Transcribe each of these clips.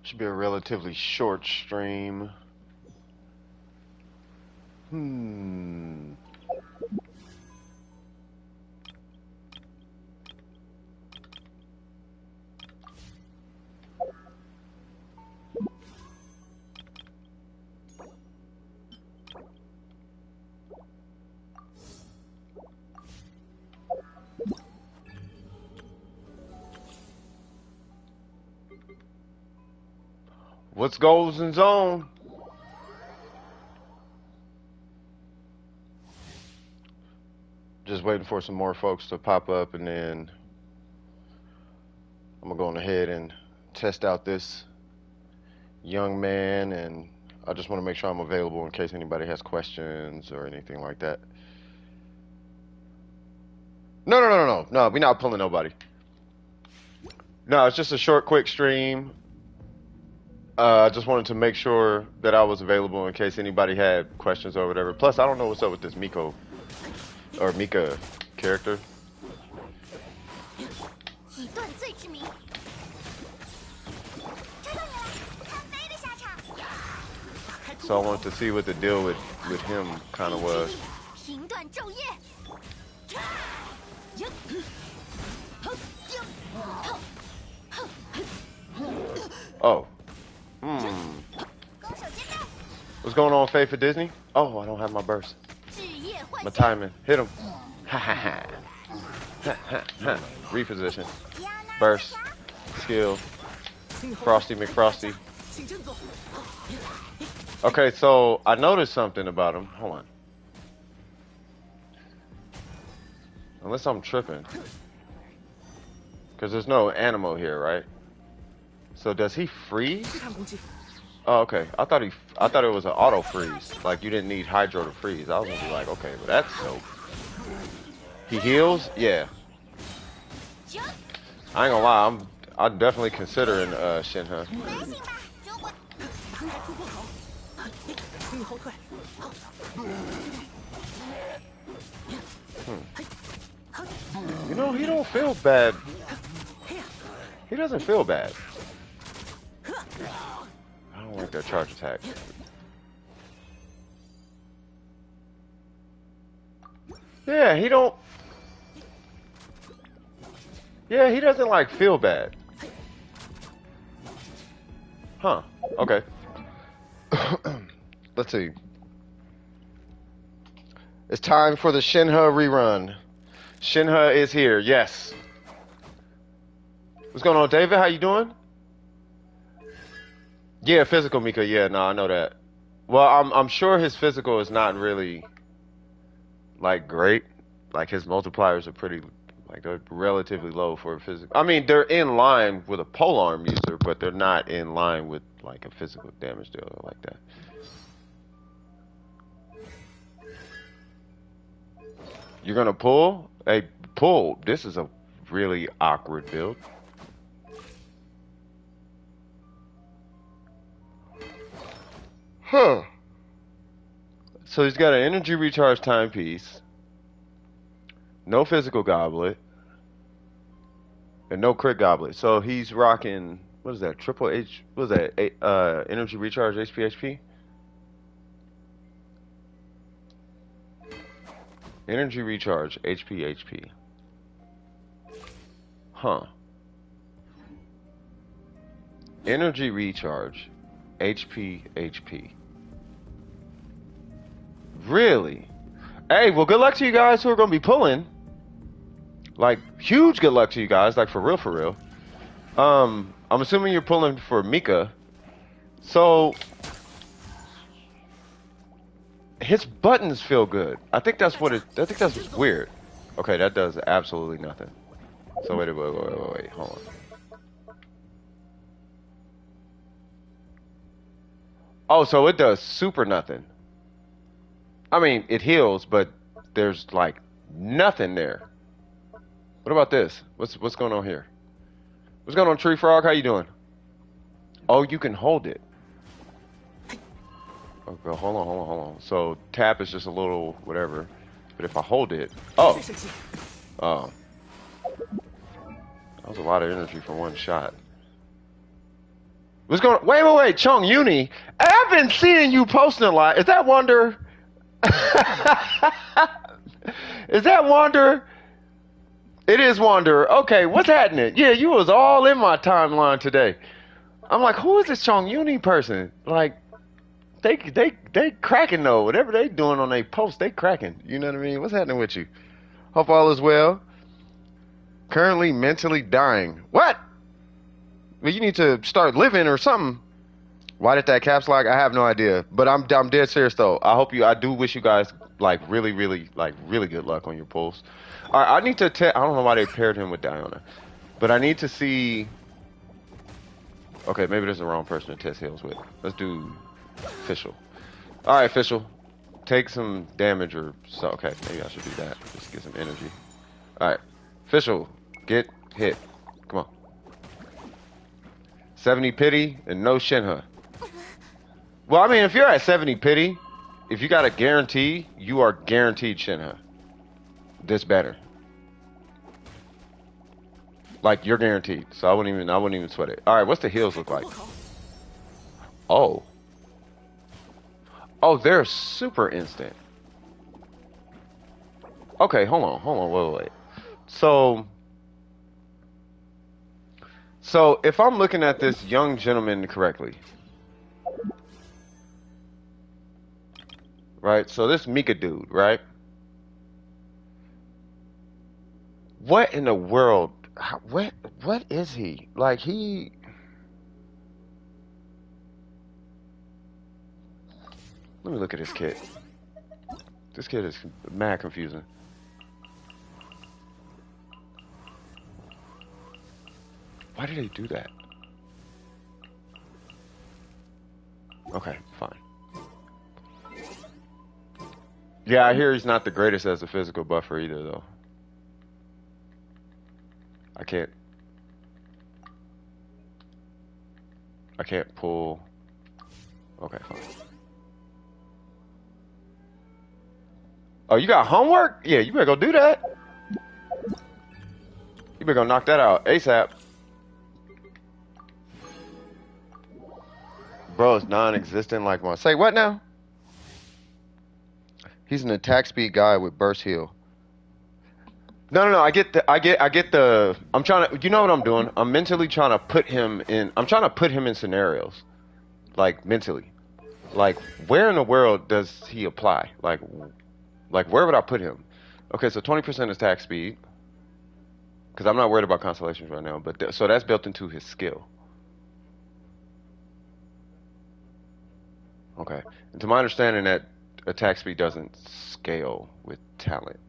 Should be a relatively short stream. What's goals in zone? Just waiting for some more folks to pop up, and then I'm gonna go on ahead and test out this young man, and I just want to make sure I'm available in case anybody has questions or anything like that. No, we're not pulling nobody. No, it's just a short, quick stream. I just wanted to make sure that I was available in case anybody had questions or whatever. Plus, I don't know what's up with this Mika character. So I wanted to see what the deal with him kind of was. Oh. What's going on, Faye, for Disney? Oh, I don't have my burst. My timing. Hit him. Ha ha ha. Reposition. Burst. Skill. Frosty McFrosty. Okay, so I noticed something about him. Hold on. Unless I'm tripping. Because there's no Animo here, right? So does he freeze? Oh, okay. I thought it was an auto freeze. Like you didn't need Hydro to freeze. I was gonna be like, okay, but that's dope. He heals? Yeah. I ain't gonna lie, I'm definitely considering Shenhe. You know, he don't feel bad. He doesn't feel bad. I don't like that charge attack. Yeah, he don't. Yeah, he doesn't like feel bad. Huh. Okay. Let's see. It's time for the Shenhe rerun. Shenhe is here. Yes. What's going on, David? How you doing? Yeah, physical Mika. Yeah, no, I know that. Well, I'm sure his physical is not really like great. Like his multipliers are pretty, like they're relatively low for a physical. I mean, they're in line with a polearm user, but they're not in line with like a physical damage dealer like that. You're gonna pull? Hey, pull. This is a really awkward build. Huh. So he's got an energy recharge timepiece, no physical goblet, and no crit goblet. So he's rocking, what is that, triple H, what is that, energy recharge HP? Energy recharge HP. Huh. Energy recharge HP. Really? Hey, well, good luck to you guys who are going to be pulling. Like, huge good luck to you guys, like, for real. I'm assuming you're pulling for Mika. So, his buttons feel good. I think that's what's weird. Okay, that does absolutely nothing. So, wait, hold on. Oh, so it does super nothing. I mean, it heals, but there's like nothing there. What about this? What's going on here? What's going on, Tree Frog? How you doing? Oh, you can hold it. Okay, hold on. So tap is just a little whatever, but if I hold it, oh, that was a lot of energy for one shot. What's going on? Wait, Chung Uni. I've been seeing you posting a lot. Is that Wonder? Is that Wonder? It is Wonder. Okay, what's happening? Yeah, you was all in my timeline today. I'm like, who is this Chung Uni person? Like, they cracking though. Whatever they doing on their post, they cracking. You know what I mean? What's happening with you? Hope all is well. Currently mentally dying. What? Well, you need to start living or something. Why did that caps lock? I have no idea. But I'm dead serious though. I do wish you guys like really good luck on your polls. All right, I need to I don't know why they paired him with Diana, but I need to see. Okay, maybe there's the wrong person to test heals with. Let's do official. All right, official. Take some damage or so. Okay, maybe I should do that. Just get some energy. All right, official. Get hit. Come on. 70 pity and no Shenhe. Well, I mean, if you're at 70 pity, if you got a guarantee, you are guaranteed Shenhe. This better. Like you're guaranteed. So I wouldn't even sweat it. All right, what's the heals look like? Oh. Oh, they're super instant. Okay, hold on, wait. So if I'm looking at this young gentleman correctly, right? So this Mika dude, right? What in the world? What is he? Like he? Let me look at his kit. This kit is mad confusing. Why did they do that? Okay, fine. Yeah, I hear he's not the greatest as a physical buffer either, though. I can't pull. Okay, fine. Oh, you got homework? Yeah, you better go do that. You better go knock that out ASAP. Bro, it's non-existent like one. Say what now? He's an attack speed guy with burst heal. No. I get the. I'm trying to. You know what I'm doing? I'm mentally trying to put him in. I'm trying to put him in scenarios, like mentally. Like, where in the world does he apply? Like where would I put him? Okay, so 20% attack speed. Because I'm not worried about constellations right now. But so that's built into his skill. Okay. And to my understanding, that attack speed doesn't scale with talent,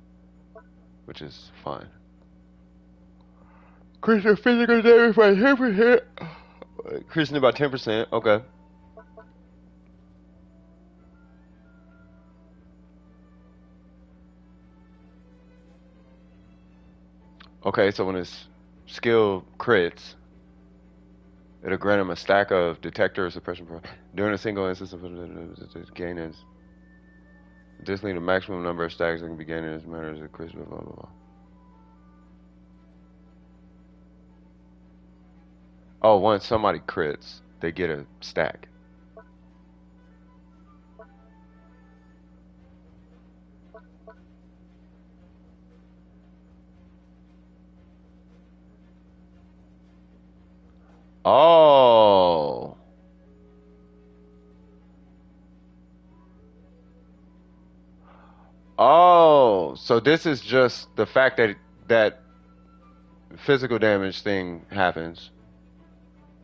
which is fine. Increasing physical damage by 10%. Increasing about 10%. Okay. Okay, so when his skill crits, it'll grant him a stack of detector or suppression during a single instance of gain is. Additionally, the maximum number of stacks that can be gained in this manner is a crits, blah, blah, blah. Oh, once somebody crits, they get a stack. Oh. Oh, so this is just the fact that physical damage thing happens.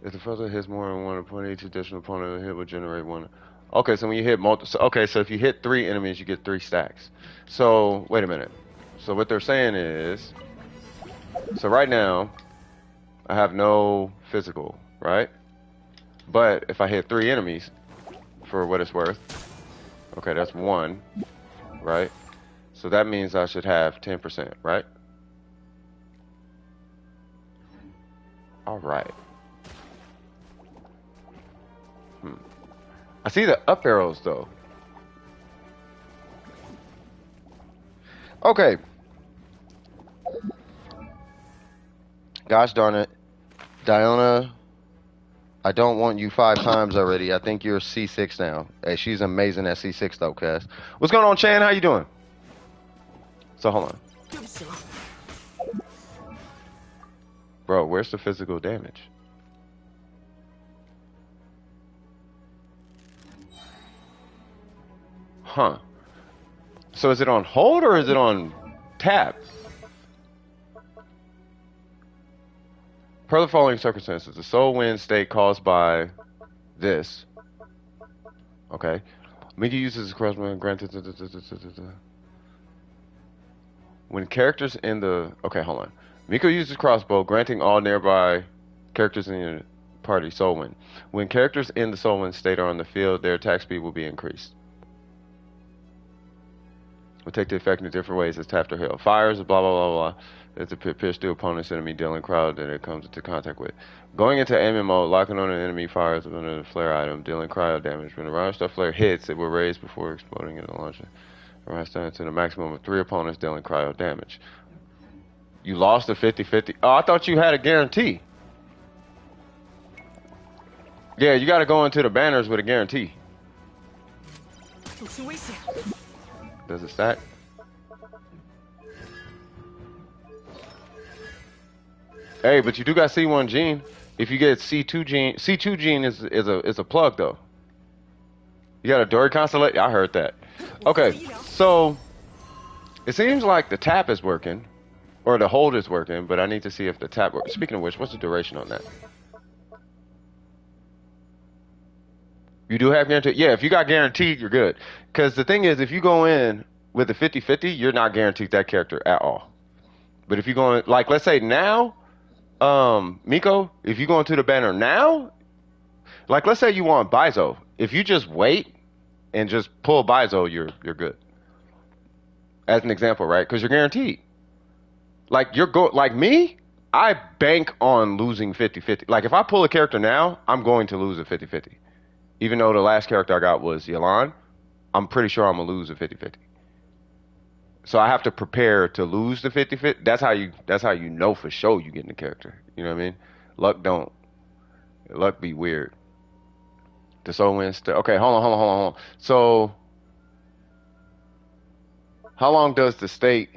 If the first one hits more than one opponent, each additional opponent hit will generate one. Okay, so when you hit okay, so if you hit 3 enemies, you get 3 stacks. So wait a minute. So what they're saying is, so right now, I have no physical, right? But if I hit 3 enemies, for what it's worth, okay, that's 1, right? So that means I should have 10%, right? All right. I see the up arrows though. Okay. Gosh darn it. Diana I don't want you 5 times already. I think you're C6 now. Hey, she's amazing at C6 though, Cass. What's going on, Chan? How you doing? So hold on. Bro, where's the physical damage? Huh. So is it on hold or is it on tap? Per the following circumstances, the soul wind state caused by this. Okay. Mika uses the crossbow granted. When characters in the... Okay, hold on. Mika uses crossbow, granting all nearby characters in the party soul wind. When characters in the soul wind state are on the field, their attack speed will be increased. Will take the effect in different ways as tapped or held. Fires, blah, blah, blah, blah. It's a pierce through opponent's enemy dealing crowd that it comes into contact with. Going into aiming mode, locking on an enemy fires under the flare item, dealing cryo damage. When the round star flare hits, it will raise before exploding in the launcher. Round star to the maximum of 3 opponents dealing cryo damage. You lost a 50-50. Oh, I thought you had a guarantee. Yeah, you got to go into the banners with a guarantee. Does it stack? Hey, but you do got C1 gene. If you get C2 gene is a plug though. You got a Dory constellation. I heard that. Okay, so it seems like the tap is working, or the hold is working, but I need to see if the tap works. Speaking of which, what's the duration on that? You do have guaranteed? Yeah, if you got guaranteed, you're good. Because the thing is, if you go in with a 50-50, you're not guaranteed that character at all. But if you go in, like, let's say now, Miko, if you go into the banner now, like, let's say you want Bizo. If you just wait and just pull Bizo, you're good. As an example, right? Because you're guaranteed. Like, like me, I bank on losing 50-50. Like, if I pull a character now, I'm going to lose a 50-50. Even though the last character I got was Yelan, I'm pretty sure I'm gonna lose a 50-50. So I have to prepare to lose the 50-50. That's how you know for sure you getting the character. You know what I mean? Luck be weird. The soul wins. Okay, hold on. So how long does the state?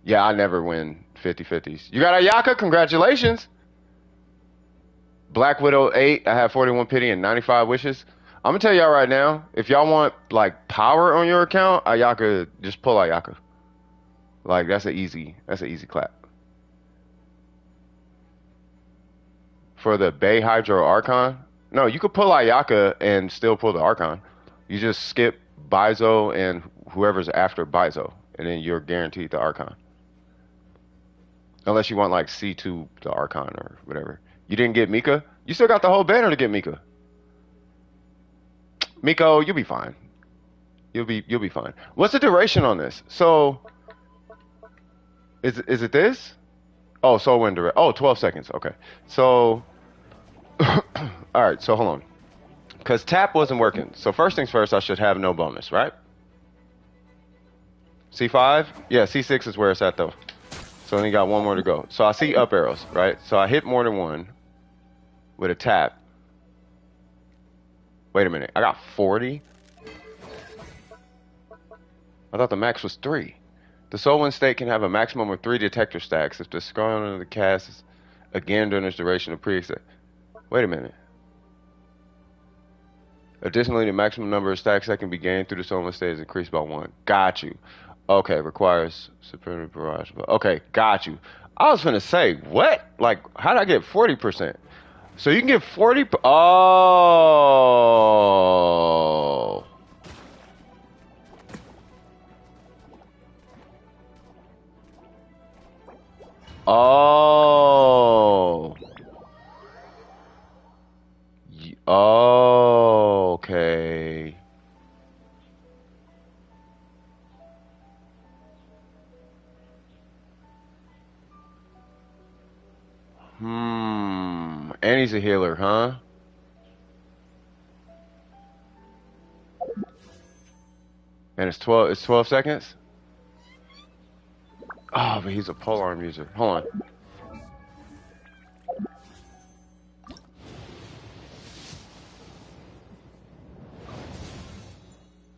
Yeah, I never win 50-50s. You got Ayaka, congratulations. Black Widow 8, I have 41 pity and 95 wishes. I'm gonna tell y'all right now, if y'all want like power on your account, Ayaka, just pull Ayaka. Like that's an easy clap. For the Bay Hydro Archon, no, you could pull Ayaka and still pull the Archon. You just skip Bizo and whoever's after Bizo, and then you're guaranteed the Archon. Unless you want like C2 the Archon or whatever. You didn't get Mika? You still got the whole banner to get Mika. Miko, you'll be fine. You'll be fine. What's the duration on this? So is it this? Oh, Soul Wind direct. Oh, 12 seconds. Okay. So all right, so hold on. Cuz tap wasn't working. So first things first, I should have no bonus, right? C5? Yeah, C6 is where it's at though. So then you got one more to go. So I see up arrows, right? So I hit more than one with a tap. Wait a minute, I got 40? I thought the max was 3. The Soul Wind state can have a maximum of 3 detector stacks if the scrolling under the cast is again during its duration of preset. Wait a minute. Additionally, the maximum number of stacks that can be gained through the Soul Wind state is increased by 1. Got you. Okay, requires supreme barrage. Okay, got you. I was gonna say, what? Like, how did I get 40%? So you can get 40. Oh. Oh. Oh. Okay. And he's a healer, huh? And it's 12 seconds? Oh, but he's a polearm user. Hold on.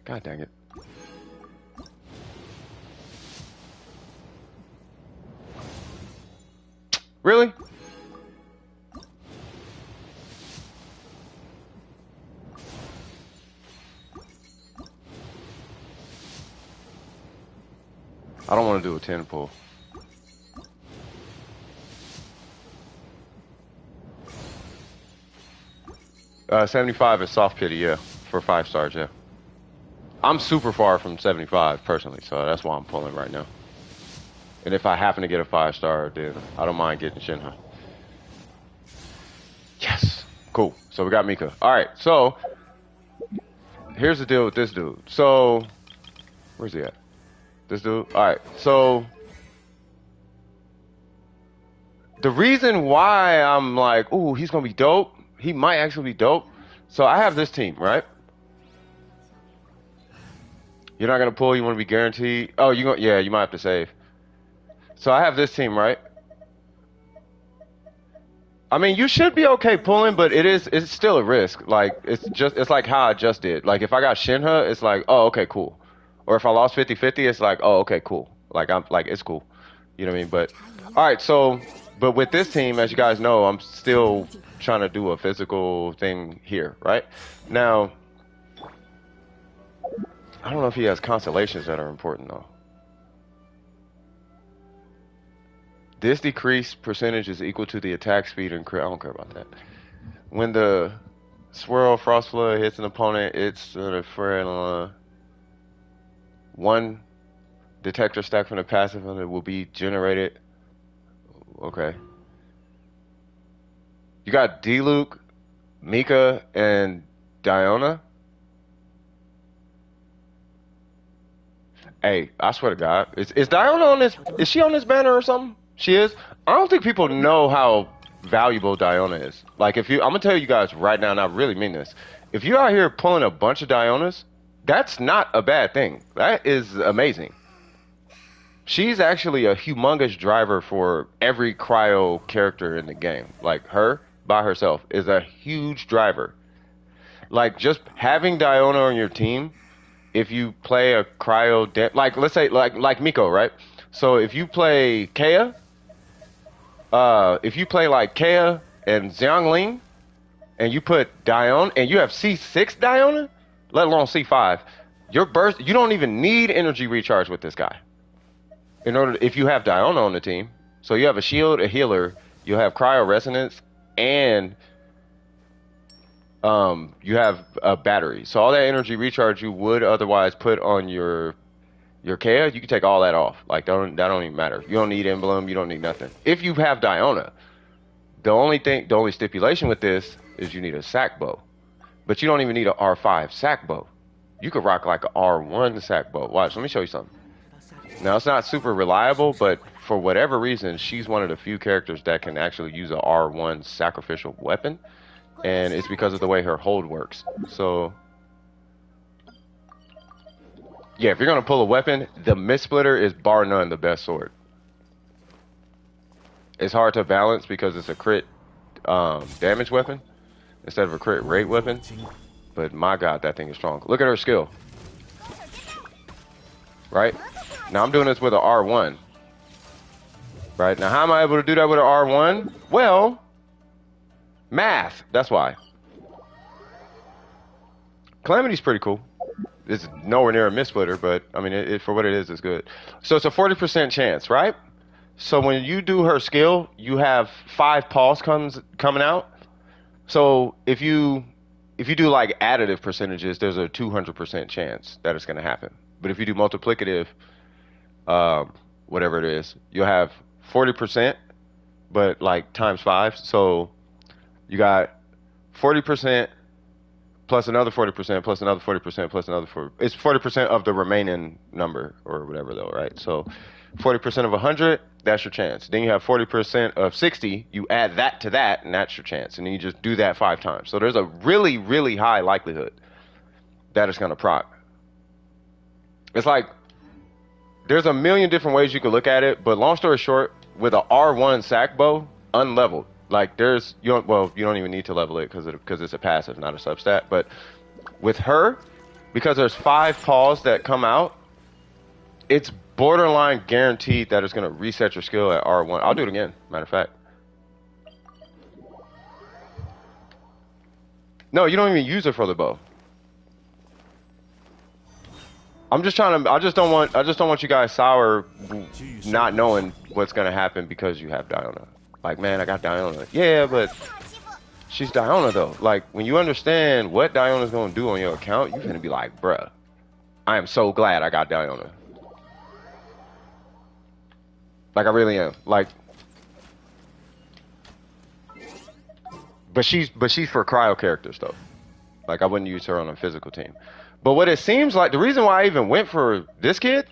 God dang it. Really? I don't want to do a 10 pull. 75 is soft pity, yeah, for 5 stars, yeah. I'm super far from 75 personally, so that's why I'm pulling right now. And if I happen to get a 5-star, then I don't mind getting Shenhe. Yes, cool. So we got Mika. All right, so here's the deal with this dude. So where's he at? This dude. All right, so the reason why I'm like, ooh, he's gonna be dope. He might actually be dope. So I have this team, right? You're not gonna pull. You want to be guaranteed. Oh, you go. Yeah, you might have to save. So I have this team, right? I mean, you should be okay pulling, but it's still a risk. Like it's like how I just did. Like if I got Shenhe, it's like, oh, okay, cool. Or if I lost 50-50, it's like, oh, okay, cool. Like I'm like it's cool. You know what I mean? But all right, so but with this team, as you guys know, I'm still trying to do a physical thing here, right? Now, I don't know if he has constellations that are important though. This decreased percentage is equal to the attack speed and crit. I don't care about that. When the swirl frost flood hits an opponent, it's for one detector stack from the passive and it will be generated. Okay. You got D-Luke, Mika, and Diona. Hey, I swear to God, is Diona on this? Is she on this banner or something? She is. I don't think people know how valuable Diona is. Like, I'm gonna tell you guys right now, and I really mean this. If you're out here pulling a bunch of Dionas, that's not a bad thing. That is amazing. She's actually a humongous driver for every cryo character in the game. Like her by herself is a huge driver. Like just having Diona on your team, if you play a cryo, like let's say like Miko, right? So if you play Kea. If you play like Kea and Xiangling, and you put Diona, and you have C6 Diona, let alone C5, your burst, you don't even need energy recharge with this guy. If you have Diona on the team, so you have a shield, a healer, you have cryo resonance, and you have a battery. So all that energy recharge you would otherwise put on your Kea, you can take all that off. Like that don't even matter. You don't need emblem. You don't need nothing. If you have Diona, the only stipulation with this is you need a sack bow, but you don't even need an R5 sack bow. You could rock like an R1 sack bow. Watch, let me show you something. Now it's not super reliable, but for whatever reason, she's one of the few characters that can actually use an R1 sacrificial weapon, and it's because of the way her hold works. So. Yeah, if you're gonna pull a weapon, the Mist Splitter is bar none the best sword. It's hard to balance because it's a crit damage weapon instead of a crit rate weapon. But my God, that thing is strong. Look at her skill. Right? Now I'm doing this with an R1. Right? Now how am I able to do that with an R1? Well, math. That's why. Calamity's pretty cool. It's nowhere near a Mist Splitter, but I mean, for what it is, it's good. So it's a 40% chance, right? So when you do her skill, you have 5 pulse coming out. So if you do like additive percentages, there's a 200% chance that it's going to happen. But if you do multiplicative, whatever it is, you'll have 40%, but like times 5. So you got 40%. Plus another 40%, plus another 40%, plus another 40%. It's 40% of the remaining number or whatever, though, right? So 40% of 100, that's your chance. Then you have 40% of 60. You add that to that, and that's your chance. And then you just do that 5 times. So there's a really, really high likelihood that it's going to proc. It's like there's a million different ways you could look at it, but long story short, with a R1 sack bow, unleveled. Like you don't even need to level it because it's a passive, not a substat. But with her, because there's 5 paws that come out, it's borderline guaranteed that it's gonna reset your skill at R1. I'll do it again, matter of fact. No, you don't even use it for the bow. I'm just trying to. I just don't want you guys sour, not knowing what's gonna happen because you have Diona. Like, man, I got Diona. Yeah, but she's Diona though. Like, when you understand what Diona's gonna do on your account, you're gonna be like, bruh, I am so glad I got Diona. Like, I really am. Like, but she's for cryo characters though. Like, I wouldn't use her on a physical team. But what it seems like, the reason why I even went for this kid,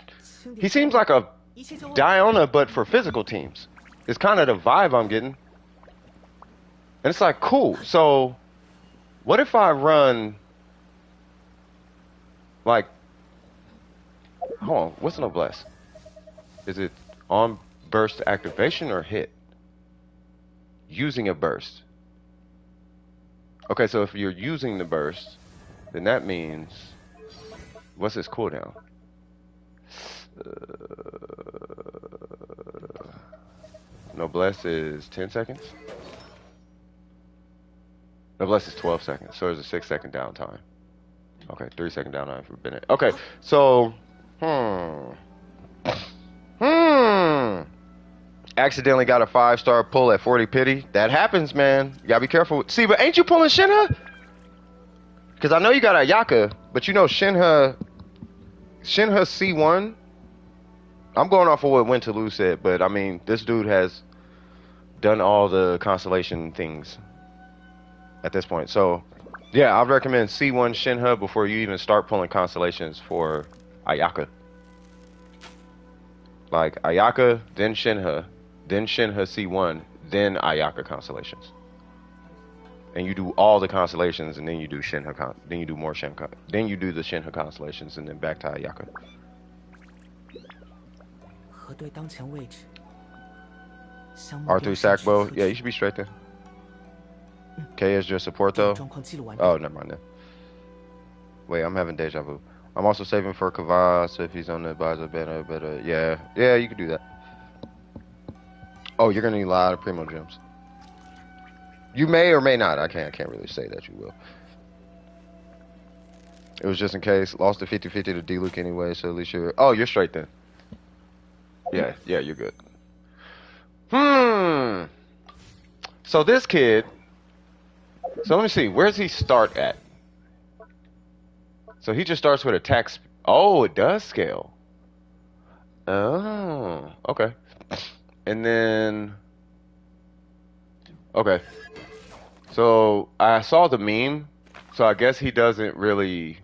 he seems like a Diona, but for physical teams. It's kind of the vibe I'm getting. And it's like, cool. So, what if I run, like, hold on, what's noblesse? Is it on burst activation or hit? Using a burst. Okay, so if you're using the burst, then that means, what's his cooldown? Noblesse is 10 seconds? Noblesse is 12 seconds, so there's a 6-second downtime. Okay, 3-second downtime for Bennett. Okay, so, accidentally got a 5-star pull at 40 pity. That happens, man. You gotta be careful. See, but ain't you pulling Shenhe? Because I know you got Ayaka, but you know Shenhe C1. I'm going off of what Win to Lose said, but I mean, this dude has done all the constellation things at this point. So, yeah, I'd recommend C1 Shenhe before you even start pulling constellations for Ayaka. Like, Ayaka, then Shenhe C1, then Ayaka constellations. And you do all the constellations, and then you do Shenhe, then you do more Shenhe, then you do the Shenhe constellations, and then back to Ayaka. R3 sack bow, yeah, you should be straight there. K is your support though. Oh, never mind then. Wait, I'm having deja vu. I'm also saving for Kavas if he's on the advisor banner, but yeah, you can do that. Oh, you're gonna need a lot of primo gems. You may or may not. I can't really say that you will. It was just in case. Lost the 50-50 to D-Luke anyway, so at least you're... Oh, you're straight then. Yeah, you're good. So this kid... So let me see. Where does he start at? So he just starts with attack... Oh, it does scale. Oh, okay. And then... Okay. So I saw the meme, so I guess he doesn't really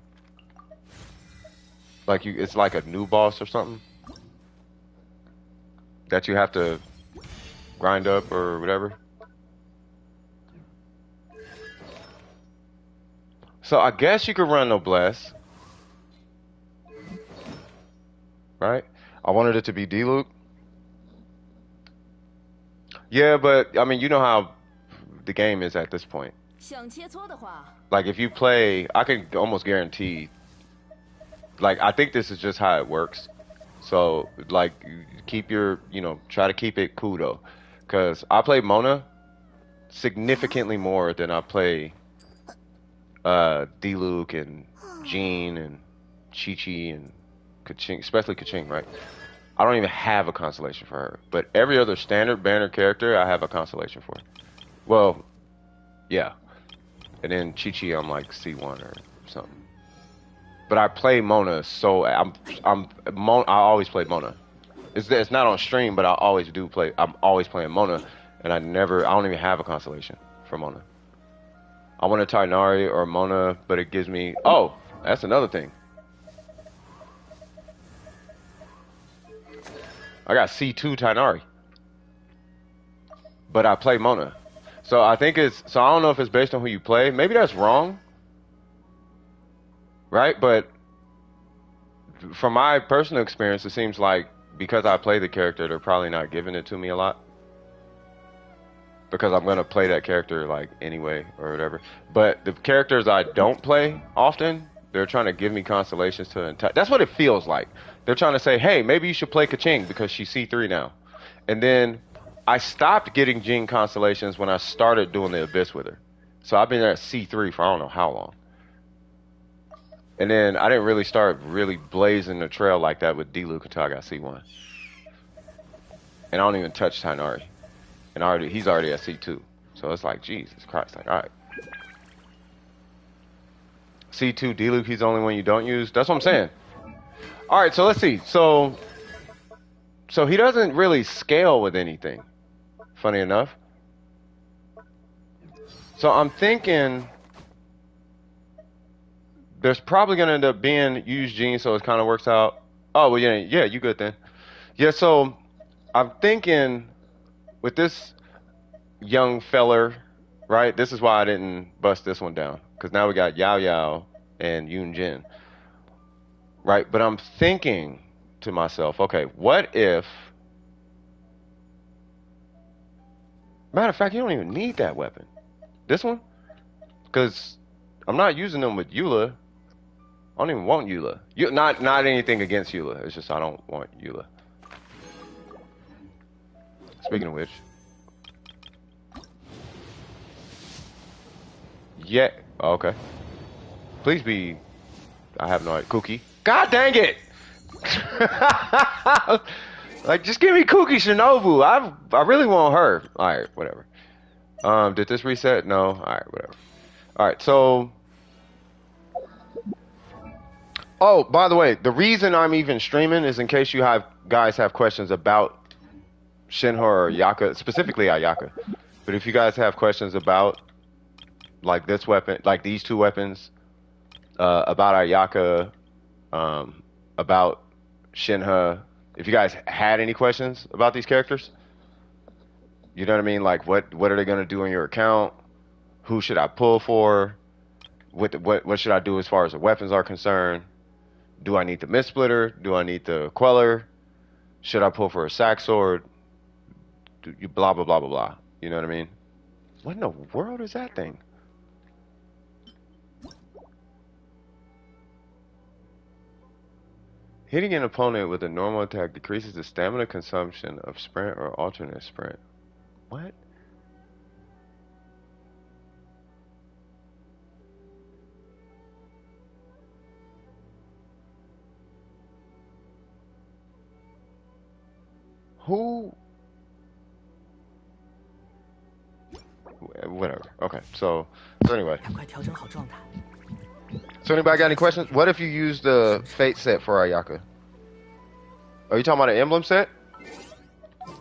like you. It's like a new boss or something that you have to grind up or whatever. So I guess you could run Noblesse, right? I wanted it to be D-Luke. Yeah, but I mean, you know how the game is at this point. Like, if you play, I can almost guarantee, like, I think this is just how it works. So, like, keep your, try to keep it cool, though. Because I play Mona significantly more than I play D-Luke and Jean and Chi-Chi and Kaching, especially Kaching, right? I don't even have a constellation for her. But every other standard banner character, I have a constellation for. Well, yeah. And then Chi-Chi, I'm like C1 or something. But I play Mona, so I always play Mona. It's not on stream, but I always do play. I'm always playing Mona, and I don't even have a constellation for Mona. I want a Tainari or Mona, but it gives me... Oh, that's another thing. I got C2 Tainari. But I play Mona. So I think so I don't know if it's based on who you play. Maybe that's wrong. Right? But from my personal experience, it seems like because I play the character, they're probably not giving it to me a lot. Because I'm going to play that character like anyway or whatever. But the characters I don't play often, They're trying to give me constellations to entice. That's what it feels like. They're trying to say, hey, maybe you should play Kaching because she's C3 now. And then I stopped getting Jing constellations when I started doing the Abyss with her. So I've been at C3 for I don't know how long. And then I didn't really start really blazing the trail like that with D-Luke until I got C1. And I don't even touch Tainari. And he's already at C2. So it's like, Jesus Christ. Like, all right. C2 D-Luke, he's the only one you don't use. That's what I'm saying. All right, so let's see. So he doesn't really scale with anything, funny enough. So I'm thinking there's probably going to end up being used gene, so it kind of works out. Oh, well, yeah, you good then. Yeah, so I'm thinking with this young feller, right? This is why I didn't bust this one down, because now we got Yao Yao and Yoon Jin, right? But I'm thinking to myself, okay, what if... Matter of fact, you don't even need that weapon. This one? Because I'm not using them with Eula. I don't even want Eula. Not anything against Eula. It's just I don't want Eula. Speaking of which. Yeah. Oh, okay. Please be... I have no idea. Cookie. God dang it! Like, just give me Cookie Shinobu. I really want her. Alright, whatever. Did this reset? No. Alright, whatever. Alright, so... Oh, by the way, the reason I'm even streaming is in case you guys have questions about Shenhe or Ayaka, specifically Ayaka. But if you guys have questions about, like, this weapon, like these two weapons, about Ayaka, about Shenhe, if you guys had any questions about these characters, you know what I mean? Like, what are they gonna do in your account? Who should I pull for? What should I do as far as the weapons are concerned? Do I need the Mist Splitter? Do I need the Queller? Should I pull for a Sack Sword? Blah blah blah blah blah. You know what I mean? What in the world is that thing? Hitting an opponent with a normal attack decreases the stamina consumption of sprint or alternate sprint. What? Who? Whatever. Okay, so anyway. So anybody got any questions? What if you use the Fate set for Ayaka? Are you talking about an emblem set?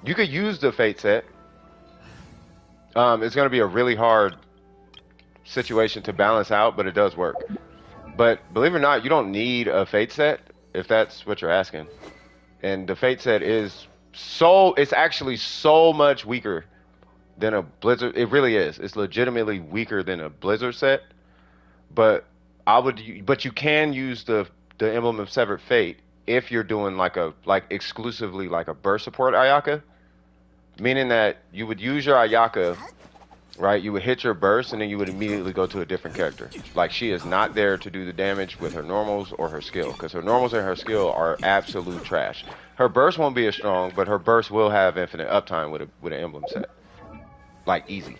You could use the Fate set. It's going to be a really hard situation to balance out, but it does work. But believe it or not, you don't need a Fate set if that's what you're asking. And the Fate set is it's actually so much weaker than a Blizzard. It really is. It's legitimately weaker than a Blizzard set. But you can use the Emblem of Severed Fate if you're doing like exclusively like a burst support Ayaka, meaning that you would use your Ayaka, right? You would hit your burst and then you would immediately go to a different character. Like, she is not there to do the damage with her normals or her skill, because her normals and her skill are absolute trash. Her burst won't be as strong, but her burst will have infinite uptime with an emblem set. Like, easy.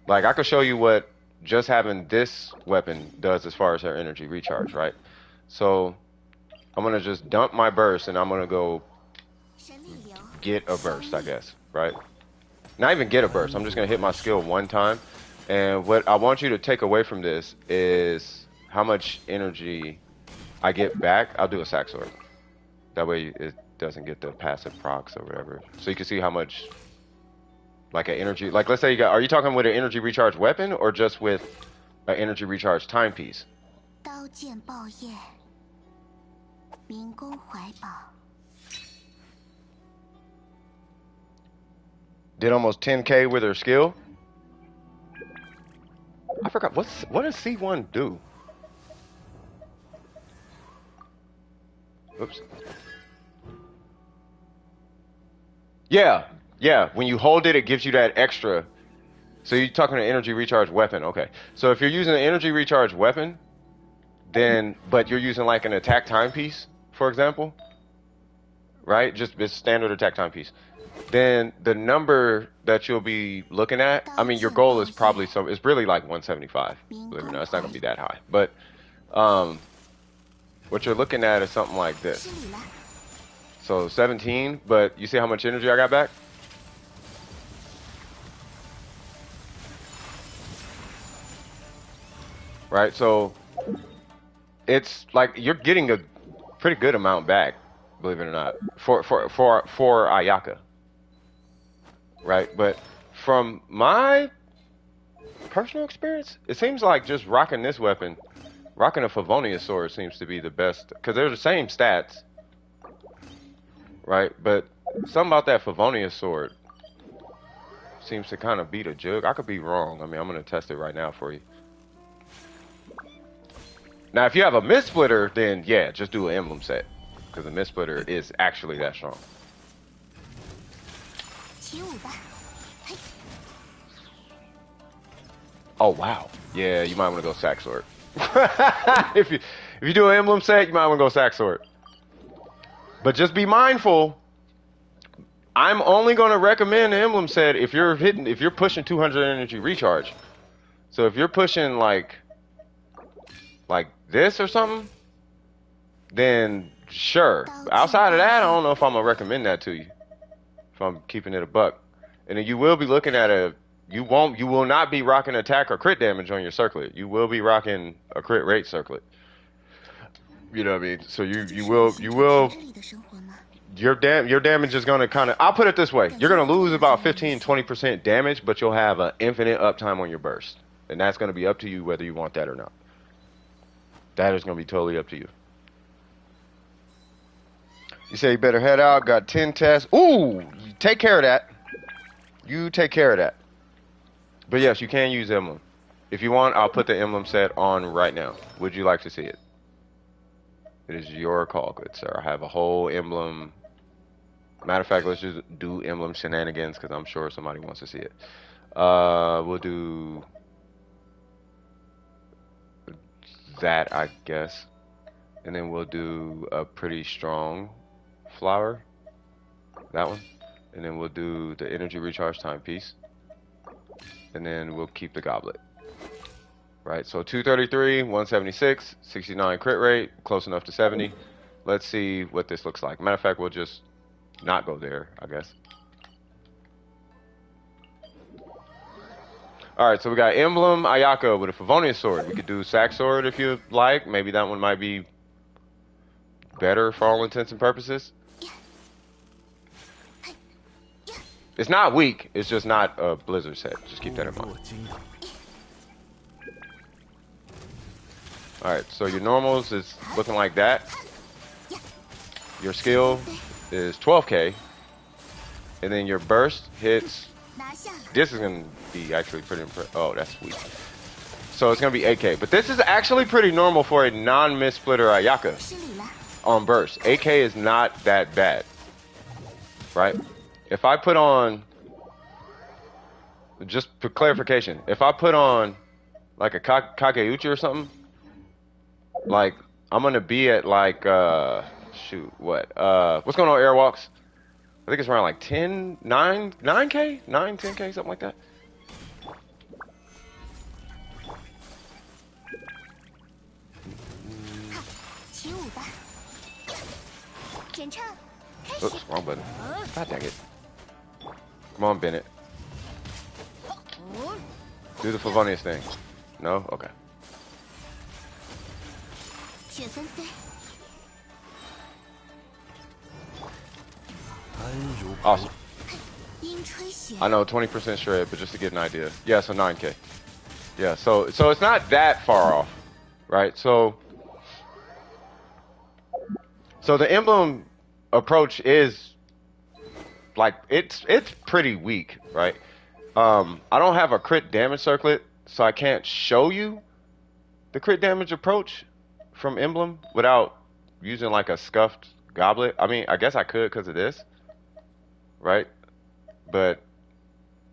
Like, I could show you what just having this weapon does as far as her energy recharge, right? So I'm gonna just dump my burst and I'm gonna go get a burst, I guess, right? Not even get a burst. I'm just gonna hit my skill one time, and what I want you to take away from this is how much energy I get back. I'll do a Sack Sword. That way it doesn't get the passive procs or whatever. So you can see how much, like, an energy, like, let's say are you talking with an energy recharge weapon or just with an energy recharge timepiece? Did almost 10k with her skill. I forgot, what does C1 do? Oops. Yeah, when you hold it, it gives you that extra. So you're talking an energy recharge weapon. Okay. So if you're using an energy recharge weapon, then but you're using like an attack timepiece, for example, right? Just this standard attack timepiece. Then the number that you'll be looking at, I mean, your goal is probably it's really like 175. Believe it or not, it's not gonna be that high. But um, what you're looking at is something like this. So 17, but you see how much energy I got back? Right, so it's like you're getting a pretty good amount back, believe it or not, for Ayaka. Right, but from my personal experience, it seems like just rocking this weapon, rocking a Favonius sword seems to be the best, because they're the same stats, right? But something about that Favonius sword seems to kind of beat a jug. I could be wrong. I mean, I'm going to test it right now for you. Now, if you have a mist splitter, then yeah, just do an emblem set, because the mist splitter is actually that strong. Oh wow, yeah, you might want to go sack sword. if you do an emblem set, you might want to go sack sword. But just be mindful. I'm only going to recommend the emblem set if you're pushing 200 energy recharge. So if you're pushing like this or something, then sure. Outside of that, I don't know if I'm gonna recommend that to you. If I'm keeping it a buck, and then you will be looking at you will not be rocking attack or crit damage on your circlet. You will be rocking a crit rate circlet. You know what I mean? So you will your damage is gonna kind of, I'll put it this way, you're gonna lose about 15-20% damage, but you'll have an infinite uptime on your burst, and that's gonna be up to you whether you want that or not. That is gonna be totally up to you. You say you better head out. Got 10 tests. Ooh, take care of that. You take care of that. But yes, you can use emblem. If you want, I'll put the emblem set on right now. Would you like to see it? It is your call, good sir. I have a whole emblem. Matter of fact, let's just do emblem shenanigans because I'm sure somebody wants to see it. We'll do that, I guess. And then we'll do a pretty strong flower. That one. And then we'll do the energy recharge timepiece. And then we'll keep the goblet. Right, so 233, 176, 69 crit rate, close enough to 70. Let's see what this looks like. Matter of fact, we'll just not go there, I guess. Alright, so we got Emblem Ayaka with a Favonius sword. We could do Sack Sword if you like. Maybe that one might be better for all intents and purposes. It's not weak, it's just not a Blizzard set. Just keep that in mind. Alright, so your normals is looking like that. Your skill is 12k. And then your burst hits. This is going to be actually pretty impressive. Oh, that's sweet. So it's going to be 8k. But this is actually pretty normal for a non-mist splitter Ayaka on burst. 8k is not that bad. Right? If I put on, just for clarification, if I put on like a Kageuchi or something, like I'm gonna be at like shoot, what what's going on, Airwalks? I think it's around like 9k 10k, something like that. Oops, wrong button. God dang it. Come on, Bennett. Do the Favonius thing. No? Okay. Awesome. I know, 20% shred, but just to get an idea. Yeah, so 9k. Yeah, so it's not that far off, right? So the emblem approach is like it's pretty weak, right? I don't have a crit damage circlet, so I can't show you the crit damage approach from emblem without using like a scuffed goblet. I mean, I guess I could because of this, right? But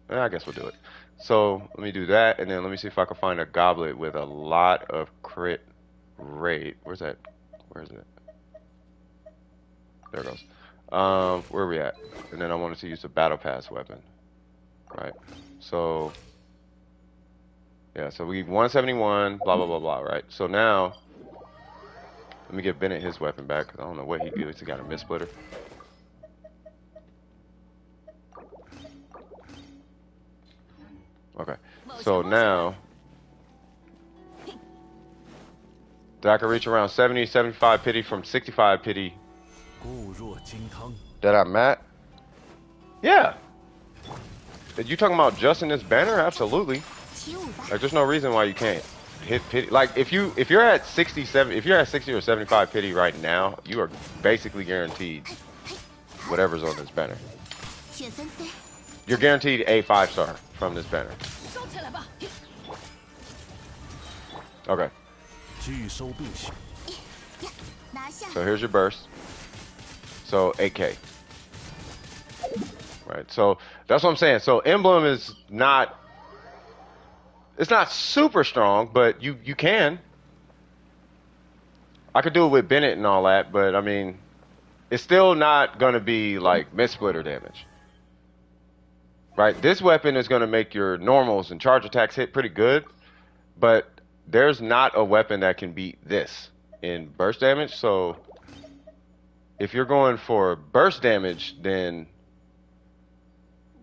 I guess we'll do it. So let me do that, and then let me see if I can find a goblet with a lot of crit raid. Where's that? Where is it? There it goes. Where are we at? And then I wanted to use the battle pass weapon. Right. So yeah, so we 171, blah blah blah blah, right? So now let me give Bennett his weapon back, because I don't know what he gives. He got a mist splitter. Okay. So now I can reach around 70, 75 pity from 65 pity that I'm at. Yeah. You talking about just in this banner? Absolutely. Like, there's no reason why you can't hit pity. Like, if you're at 67, if you're at 60 or 75 pity right now, you are basically guaranteed whatever's on this banner. You're guaranteed a 5-star from this banner. Okay. So here's your burst. So 8K. Right. So that's what I'm saying. So emblem is not, it's not super strong, but you can. I could do it with Bennett and all that, but I mean, it's still not going to be like mist splitter damage. Right? This weapon is going to make your normals and charge attacks hit pretty good, but there's not a weapon that can beat this in burst damage. So if you're going for burst damage, then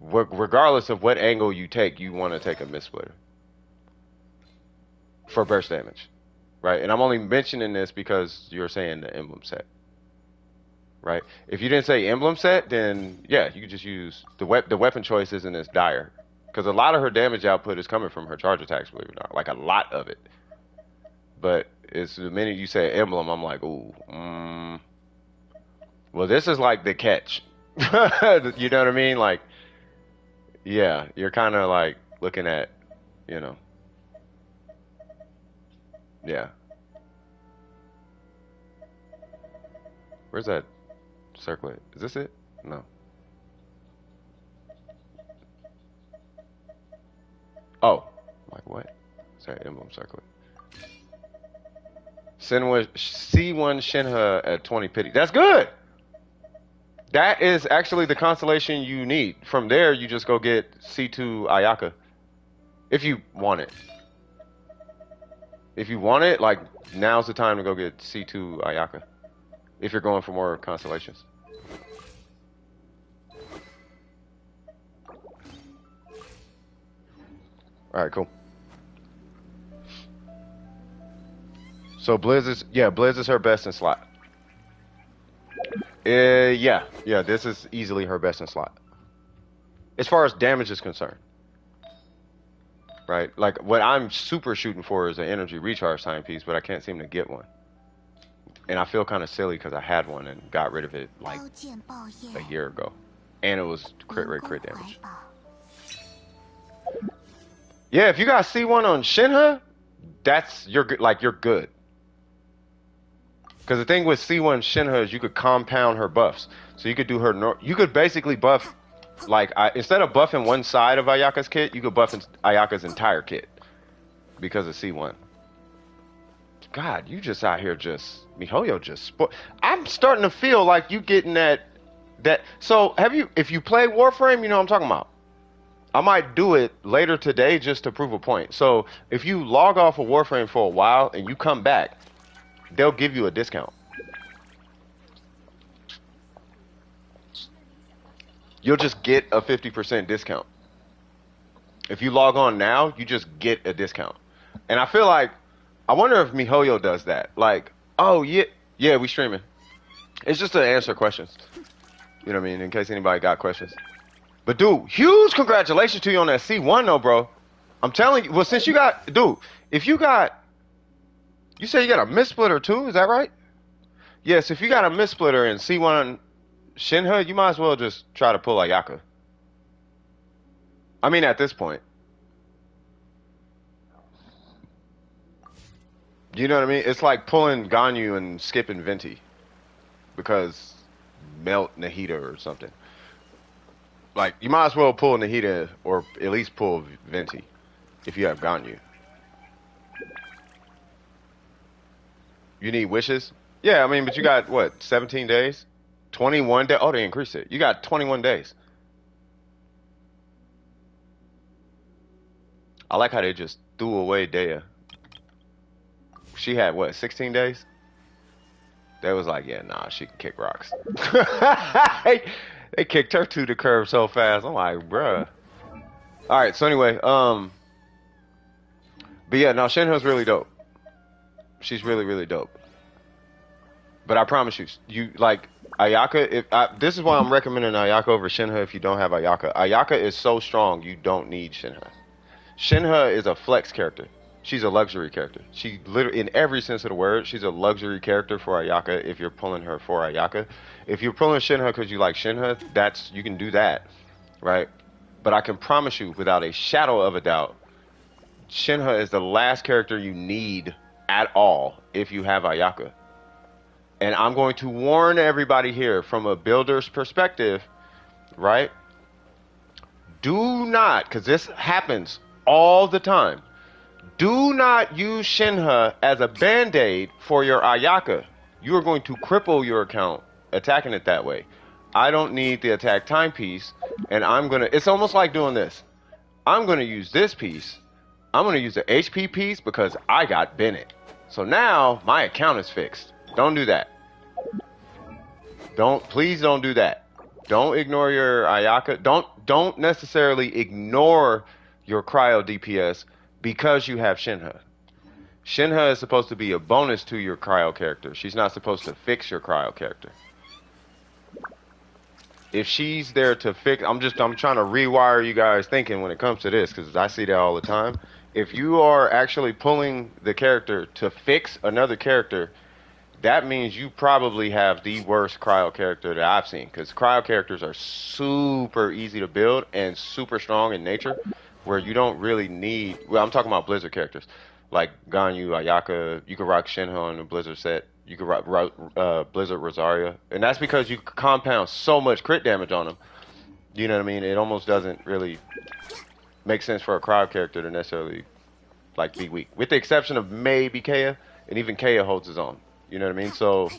regardless of what angle you take, you want to take a mist splitter for burst damage, right? And I'm only mentioning this because you're saying the emblem set, right? If you didn't say emblem set, then yeah, you could just use the weapon choice isn't as dire, because a lot of her damage output is coming from her charge attacks, believe it or not, like a lot of it. But it's the minute you say emblem, I'm like, ooh, well, this is like the catch. You know what I mean? Like, yeah, you're kind of like looking at, you know, yeah. Where's that circlet? Is this it? No. Oh, like what? Is that emblem circlet? C1 Shenhe at 20 pity. That's good. That is actually the constellation you need. From there, you just go get C2 Ayaka. If you want it. If you want it, like, now's the time to go get C2 Ayaka. If you're going for more constellations. Alright, cool. So Blizz is her best in slot. Yeah, this is easily her best in slot. As far as damage is concerned. Right? Like, what I'm super shooting for is an energy recharge timepiece, but I can't seem to get one. And I feel kind of silly because I had one and got rid of it, like, a year ago. And it was crit rate, crit damage. Yeah, if you got C1 on Shenhe, you're good. Because the thing with C1 Shenhe is you could compound her buffs. So you could do her, you could basically buff, like, instead of buffing one side of Ayaka's kit, you could buff Ayaka's entire kit. Because of C1. God, you just out here MiHoYo just I'm starting to feel like you getting that, so if you play Warframe, you know what I'm talking about. I might do it later today just to prove a point. So if you log off of Warframe for a while and you come back, they'll give you a discount. You'll just get a 50% discount. If you log on now, you just get a discount. And I feel like, I wonder if MiHoYo does that. Like, oh yeah, we streaming. It's just to answer questions. You know what I mean? In case anybody got questions. But dude, huge congratulations to you on that C1 though, bro. I'm telling you, well, since you got, dude, if you got, you say you got a mist splitter too, is that right? Yes, if you got a mist splitter in C1 Shenhe, you might as well just try to pull Ayaka. I mean, at this point. You know what I mean? It's like pulling Ganyu and skipping Venti. Because melt Nahida or something. Like, you might as well pull Nahida or at least pull Venti if you have Ganyu. You need wishes? Yeah, I mean, but you got what, 17 days? 21 days? Oh, they increased it. You got 21 days. I like how they just threw away Dea. She had what, 16 days? They was like, yeah, nah, she can kick rocks. They kicked her to the curb so fast. I'm like, bruh. All right, so anyway, but yeah, no, Shenhe's really dope. She's really, really dope. But I promise you, you like Ayaka. This is why I'm recommending Ayaka over Shenhe if you don't have Ayaka. Ayaka is so strong, you don't need Shenhe. Shenhe is a flex character. She's a luxury character. She literally, in every sense of the word, she's a luxury character for Ayaka. If you're pulling her for Ayaka, if you're pulling Shenhe because you like Shenhe, that's you can do that, right? But I can promise you, without a shadow of a doubt, Shenhe is the last character you need at all if you have Ayaka. And I'm going to warn everybody here from a builder's perspective, right? Do not, because this happens all the time, do not use Shenhe as a band-aid for your Ayaka. You are going to cripple your account attacking it that way. I don't need the attack timepiece, and it's almost like doing this. I'm going to use this piece. I'm going to use the HP piece because I got Bennett. So now my account is fixed. Don't do that. Please don't do that. Don't ignore your Ayaka. Don't necessarily ignore your cryo DPS because you have Shenhe. Shenhe is supposed to be a bonus to your cryo character. She's not supposed to fix your cryo character. If she's there to fix, I'm trying to rewire you guys thinking when it comes to this because I see that all the time. If you are actually pulling the character to fix another character, that means you probably have the worst cryo character that I've seen because cryo characters are super easy to build and super strong in nature where you don't really need, well, I'm talking about Blizzard characters like Ganyu, Ayaka. You can rock Shenhe on the Blizzard set. You can rock Blizzard Rosaria. And that's because you compound so much crit damage on them. You know what I mean? It almost doesn't really make sense for a cryo character to necessarily like be weak. With the exception of maybe Kea, and even Kea holds his own. You know what I mean? So,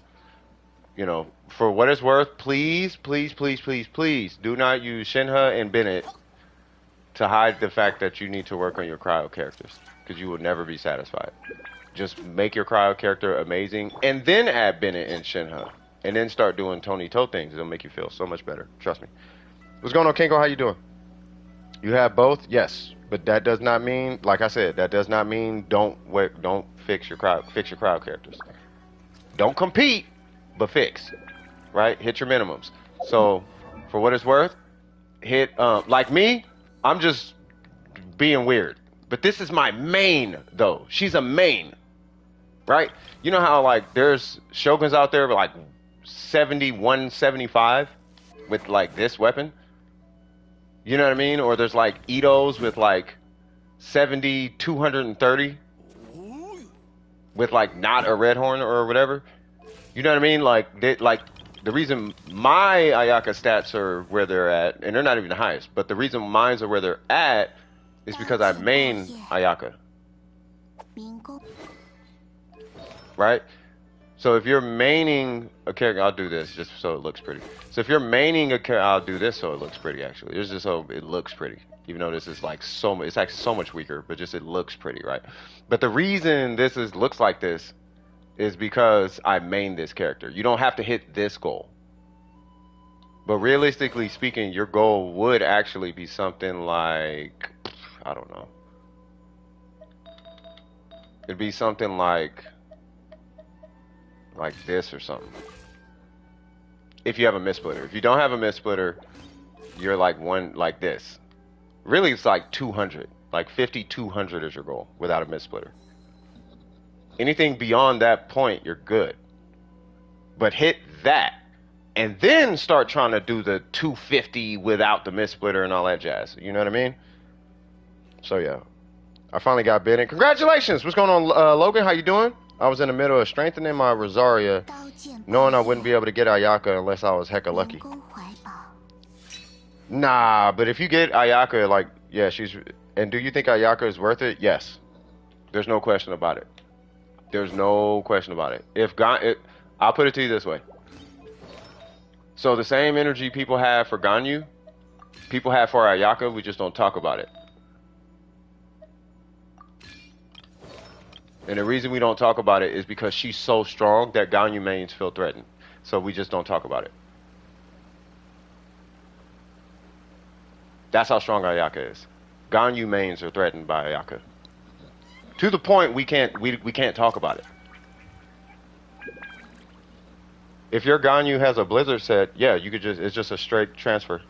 you know, for what it's worth, please, please, please, please, please do not use Shenhe and Bennett to hide the fact that you need to work on your cryo characters because you will never be satisfied. Just make your cryo character amazing and then add Bennett and Shenhe and then start doing Tony Toe things. It'll make you feel so much better. Trust me. What's going on, Kinko? How you doing? You have both? Yes. But that does not mean, like I said, that does not mean don't fix your cryo characters. Don't compete, but fix, right? Hit your minimums. So, for what it's worth, hit, like me, I'm just being weird. But this is my main, though. She's a main, right? You know how, like, there's Shoguns out there with, like, 71, 75 with, like, this weapon? You know what I mean? Or there's, like, Itos with, like, 70, 230 with, like, not a red horn or whatever. You know what I mean? Like, the reason my Ayaka stats are where they're at, and they're not even the highest, but the reason mines are where they're at is because I main Ayaka. Right? So if you're maining a character, I'll do this just so it looks pretty. So if you're maining a character, I'll do this so it looks pretty actually. It's just so it looks pretty. Even though this is like it's like so much weaker, but just it looks pretty, right? But the reason looks like this is because I main this character. You don't have to hit this goal. But realistically speaking, your goal would actually be something like, I don't know. It'd be something like this or something. If you have a mid-splitter. If you don't have a mid-splitter, you're like this. Really, it's like 200. Like 200 is your goal without a mid-splitter. Anything beyond that point, you're good. But hit that. And then start trying to do the 250 without the mid-splitter and all that jazz. You know what I mean? So, yeah. I finally got Bennett. Congratulations! What's going on, Logan? How you doing? I was in the middle of strengthening my Rosaria, knowing I wouldn't be able to get Ayaka unless I was hecka lucky. Nah, but if you get Ayaka, like, yeah, she's... And do you think Ayaka is worth it? Yes. There's no question about it. There's no question about it. I'll put it to you this way. So the same energy people have for Ganyu, people have for Ayaka, we just don't talk about it. And the reason we don't talk about it is because she's so strong that Ganyu mains feel threatened. So we just don't talk about it. That's how strong Ayaka is. Ganyu mains are threatened by Ayaka. To the point we can't talk about it. If your Ganyu has a Blizzard set, yeah, you could it's just a straight transfer.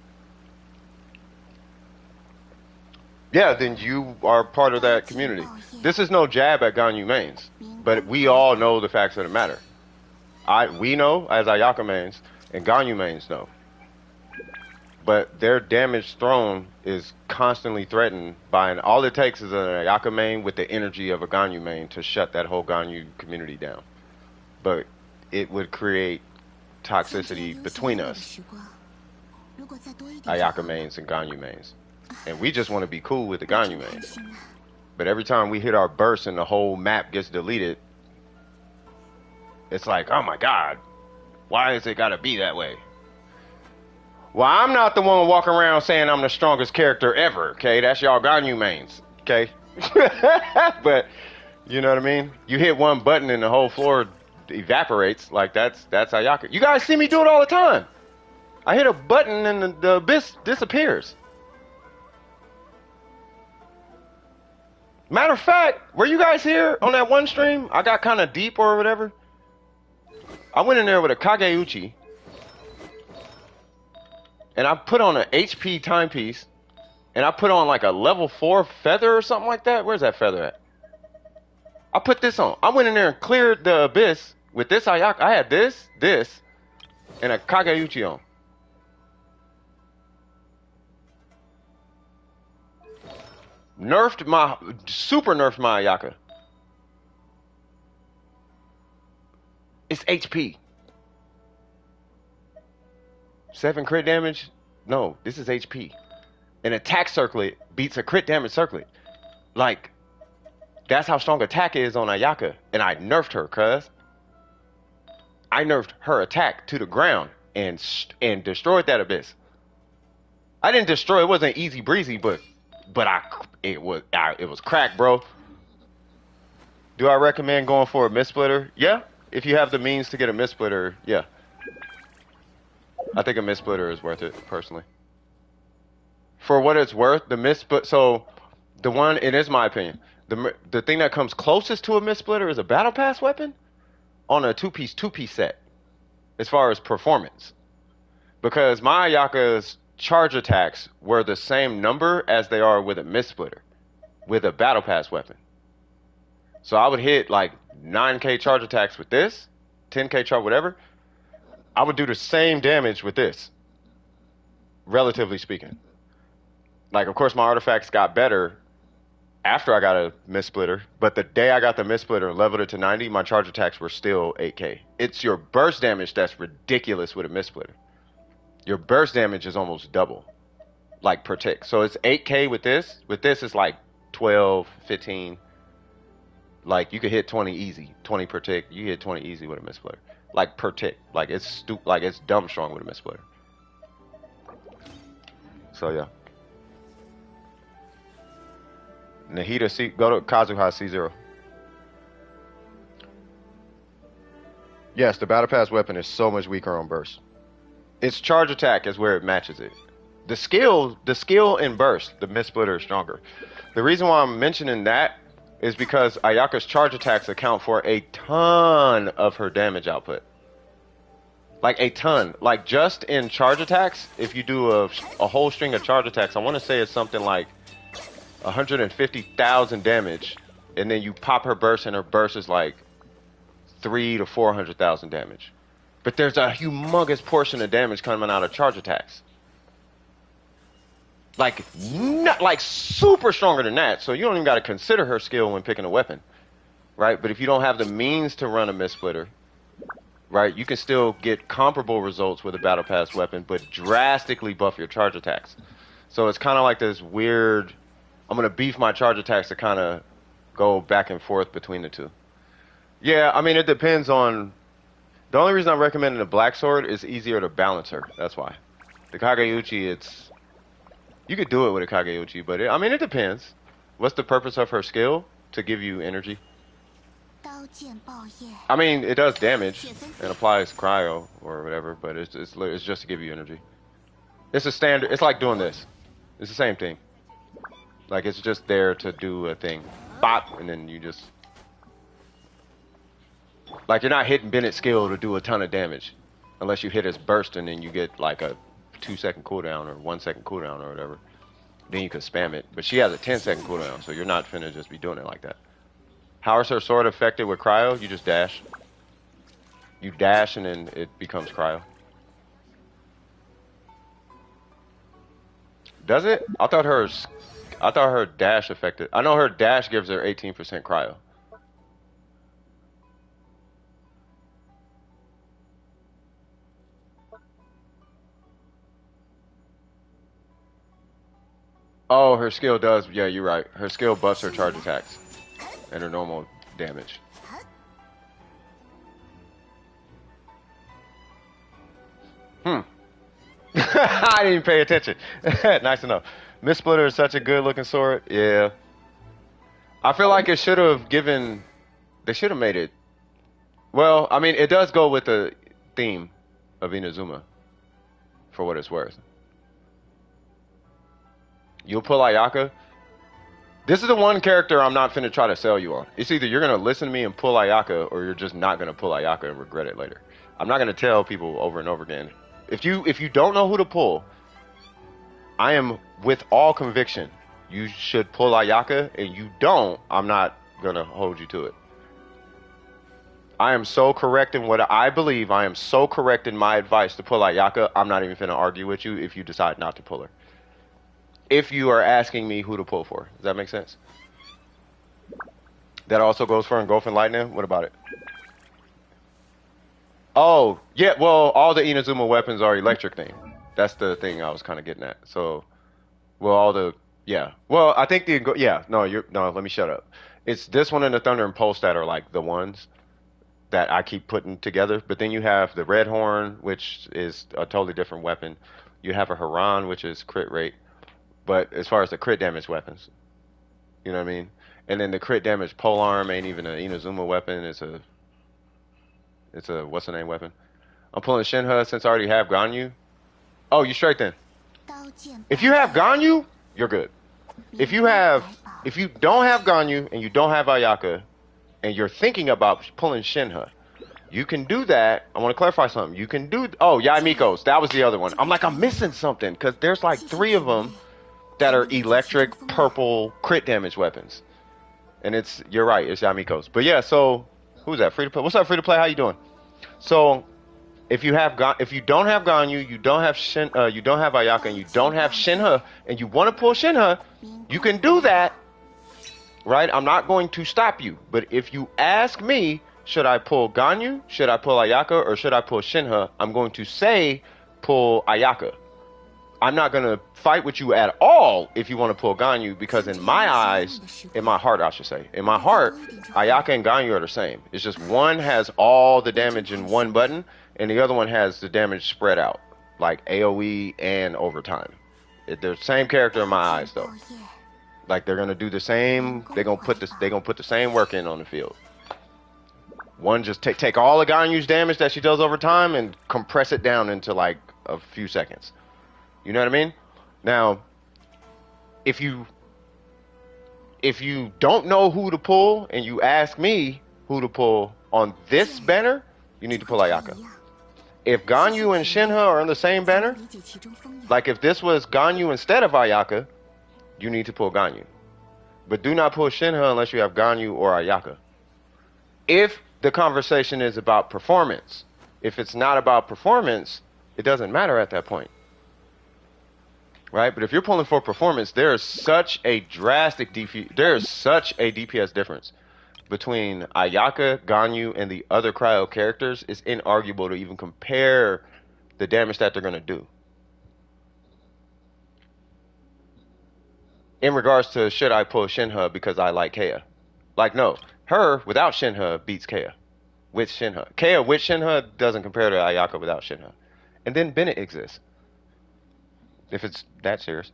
Yeah, then you are part of that community. This is no jab at Ganyu mains, but we all know the facts of the matter. We know as Ayaka mains, and Ganyu mains know. But their damage thrown is constantly threatened by all it takes is an Ayaka main with the energy of a Ganyu main to shut that whole Ganyu community down. But it would create toxicity between us, Ayaka mains and Ganyu mains. And we just want to be cool with the Ganyu mains. But every time we hit our burst and the whole map gets deleted, it's like, oh my god, why is it gotta be that way? Well, I'm not the one walking around saying I'm the strongest character ever, okay? That's y'all Ganyu mains, okay? But, you know what I mean? You hit one button and the whole floor evaporates. Like, that's Ayaka. You guys see me do it all the time. I hit a button and the abyss disappears. Matter of fact, were you guys here on that one stream? I got kind of deep or whatever. I went in there with a Kageuchi. And I put on an HP timepiece, and I put on like a level 4 feather or something like that. Where's that feather at? I put this on. I went in there and cleared the abyss with this Ayaka. I had this, and a Kageuchi on. Super nerfed my Ayaka. It's HP. 7 crit damage? No, this is HP. An attack circlet beats a crit damage circlet. Like, that's how strong attack is on Ayaka. And I nerfed her, cuz. I nerfed her attack to the ground and destroyed that abyss. I didn't destroy it. Wasn't easy breezy, but it was crack, bro. Do I recommend going for a mist splitter? Yeah. If you have the means to get a mist splitter, yeah. I think a mist splitter is worth it, personally. For what it's worth, the mist split. So, the one, it is my opinion. The thing that comes closest to a mist splitter is a battle pass weapon on a two-piece set, as far as performance. Because my Ayaka's charge attacks were the same number as they are with a mist splitter, with a battle pass weapon. So I would hit like 9k charge attacks with this, 10k charge, whatever. I would do the same damage with this, relatively speaking. Like, of course, my artifacts got better after I got a mist splitter, but the day I got the mist splitter and leveled it to 90, my charge attacks were still 8k. It's your burst damage that's ridiculous with a mist splitter. Your burst damage is almost double, like per tick. So it's 8k with this. With this, it's like 12, 15. Like, you could hit 20 easy, 20 per tick. You hit 20 easy with a mist splitter. Like, per tick. Like, it's dumb strong with a mist splitter. So, yeah. Nahida C, go to Kazuha C0. Yes, the battle pass weapon is so much weaker on burst. Its charge attack is where it matches it. The skill in burst, the mist splitter is stronger. The reason why I'm mentioning that is because Ayaka's charge attacks account for a ton of her damage output. Like a ton. Like just in charge attacks, if you do a whole string of charge attacks, I want to say it's something like 150,000 damage, and then you pop her burst, and her burst is like 300,000 to 400,000 damage. But there's a humongous portion of damage coming out of charge attacks. Like, not like super stronger than that, so you don't even got to consider her skill when picking a weapon, right? But if you don't have the means to run a mist splitter, right, you can still get comparable results with a battle pass weapon, but drastically buff your charge attacks. So it's kind of like this weird, I'm going to beef my charge attacks to kind of go back and forth between the two. Yeah, I mean, it depends on. The only reason I'm recommending the black sword is easier to balance her. That's why. The Kageuchi, it's you could do it with a Kageuchi, but I mean, it depends. What's the purpose of her skill? To give you energy. I mean, it does damage and applies cryo or whatever, but it's just to give you energy. It's a standard. It's like doing this. It's the same thing. Like it's just there to do a thing. Bop, and then you just like you're not hitting Bennett's skill to do a ton of damage, unless you hit his burst and then you get like a 2 second cooldown or 1 second cooldown or whatever. Then you can spam it. But she has a 10 second cooldown, so you're not finna just be doing it like that. How is her sword affected with cryo? You just dash. You dash and then it becomes cryo. Does it? I thought her dash affected. I know her dash gives her 18% cryo. Oh, her skill does. Yeah, you're right. Her skill buffs her charge attacks and her normal damage. Hmm. I didn't even pay attention. Nice to know. Miss Splitter is such a good looking sword. Yeah. I feel like it should have given. They should have made it. Well, I mean, it does go with the theme of Inazuma, for what it's worth. You'll pull Ayaka. This is the one character I'm not finna try to sell you on. It's either you're gonna listen to me and pull Ayaka, or you're just not gonna pull Ayaka and regret it later. I'm not gonna tell people over and over again. If you don't know who to pull, I am with all conviction. You should pull Ayaka, and you don't. I'm not gonna hold you to it. I am so correct in what I believe. I am so correct in my advice to pull Ayaka. I'm not even finna argue with you if you decide not to pull her. If you are asking me who to pull for, does that make sense? That also goes for Engulfing Lightning. What about it? Oh, yeah. Well, all the Inazuma weapons are electric thing. That's the thing I was kind of getting at. So, well, all the yeah. Well, I think yeah. No, you're no. Let me shut up. It's this one and the Thunder and Pulse that are like the ones that I keep putting together. But then you have the Red Horn, which is a totally different weapon. You have a Haran, which is crit rate. But as far as the crit damage weapons, you know what I mean? And then the crit damage polearm ain't even an Inazuma weapon. It's a what's the name weapon? I'm pulling Shenhe since I already have Ganyu. Oh, you straight then. If you have Ganyu, you're good. If you have if you don't have Ganyu and you don't have Ayaka and you're thinking about pulling Shenhe, you can do that. I want to clarify something. You can do oh, Yaimiko's. That was the other one. I'm like I'm missing something because there's like 3 of them that are electric purple crit damage weapons. And it's you're right, it's Yamiko's. But yeah, so who's that? Free to play. What's up, free to play? How you doing? So if you don't have Ganyu, you don't have Ayaka, and you don't have Shenhe, and you want to pull Shenhe, you can do that, right? I'm not going to stop you. But if you ask me, should I pull Ganyu, should I pull Ayaka, or should I pull Shenhe? I'm going to say pull Ayaka. I'm not going to fight with you at all if you want to pull Ganyu because in my eyes, in my heart, I should say, in my heart, Ayaka and Ganyu are the same. It's just one has all the damage in one button and the other one has the damage spread out, like AoE and overtime. They're the same character in my eyes though. Like they're going to do the same, they're going to put the same work in on the field. One just take all of Ganyu's damage that she does over time and compress it down into like a few seconds. You know what I mean? Now, if you don't know who to pull and you ask me who to pull on this banner, you need to pull Ayaka. If Ganyu and Shenhe are on the same banner, like if this was Ganyu instead of Ayaka, you need to pull Ganyu. But do not pull Shenhe unless you have Ganyu or Ayaka. If the conversation is about performance, if it's not about performance, it doesn't matter at that point. Right, but if you're pulling for performance, there is such a drastic DPS difference between Ayaka, Ganyu, and the other cryo characters. It's inarguable to even compare the damage that they're going to do. In regards to should I pull Shenhe because I like Kea? Like no, Her without Shenhe beats Kea with Shenhe. Kea with Shenhe doesn't compare to Ayaka without Shenhe. And then Bennett exists. If it's that serious.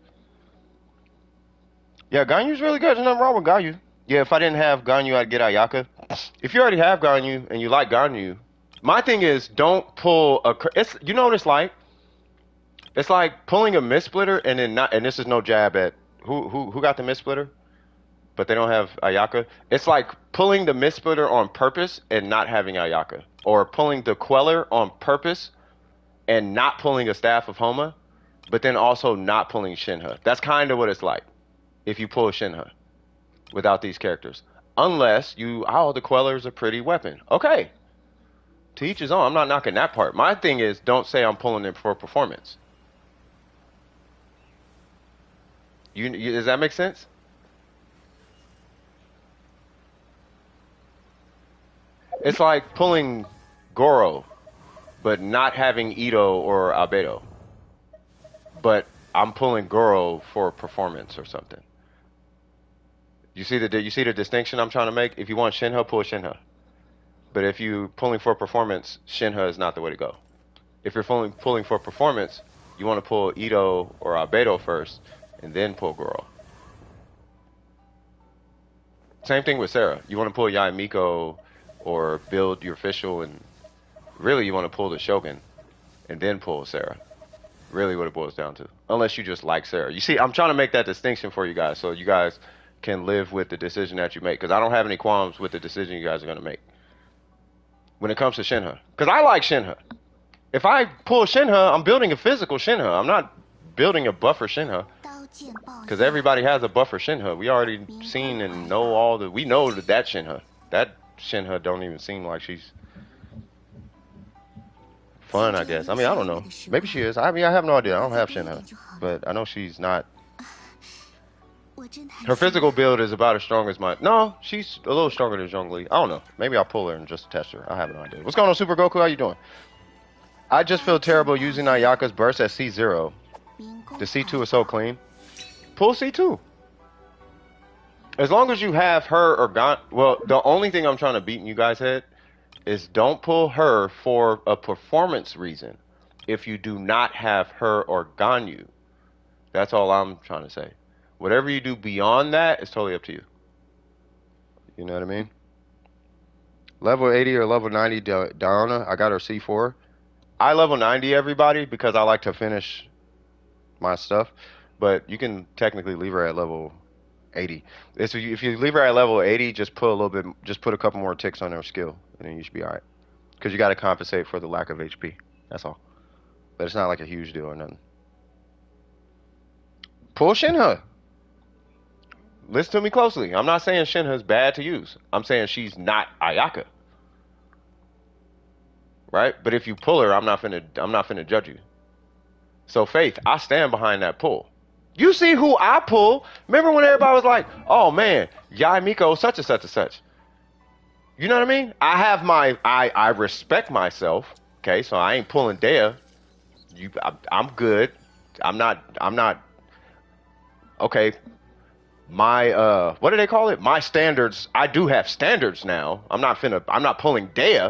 Yeah, Ganyu's really good. There's nothing wrong with Ganyu. Yeah, if I didn't have Ganyu, I'd get Ayaka. If you already have Ganyu and you like Ganyu, my thing is don't pull a. It's you know what it's like. It's like pulling a mist splitter and then not. And this is no jab at who got the mist splitter, but they don't have Ayaka. It's like pulling the mist splitter on purpose and not having Ayaka, or pulling the queller on purpose and not pulling a staff of Homa, but then also not pulling Shenhe. That's kind of what it's like if you pull Shenhe without these characters. Unless you, the queller's a pretty weapon. Okay. To each his own. I'm not knocking that part. My thing is, don't say I'm pulling it for performance. Does that make sense? It's like pulling Goro, but not having Ito or Albedo. But I'm pulling Goro for performance or something. You see the distinction I'm trying to make? If you want Shenhe, pull Shenhe. But if you pulling for performance, Shenhe is not the way to go. If you're pulling for performance, you want to pull Ito or Albedo first, and then pull Goro. Same thing with Sarah. You want to pull Yai Miko or build your official, and really you want to pull the Shogun, and then pull Sarah. Really what it boils down to. Unless you just like Sarah. You see, I'm trying to make that distinction for you guys, so you guys can live with the decision that you make. Because I don't have any qualms with the decision you guys are going to make when it comes to Shenhe. Because I like Shenhe. If I pull Shenhe, I'm building a physical Shenhe. I'm not building a buffer Shenhe. Because everybody has a buffer Shenhe. We already seen and know all the... We know that Shenhe. That Shenhe don't even seem like she's fun, I guess. I mean, I don't know. Maybe she is. I mean, I have no idea. I don't have Shenhe. But I know she's not... Her physical build is about as strong as mine. No, she's a little stronger than Zhongli. I don't know. Maybe I'll pull her and just test her. I have no idea. What's going on, Super Goku? How you doing? I just feel terrible using Ayaka's burst at C0. The C2 is so clean. Pull C2. As long as you have her or Gon... Well, the only thing I'm trying to beat in you guys' head is don't pull her for a performance reason if you do not have her or Ganyu. That's all I'm trying to say. Whatever you do beyond that is totally up to you. You know what I mean? Level 80 or level 90 Diana, I got her C4. I level 90 everybody because I like to finish my stuff. But you can technically leave her at level 80. If you leave her at level 80, just put a little bit, just put a couple more ticks on her skill, and then you should be alright. Because you got to compensate for the lack of HP. That's all. But it's not like a huge deal or nothing. Pull Shenhe. Listen to me closely. I'm not saying Shenhe is bad to use. I'm saying she's not Ayaka. Right? But if you pull her, I'm not finna judge you. So Faith, I stand behind that pull. You see who I pull. Remember when everybody was like, oh man, Yai Miko such and such and such. You know what I mean? I have my I respect myself. Okay, so I ain't pulling Dea. I'm good. I'm not okay. My what do they call it? My standards. I do have standards now. I'm not pulling Dea.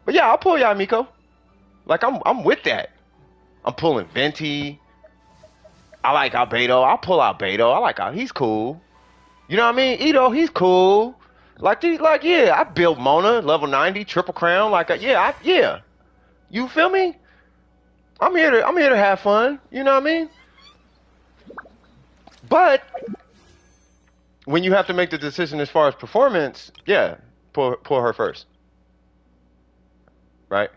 But yeah, I'll pull Yai Miko. Like I'm with that. I'm pulling Venti. I like Albedo. I'll pull Albedo. I like he's cool. You know what I mean? Ito, he's cool. Yeah, I built Mona level 90 triple crown. Yeah. You feel me? I'm here to have fun. You know what I mean? But when you have to make the decision as far as performance, yeah, pull her first. Right?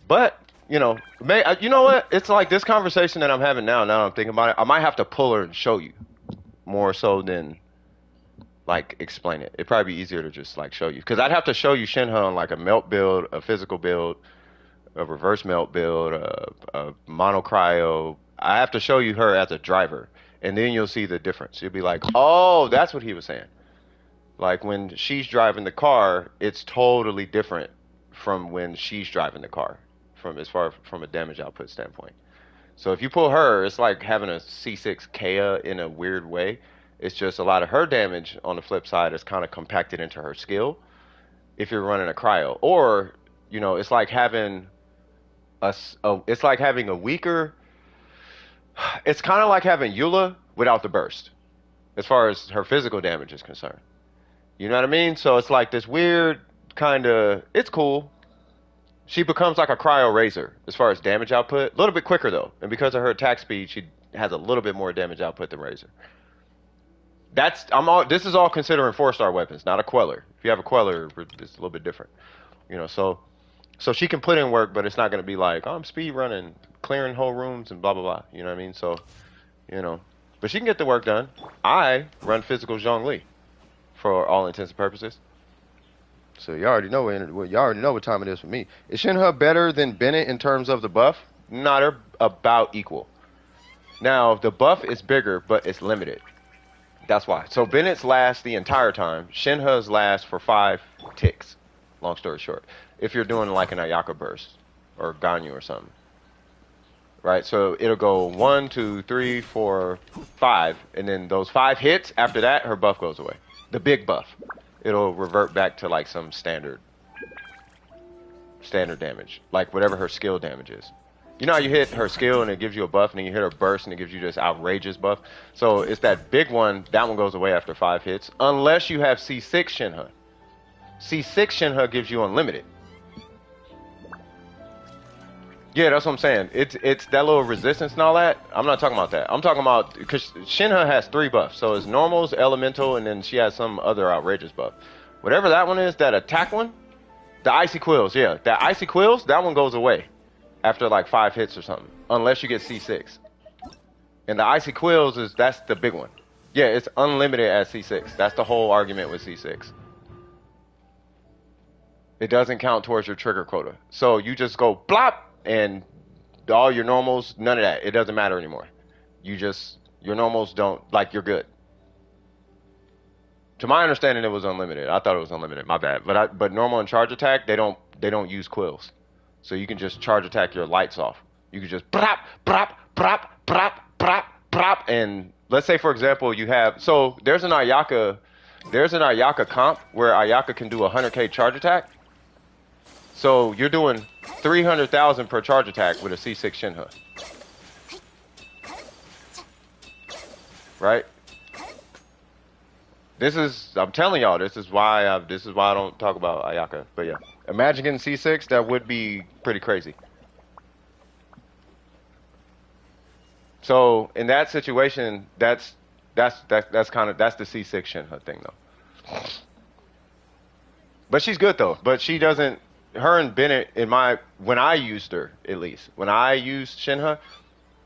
But you know what? It's like this conversation that I'm having now. Now I'm thinking about it. I might have to pull her and show you more so than like explain it. It'd probably be easier to just like show you because I'd have to show you Shenhe on like a melt build, a physical build, a reverse melt build, a mono cryo. I have to show you her as a driver, and then you'll see the difference. You'll be like, oh, that's what he was saying. Like when she's driving the car, it's totally different from when she's driving the car. From a damage output standpoint. So if you pull her, it's like having a C6 Kea in a weird way. It's just a lot of her damage on the flip side is kind of compacted into her skill if you're running a cryo. Or, you know, it's like having it's like having a weaker, it's kind of like having Eula without the burst as far as her physical damage is concerned. You know what I mean? So it's like this weird kind of, it's cool. She becomes like a cryo razor as far as damage output. A little bit quicker though. And because of her attack speed, she has a little bit more damage output than Razor. This is all considering 4-star weapons, not a Queller. If you have a Queller, it's a little bit different. You know, so she can put in work, but it's not going to be like, oh, I'm speed running, clearing whole rooms and blah blah blah. You know what I mean? So, you know, but she can get the work done. I run physical Zhongli for all intents and purposes. So you already know what time it is for me. Is Shenhe better than Bennett in terms of the buff? No, they're about equal. Now the buff is bigger, but it's limited. That's why. So Bennett's lasts the entire time. Shenhe's lasts for 5 ticks. Long story short, if you're doing like an Ayaka burst or Ganyu or something, right? So it'll go 1, 2, 3, 4, 5, and then those 5 hits after that, her buff goes away. The big buff. It'll revert back to like some standard damage, like whatever her skill damage is. You know how you hit her skill and it gives you a buff, and then you hit her burst and it gives you this outrageous buff? So it's that big one, that one goes away after 5 hits, unless you have C6 Shenhe. C6 Shenhe gives you unlimited. Yeah, that's what I'm saying. It's that little resistance and all that. I'm not talking about that. I'm talking about, because Shenhe has 3 buffs. So it's normals, elemental, and then she has some other outrageous buff. Whatever that one is, that attack one, the icy quills, yeah. That icy quills, that one goes away after like 5 hits or something, unless you get C6. And the icy quills that's the big one. Yeah, it's unlimited at C6. That's the whole argument with C6. It doesn't count towards your trigger quota. So you just go blop, and all your normals, none of that. It doesn't matter anymore. Your normals don't, like, you're good. To my understanding, it was unlimited. I thought it was unlimited. My bad. But normal and charge attack, they don't use quills. So you can just charge attack your lights off. You can just brop, brop, brop, brop, brop, brop, and let's say, for example, you have, so there's an Ayaka comp where Ayaka can do a 100k charge attack. So you're doing 300,000 per charge attack with a C6 Shenhe. Right? I'm telling y'all, this is why I don't talk about Ayaka. But yeah, imagine getting C6, that would be pretty crazy. So in that situation, that's the C6 Shenhe thing though. But she's good though. But she doesn't. Her and Bennett, when I used her, at least, when I used Shenhe,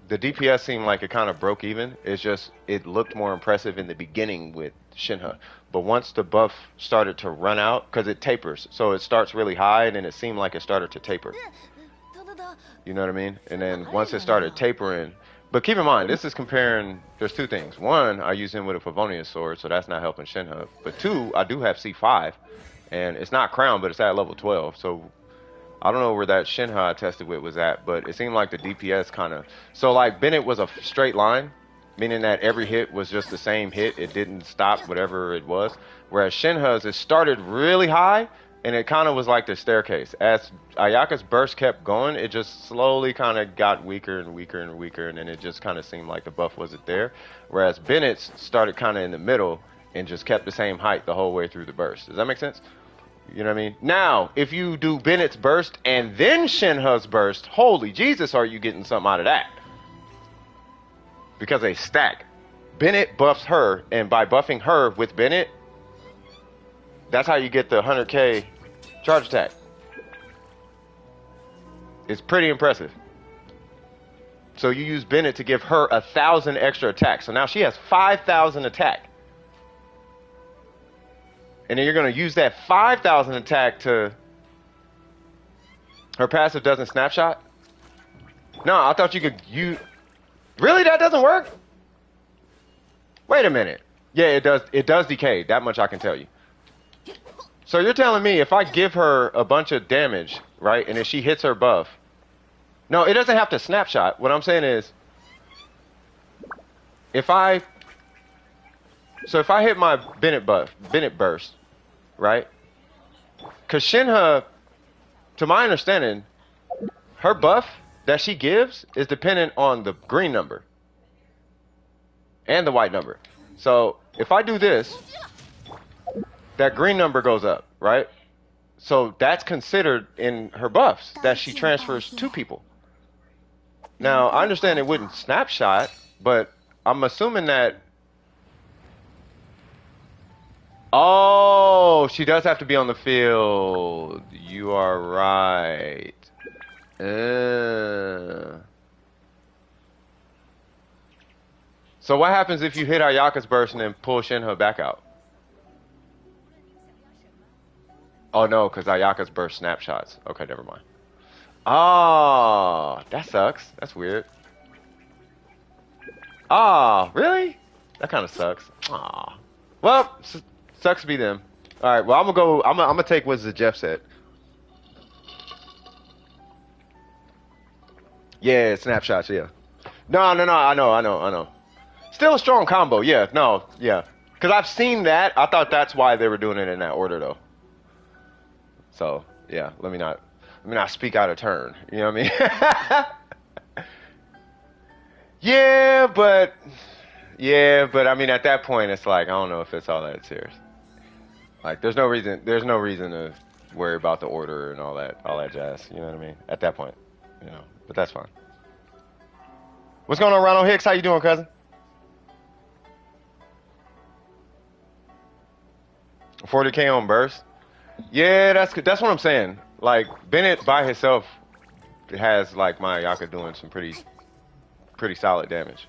the DPS seemed like it kind of broke even. It's just, it looked more impressive in the beginning with Shenhe. But once the buff started to run out, because it tapers, so it starts really high, and then it seemed like it started to taper. You know what I mean? And then once it started tapering, but keep in mind, this is comparing, there's 2 things. 1, I use him with a Favonius sword, so that's not helping Shenhe. But 2, I do have C5. And it's not crown, but it's at level 12. So I don't know where that Shenhe I tested with was at, but it seemed like the DPS kind of... So like Bennett was a straight line, meaning that every hit was just the same hit. It didn't stop whatever it was. Whereas Shenhe's, it started really high, and it kind of was like the staircase. As Ayaka's burst kept going, it just slowly kind of got weaker and weaker and weaker, and then it just kind of seemed like the buff wasn't there. Whereas Bennett's started kind of in the middle and just kept the same height the whole way through the burst. Does that make sense? You know what I mean? Now, if you do Bennett's burst and then Shenhe's burst, holy Jesus, are you getting something out of that? Because they stack. Bennett buffs her, and by buffing her with Bennett, that's how you get the 100k charge attack. It's pretty impressive. So you use Bennett to give her 1,000 extra attacks. So now she has 5,000 attack. And then you're going to use that 5,000 attack to... Her passive doesn't snapshot? No, I thought you could use... Really? That doesn't work? Wait a minute. Yeah, it does. It does decay. That much I can tell you. So you're telling me if I give her a bunch of damage, right, and if she hits her buff... No, it doesn't have to snapshot. What I'm saying is... If I So if I hit my Bennett burst, right? Because Shenhe, to my understanding, her buff that she gives is dependent on the green number and the white number. So if I do this, that green number goes up, right? So that's considered in her buffs that she transfers to people. Now, I understand it wouldn't snapshot, but I'm assuming that. Oh, she does have to be on the field. You are right. So what happens if you hit Ayaka's burst and then pull Shenhe back out? Oh no, because Ayaka's burst snapshots. Okay, never mind. Oh, that sucks. That's weird. Oh, really? That kind of sucks. Aw. Well, sucks to be them. All right. Well, I'm gonna go. I'm gonna take what Jeff said. Yeah, snapshots. Yeah. No, no, no. I know. Still a strong combo. Yeah. No. Yeah. Because I've seen that. I thought that's why they were doing it in that order, though. So yeah. Let me not speak out of turn. You know what I mean? Yeah, but I mean, at that point, it's like I don't know if it's all that serious. Like, there's no reason to worry about the order and all that jazz. You know what I mean? At that point, but that's fine. What's going on, Ronald Hicks? How you doing, cousin? 40K on burst. Yeah, that's what I'm saying. Like Bennett by himself has like my Ayaka doing some pretty solid damage.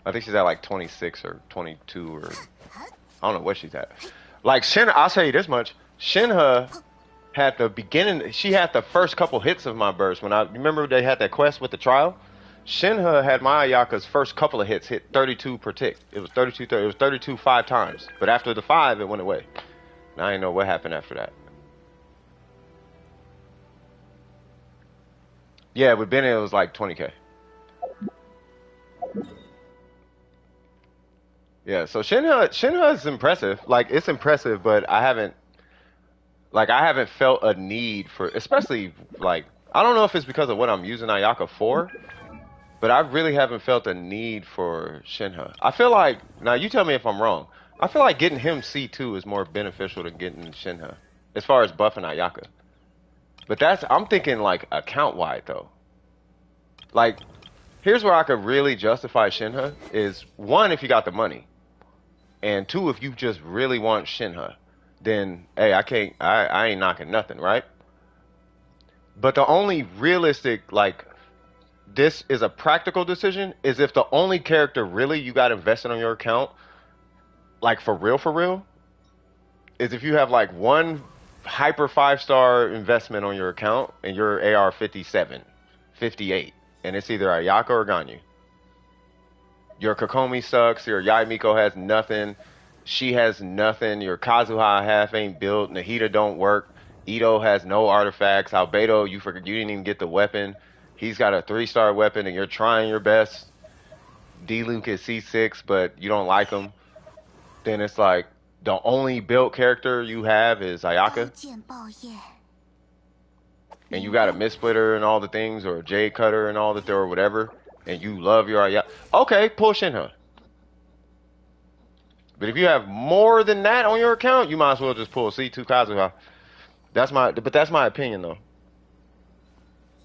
I think she's at like 26 or 22 or I don't know what she's at. Like Shenhe, I'll tell you this much: Shenhe had the beginning. She had the first couple hits of my burst. When I remember they had that quest with the trial. Shenhe had my Ayaka's first couple of hits hit 32 per tick. It was 32. It was 32 5 times. But after the 5, it went away. And I didn't know what happened after that. Yeah, with Bennett it was like 20K. Yeah, so Shenhe is impressive. Like it's impressive, but I haven't felt a need for, especially like I don't know if it's because of what I'm using Ayaka for, but I really haven't felt a need for Shenhe. I feel like now you tell me if I'm wrong. I feel like getting him C2 is more beneficial than getting Shenhe as far as buffing Ayaka. But I'm thinking like account wide though. Like here's where I could really justify Shenhe is one if you got the money. And two, if you just really want Shenhe, then hey, I ain't knocking nothing, right? But the only realistic, like, this is a practical decision, is if the only character really you got invested on your account, like for real, is if you have like one hyper 5-star investment on your account and you're AR 57, 58, and it's either Ayaka or Ganyu. Your Kokomi sucks. Your Yai Miko has nothing. She has nothing. Your Kazuha half ain't built. Nahida don't work. Ito has no artifacts. Albedo, you didn't even get the weapon. He's got a 3-star weapon, and you're trying your best. D-Luke is C6, but you don't like him. Then it's like the only built character you have is Ayaka. And you got a Mist-Splitter and all the things, or a Jade Cutter and all that, or whatever. And you love your Ayaka, okay, pull Shenhe. But if you have more than that on your account, you might as well just pull C2 Kazuha. But that's my opinion though.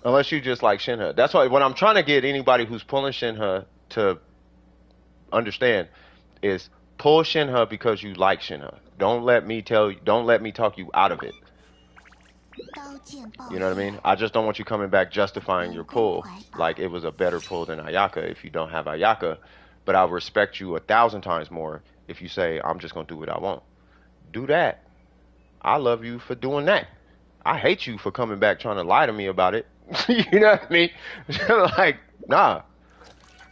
Unless you just like Shenhe. That's why when I'm trying to get anybody who's pulling Shenhe to understand is pull Shenhe because you like Shenhe. Don't let me talk you out of it. You know what I mean? I just don't want you coming back justifying your pull like it was a better pull than Ayaka if you don't have Ayaka. But I'll respect you 1,000 times more if you say, I'm just going to do what I want. Do that. I love you for doing that. I hate you for coming back trying to lie to me about it. You know what I mean? Like, nah.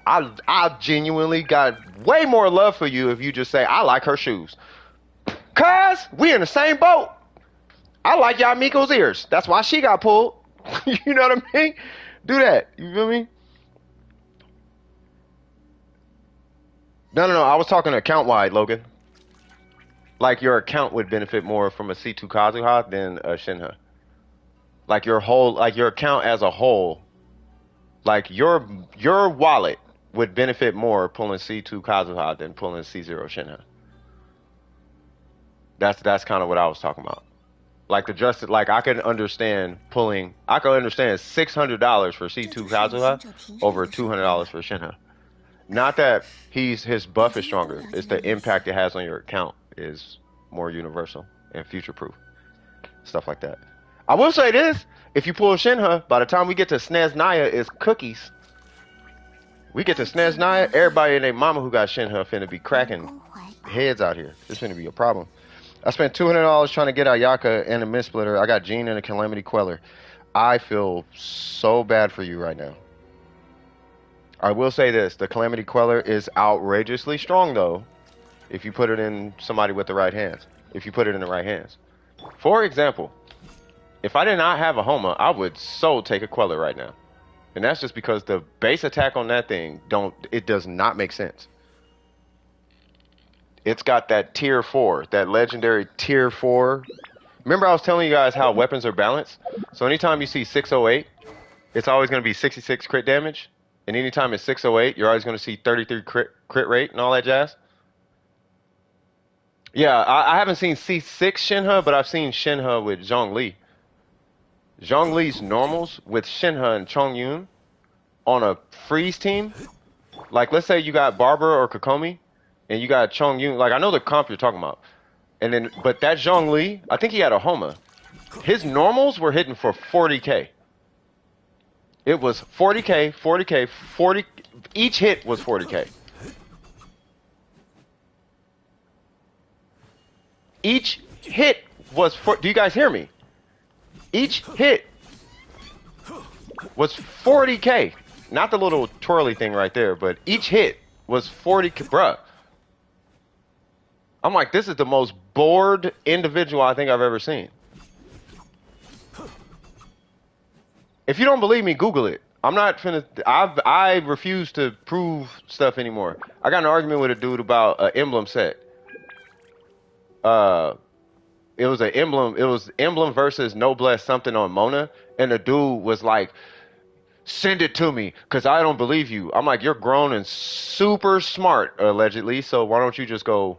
I genuinely got way more love for you if you just say, I like her shoes. Cuz, we in the same boat. I like y'all Miko's ears. That's why she got pulled. You know what I mean? Do that. You feel me? No. I was talking account wide, Logan. like your account would benefit more from a C2 Kazuha than a Shenhe. Like your account as a whole, like your wallet would benefit more pulling C2 Kazuha than pulling C0 Shenhe. That's kind of what I was talking about. Like the justice, like I could understand $600 for C2 Kazuha over $200 for Shenhe. Not that his buff is stronger, it's the impact it has on your account is more universal and future proof. Stuff like that. I will say this: if you pull Shenhe, by the time we get to SNES Naya, is cookies. We get to SNES Naya, everybody and their mama who got Shenhe finna be cracking heads out here. It's finna be a problem. I spent $200 trying to get Ayaka and a Mist Splitter. I got Jean and a Calamity Queller. I feel so bad for you right now. I will say this: the Calamity Queller is outrageously strong, though, if you put it in somebody with the right hands. If you put it in the right hands. For example, if I did not have a Homa, I would so take a Queller right now. And that's just because the base attack on that thing does not make sense. It's got that tier 4, that legendary tier 4. Remember I was telling you guys how weapons are balanced? So anytime you see 608, it's always going to be 66 crit damage. And anytime it's 608, you're always going to see 33 crit rate and all that jazz. Yeah, I haven't seen C6 Shenhe, but I've seen Shenhe with Zhongli. Zhongli's normals with Shenhe and Chongyun on a freeze team. Like, let's say you got Barber or Kokomi, and you got Chongyun. Like, I know the comp you're talking about. And then, but that Zhongli, I think he had a Homa. His normals were hitting for 40k. It was 40k, 40k, 40. Each hit was 40k. Each hit was do you guys hear me? Each hit was 40k. Not the little twirly thing right there, but each hit was 40k, bruh. I'm like, this is the most bored individual I think I've ever seen. If you don't believe me, Google it. I'm not finna. I refuse to prove stuff anymore. I got in an argument with a dude about an emblem set. It was an emblem. It was emblem versus Noblesse something on Mona, and the dude was like, "Send it to me, cause I don't believe you." I'm like, "You're grown and super smart, allegedly. So why don't you just go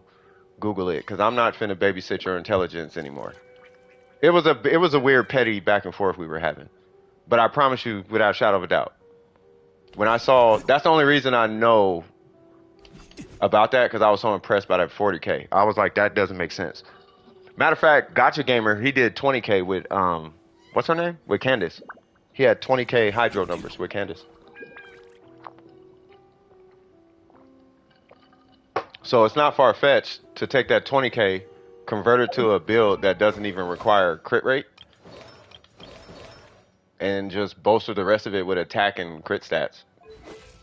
Google it? Cause I'm not finna babysit your intelligence anymore." It was a weird petty back and forth we were having, but I promise you, without a shadow of a doubt, when I saw, that's the only reason I know about that, because I was so impressed by that 40k. I was like, that doesn't make sense. Matter of fact, Gotcha Gamer, he did 20k with what's her name? With Candace. He had 20k hydro numbers with Candace. So it's not far-fetched to take that 20k, convert it to a build that doesn't even require crit rate, and just bolster the rest of it with attack and crit stats.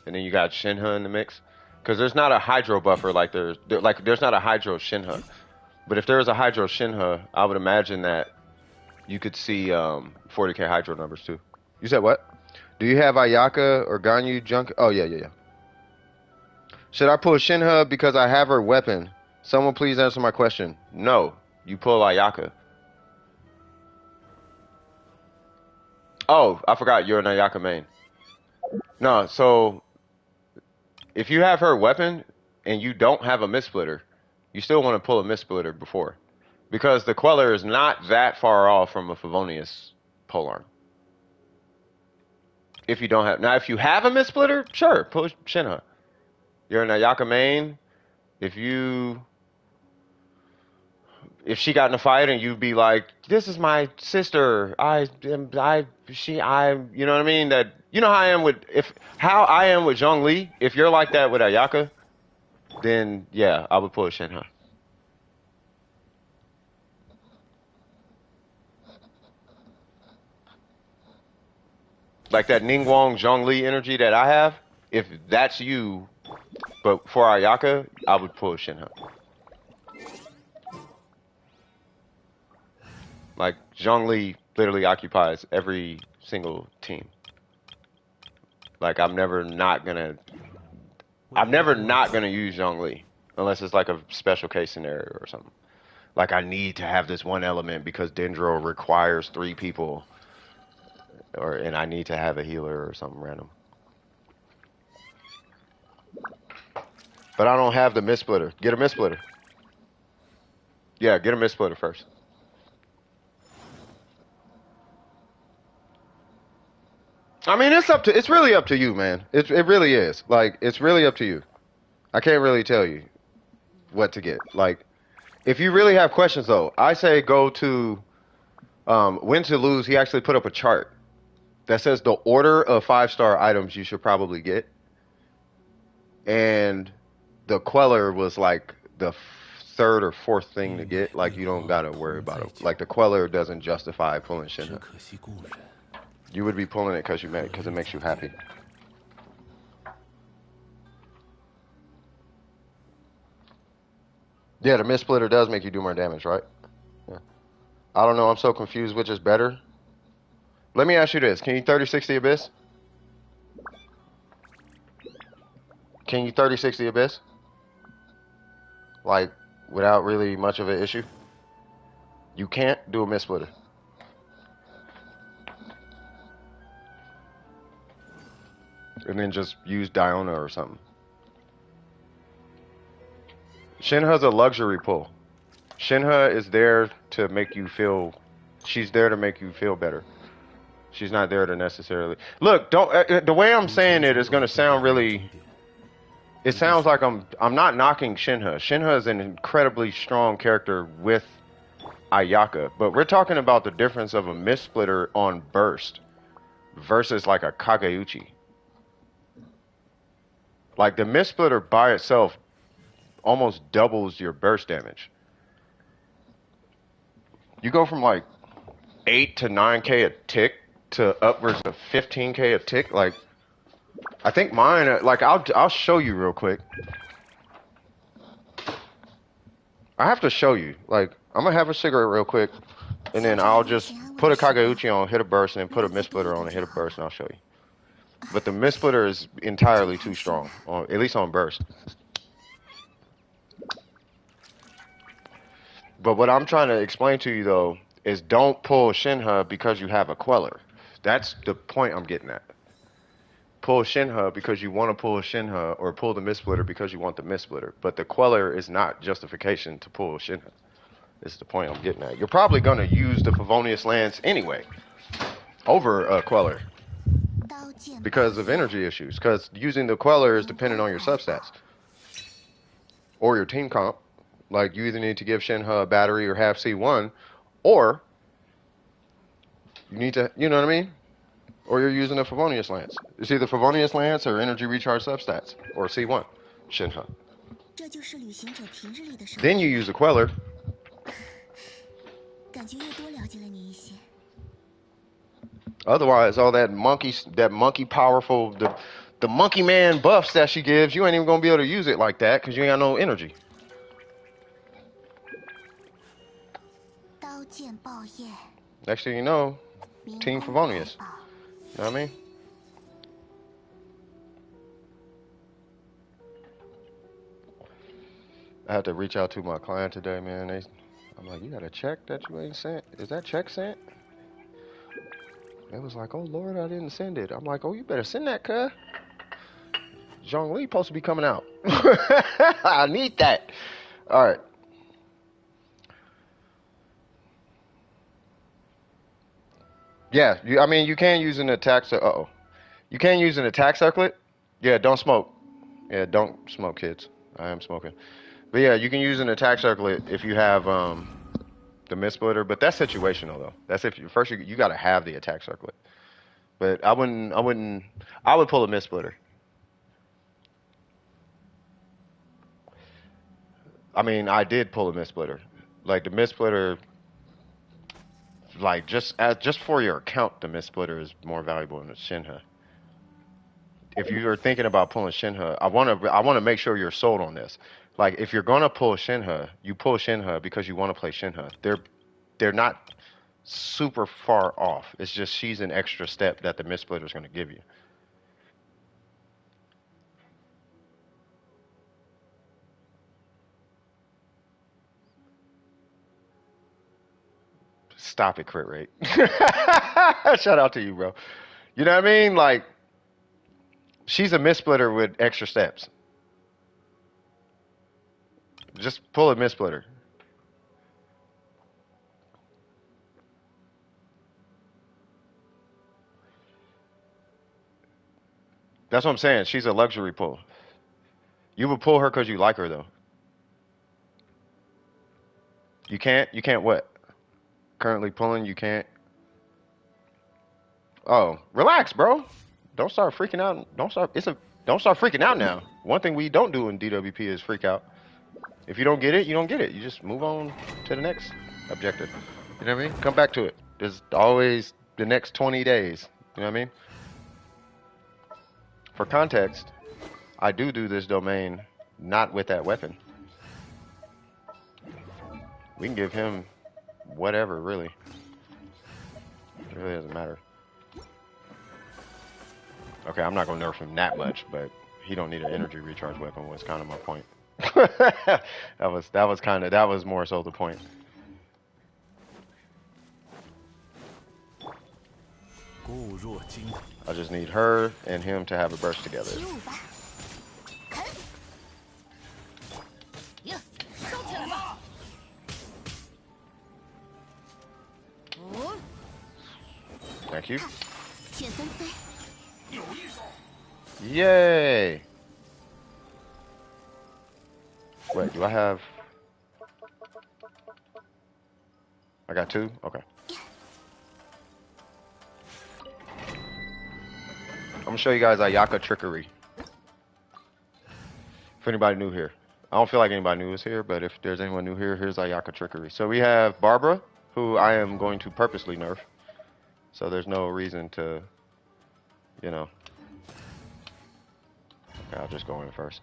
And then you got Shenhe in the mix. Because there's not a hydro buffer like there's not a hydro Shenhe. But if there was a hydro Shenhe, I would imagine that you could see 40k hydro numbers too. You said what? Do you have Ayaka or Ganyu junk? Oh yeah. Should I pull Shenhe because I have her weapon? Someone please answer my question. No, you pull Ayaka. Oh, I forgot you're an Ayaka main. No, so if you have her weapon and you don't have a Mist Splitter, you still want to pull a Mist Splitter before. Because the Queller is not that far off from a Favonius polearm. If you don't have... Now, if you have a Mist Splitter, sure, pull Shenhe. You're an Ayaka main. If she got in a fight and you'd be like, this is my sister, you know what I mean? That, you know how I am with Zhongli. If you're like that with Ayaka, then yeah, I would pull Shenhe. Like that Ningguang Zhongli energy that I have, if that's you, but for Ayaka, I would pull Shenhe. Like, Zhongli literally occupies every single team. Like, I'm never not gonna use Zhongli unless it's like a special case scenario or something. Like I need to have this one element because Dendro requires 3 people, and I need to have a healer or something random. But I don't have the mist splitter. Get a mist splitter. Yeah, get a mist splitter first. I mean, it's really up to you, man. It really is. Like, it's really up to you. I can't really tell you what to get. Like, if you really have questions, though, I say go to Win to Lose. He actually put up a chart that says the order of 5-star items you should probably get, and the Queller was like the third or fourth thing to get. Like, you don't gotta worry about it. Like, the Queller doesn't justify pulling Shenhe. You would be pulling it because it makes you happy. Yeah, the mist splitter does make you do more damage, right? Yeah. I don't know. I'm so confused which is better. Let me ask you this. Can you 30-60 Abyss? Can you 30-60 Abyss? Like, without really much of an issue? You can't do a mist splitter. And then just use Diona or something. Shenhe's a luxury pull. Shenhe is there to make you feel... She's there to make you feel better. She's not there to necessarily... Look, don't... the way I'm saying it is going to sound really... It sounds like I'm not knocking Shenhe. Shenhe is an incredibly strong character with Ayaka, but we're talking about the difference of a mist splitter on burst versus like a Kageuchi. Like the mist splitter by itself almost doubles your burst damage. You go from like 8 to 9k a tick to upwards of 15k a tick. Like I think mine, like I'll show you real quick. I have to show you. Like I'm gonna have a cigarette real quick, and then I'll just put a Kageuchi on, hit a burst, and then put a mist splitter on and hit a burst, and I'll show you. But the mist splitter is entirely too strong, at least on burst. But what I'm trying to explain to you though is don't pull Shenhe because you have a Queller. That's the point I'm getting at. Pull Shenhe because you want to pull Shenhe, or pull the mist splitter because you want the mist splitter. But the Queller is not justification to pull Shenhe. This is the point I'm getting at. You're probably gonna use the Favonius Lance anyway over a Queller because of energy issues. Because using the Queller is dependent on your substats or your team comp. Like you either need to give Shenhe a battery or have C1, or you need to, you know what I mean? Or you're using a Favonius Lance. It's either Favonius Lance or energy recharge substats, or C1, Shenhe. Then you use a Queller. Otherwise, all that monkey powerful, the monkey man buffs that she gives, you ain't even gonna be able to use it like that because you ain't got no energy. Next thing you know, Team Favonius. You know what I mean? I had to reach out to my client today, man. I'm like, you got a check that you ain't sent? Is that check sent? They was like, oh Lord, I didn't send it. I'm like, oh, you better send that, cuz. Zhongli supposed to be coming out. I need that. All right. Yeah, I mean, you can use an attack. You can use an attack circlet. Yeah, don't smoke. Yeah, don't smoke, kids. I am smoking. But yeah, you can use an attack circlet if you have the mist splitter. But that's situational though. That's if you got to have the attack circlet. But I would pull a mist splitter. I mean, I did pull a mist splitter. Like the mist splitter, like just for your account, the mist splitter is more valuable than the Shenhe. If you are thinking about pulling Shenhe, I wanna make sure you're sold on this. Like if you're gonna pull Shenhe, you pull Shenhe because you want to play Shenhe. They're not super far off. It's just she's an extra step that the mist splitter is gonna give you. Stop it, crit rate. Shout out to you, bro. You know what I mean? Like, she's a missplitter with extra steps. Just pull a missplitter. That's what I'm saying. She's a luxury pull. You would pull her because you like her, though. You can't? You can't what? Currently pulling, you can't? Oh, relax, bro. Don't start freaking out. Don't start freaking out now. One thing we don't do in DWP is freak out. If you don't get it, you don't get it. You just move on to the next objective. You know what I mean? Come back to it. There's always the next 20 days. You know what I mean? For context, I do this domain not with that weapon. We can give him whatever, really. It really doesn't matter. Okay, I'm not gonna nerf him that much, but he don't need an energy recharge weapon was kind of my point. that was more so the point. I just need her and him to have a burst together. Thank you. Yay! Wait, do I have... I got 2? Okay. I'm gonna show you guys Ayaka trickery. If anybody new here. I don't feel like anybody new is here, but if there's anyone new here, here's Ayaka trickery. So we have Barbara, who I am going to purposely nerf. So there's no reason to, you know. Okay, I'll just go in first.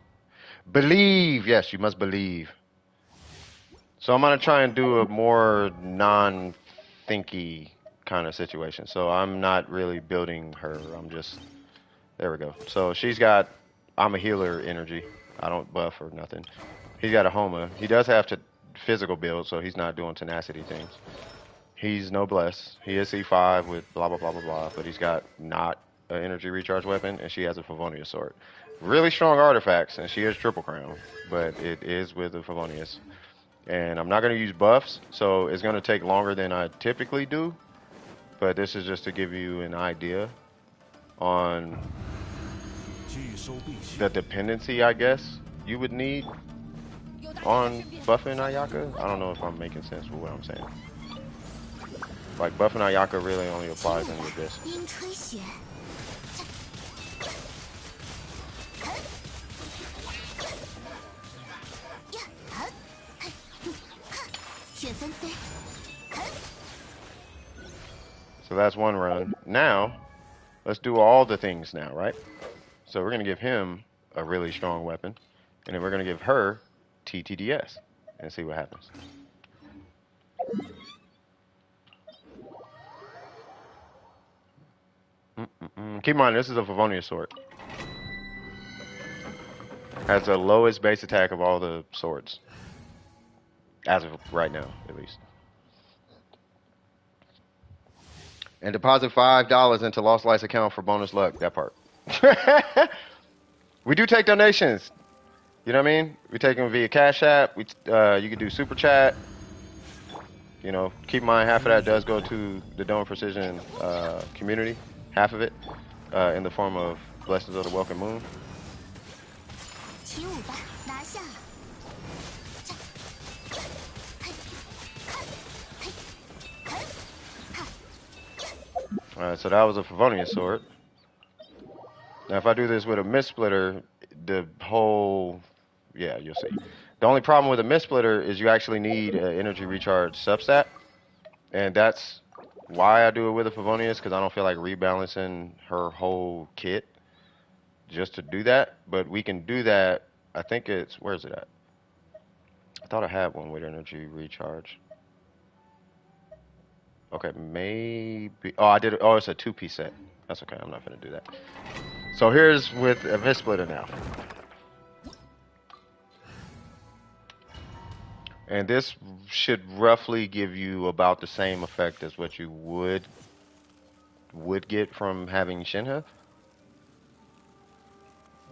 Believe! Yes, you must believe. So I'm gonna try and do a more non-thinky kind of situation. So I'm not really building her. I'm just... There we go. So she's got... I'm a healer energy. I don't buff or nothing. He's got a Homa. He does have to physical build, so he's not doing tenacity things. He's noblesse. He is C5 with blah, blah, blah, blah, blah. But he's got not an energy recharge weapon, and she has a Favonius sword. Really strong artifacts, and she is triple crown. But it is with a Favonius. And I'm not going to use buffs, so it's going to take longer than I typically do. But this is just to give you an idea on the dependency, I guess, you would need on buffing Ayaka. I don't know if I'm making sense with what I'm saying. Like, buffing Ayaka really only applies in with this. So that's one run. Now, let's do all the things now, right? So we're going to give him a really strong weapon, and then we're going to give her TTDS and see what happens. Keep in mind, this is a Favonius sword. Has the lowest base attack of all the swords. As of right now, at least. And deposit $5 into Lost Lights account for bonus luck. That part. We do take donations. You know what I mean? We take them via Cash App. You can do Super Chat. You know, keep in mind, half of that does go to the Dome Precision community. Half of it in the form of Blessings of the Welcome Moon. Alright, so that was a Favonius sword. Now, if I do this with a Mist Splitter, the whole... Yeah, you'll see. The only problem with a Mist Splitter is you actually need an energy recharge substat. And that's why I do it with a Favonius, because I don't feel like rebalancing her whole kit just to do that. But we can do that. I think it's... Where is it at? I thought I had one with energy recharge. Okay, maybe... Oh, I did it. Oh, it's a 2-piece set. That's okay. I'm not going to do that. So here's with a Mist Splitter now. And this should roughly give you about the same effect as what you would get from having Shenhe.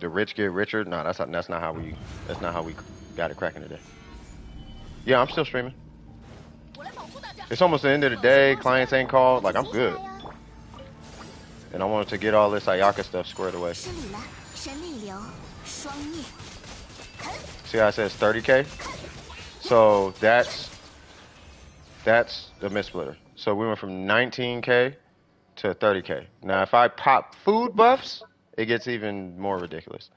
The rich get richer. No, that's not how we got it cracking today. Yeah, I'm still streaming. It's almost the end of the day. Clients ain't called. Like I'm good. And I wanted to get all this Ayaka stuff squared away. See how it says 30K? So that's the mid-splitter. So we went from 19K to 30K. Now if I pop food buffs, it gets even more ridiculous.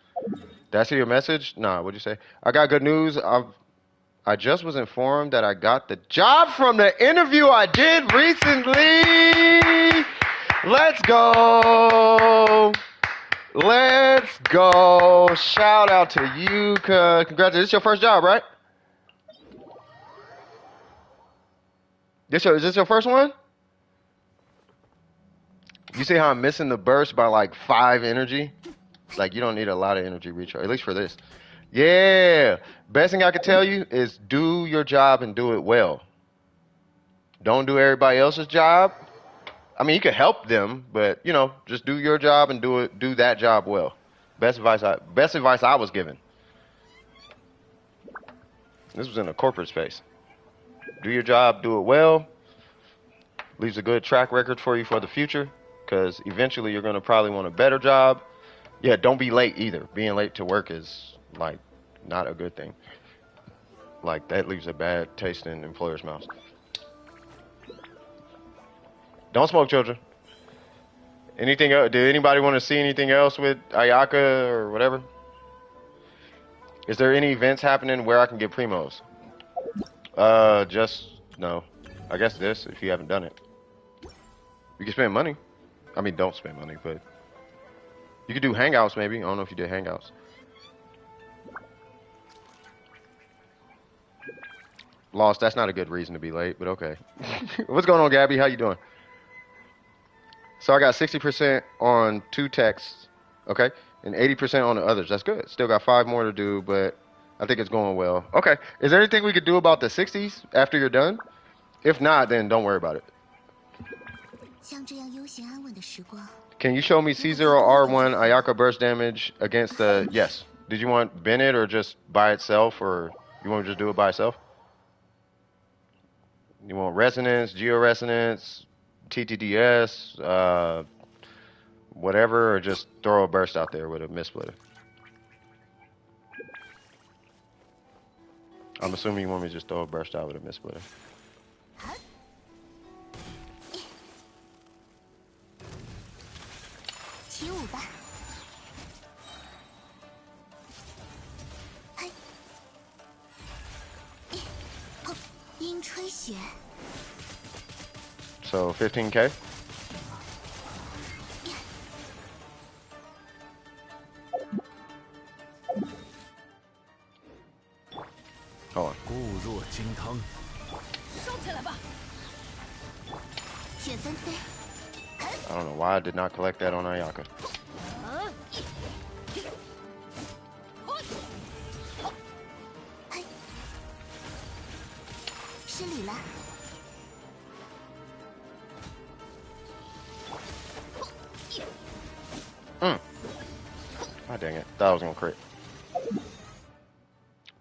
Did I see your message? Nah, what'd you say? I got good news. I just was informed that I got the job from the interview I did recently. Let's go. Let's go. Shout out to you. Congratulations. This is your first job, right? Is this your first one? You see how I'm missing the burst by like 5 energy? Like you don't need a lot of energy recharge, at least for this. Yeah. Best thing I can tell you is do your job and do it well. Don't do everybody else's job. I mean, you can help them, but you know, just do your job and do that job well. Best advice I was given. This was in a corporate space. Do your job, do it well. Leaves a good track record for you for the future, because eventually you're going to probably want a better job. Yeah, don't be late either. Being late to work is like not a good thing. Like that leaves a bad taste in employers' mouths. Don't smoke, children. Anything else? Did anybody want to see anything else with Ayaka or whatever? Is there any events happening where I can get primos? Just no. I guess this if you haven't done it. You can spend money. I mean, don't spend money, but you could do hangouts maybe. I don't know if you did hangouts. Lost. That's not a good reason to be late, but okay. What's going on, Gabby? How you doing? So I got 60% on 2 texts, okay, and 80% on the others. That's good. Still got 5 more to do, but I think it's going well. Okay. Is there anything we could do about the 60s after you're done? If not, then don't worry about it. Can you show me C0R1 Ayaka burst damage against the... Yes. Did you want Bennett or just by itself, or you want to just do it by itself? You want resonance, georesonance, TTDS, whatever, or just throw a burst out there with a mid-splitter? I'm assuming you want me to just throw a burst out with a mid-splitter. So 15K? Hold on. I don't know why I did not collect that on Ayaka. Oh, dang it. Thought I was gonna crit.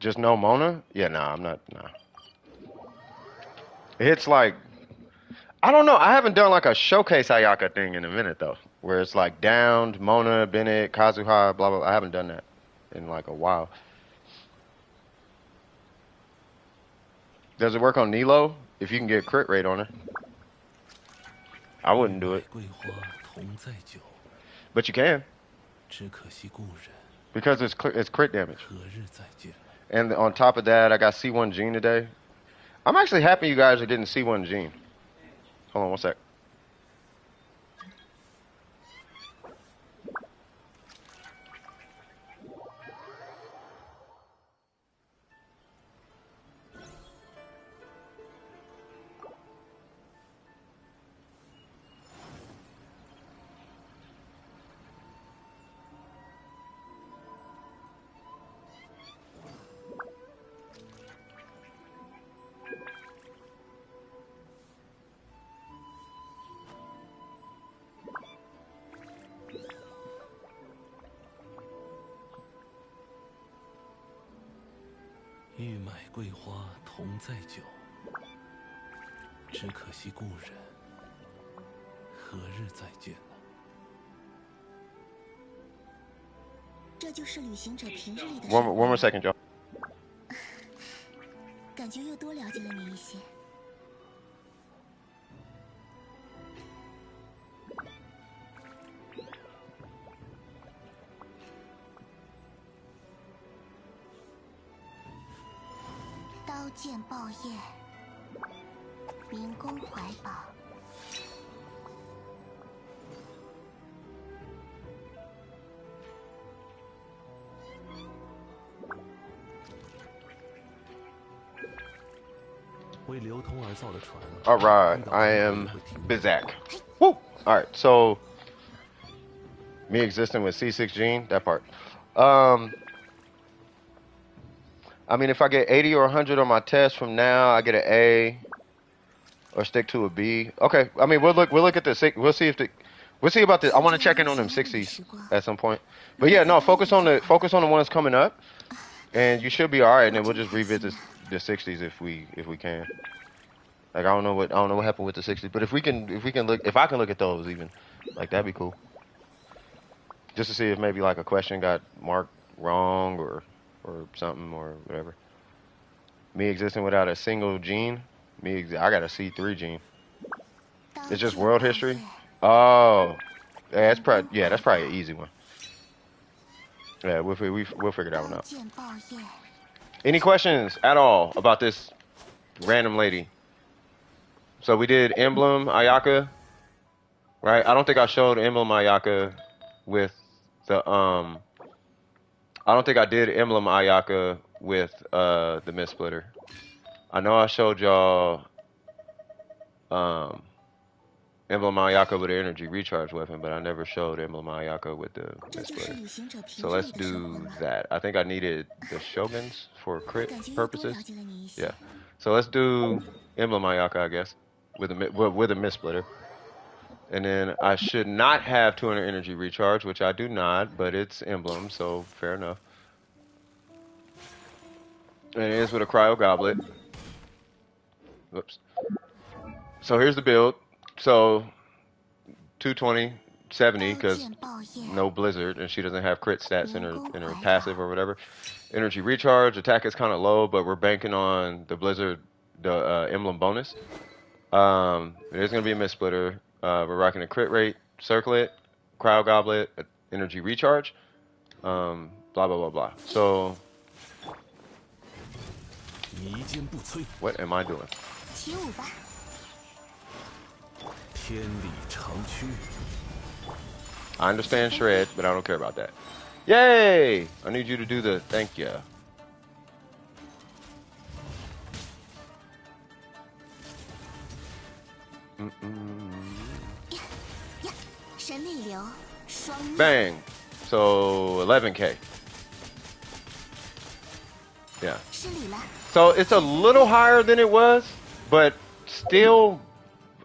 Just no Mona? Yeah, nah, I'm not, nah. It hits like, I don't know. I haven't done like a showcase Ayaka thing in a minute though, where it's like downed, Mona, Bennett, Kazuha, blah, blah, blah. I haven't done that in like a while. Does it work on Nilo? If you can get crit rate on her. I wouldn't do it. But you can. Because it's crit damage. And on top of that, I got C1 Gene today. I'm actually happy you guys are getting C1 Gene. Hold on one sec. One more second, Joe. 感觉又多了解了你一些。刀剑爆焰，明宫怀宝。All right, I am Bizak. Woo! All right, so me existing with C6 gene, that part. I mean, if I get 80 or 100 on my test from now, I get an A, or stick to a B. Okay, I mean, we'll look at the we'll see about the. I want to check in on them 60s at some point. But yeah, no, focus on the ones coming up, and you should be all right. And then we'll just revisit the 60s if we can. Like I don't know what happened with the 60s, but if I can look at those even, like that'd be cool. Just to see if maybe like a question got marked wrong or something or whatever. Me existing without a single gene. I got a C3 gene. It's just world history. Oh, yeah, that's probably an easy one. Yeah, we'll figure that one out. Any questions at all about this random lady? So we did Emblem Ayaka, right? I don't think I showed Emblem Ayaka with the I don't think I did Emblem Ayaka with the Mist Splitter. I know I showed y'all Emblem Ayaka with the energy recharge weapon, but I never showed Emblem Ayaka with the Mist Splitter. So let's do that. I think I needed the Shoguns for crit purposes. Yeah. So let's do Emblem Ayaka, I guess, with a Mist Splitter. And then I should not have 200 energy recharge, which I do not, but it's Emblem, so fair enough. And it is with a Cryo Goblet. Whoops. So here's the build. So 220, 70, because no Blizzard, and she doesn't have crit stats in her passive or whatever. Energy recharge, attack is kind of low, but we're banking on the Blizzard, the Emblem bonus. It is going to be a Mist Splitter. We're rocking a crit rate, circlet, Cryo Goblet, energy recharge, blah, blah, blah, blah. So, what am I doing? I understand shred, but I don't care about that. Yay! I need you to do the thank you. Bang! So 11K. Yeah. So it's a little higher than it was, but still,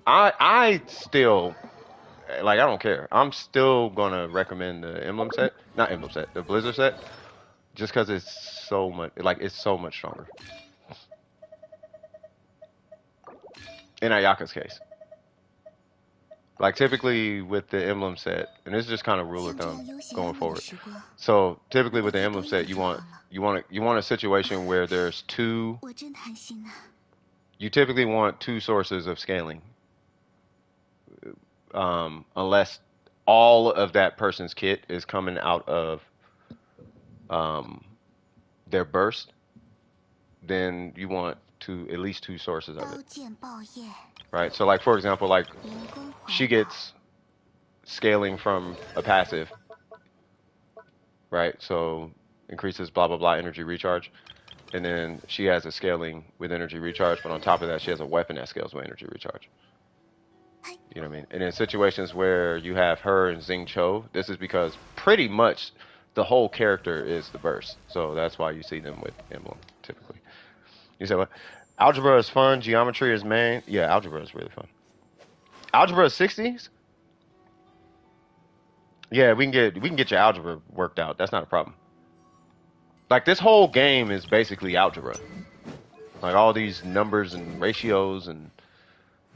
I still, like, I don't care. I'm still gonna recommend the the Blizzard set, just because it's so much, it's so much stronger. In Ayaka's case. Like typically with the Emblem set, and this is just kind of rule of thumb going forward. So typically with the Emblem set, you want a situation where there's two. You typically want two sources of scaling, unless all of that person's kit is coming out of their burst. Then you want at least two sources of it. Right. So like for example, like she gets scaling from a passive, right? So increases blah blah blah energy recharge, and then she has a scaling with energy recharge, but on top of that she has a weapon that scales with energy recharge. You know what I mean? And in situations where you have her and Xing Cho, this is because pretty much the whole character is the burst. So that's why you see them with Emblem typically. You say what? Algebra is fun. Geometry is main. Yeah, algebra is really fun. Algebra is 60s? Yeah, we can get your algebra worked out. That's not a problem. Like this whole game is basically algebra. Like all these numbers and ratios and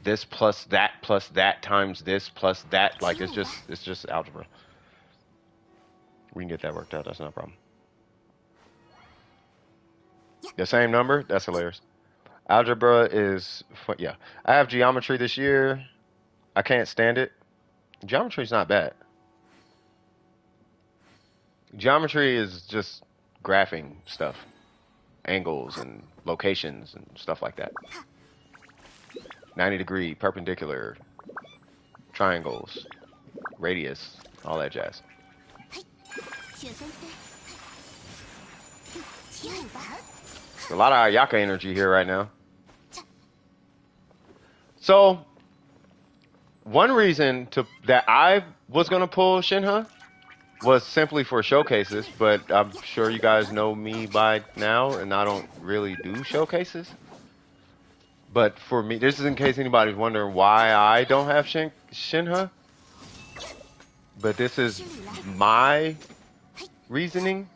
this plus that times this plus that. Like it's just algebra. We can get that worked out. That's not a problem. The same number? That's hilarious. Algebra is yeah. I have geometry this year. I can't stand it. Geometry's not bad. Geometry is just graphing stuff, angles and locations and stuff like that. 90-degree, perpendicular, triangles, radius, all that jazz. A lot of Ayaka energy here right now. So, one reason that I was gonna pull Shenhe was simply for showcases, but I'm sure you guys know me by now, and I don't really do showcases. But for me, this is in case anybody's wondering why I don't have Shenhe. But this is my reasoning.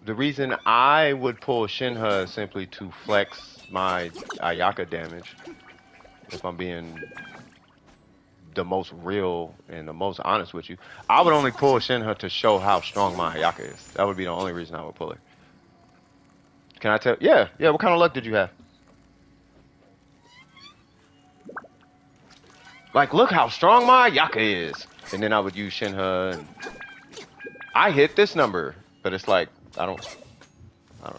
The reason I would pull Shenhe is simply to flex my Ayaka damage. If I'm being the most real and the most honest with you, I would only pull Shenhe to show how strong my Ayaka is. That would be the only reason I would pull it. Can I tell? Yeah. What kind of luck did you have? Like, look how strong my Ayaka is. And then I would use Shenhe, and I hit this number, but it's like I don't know. I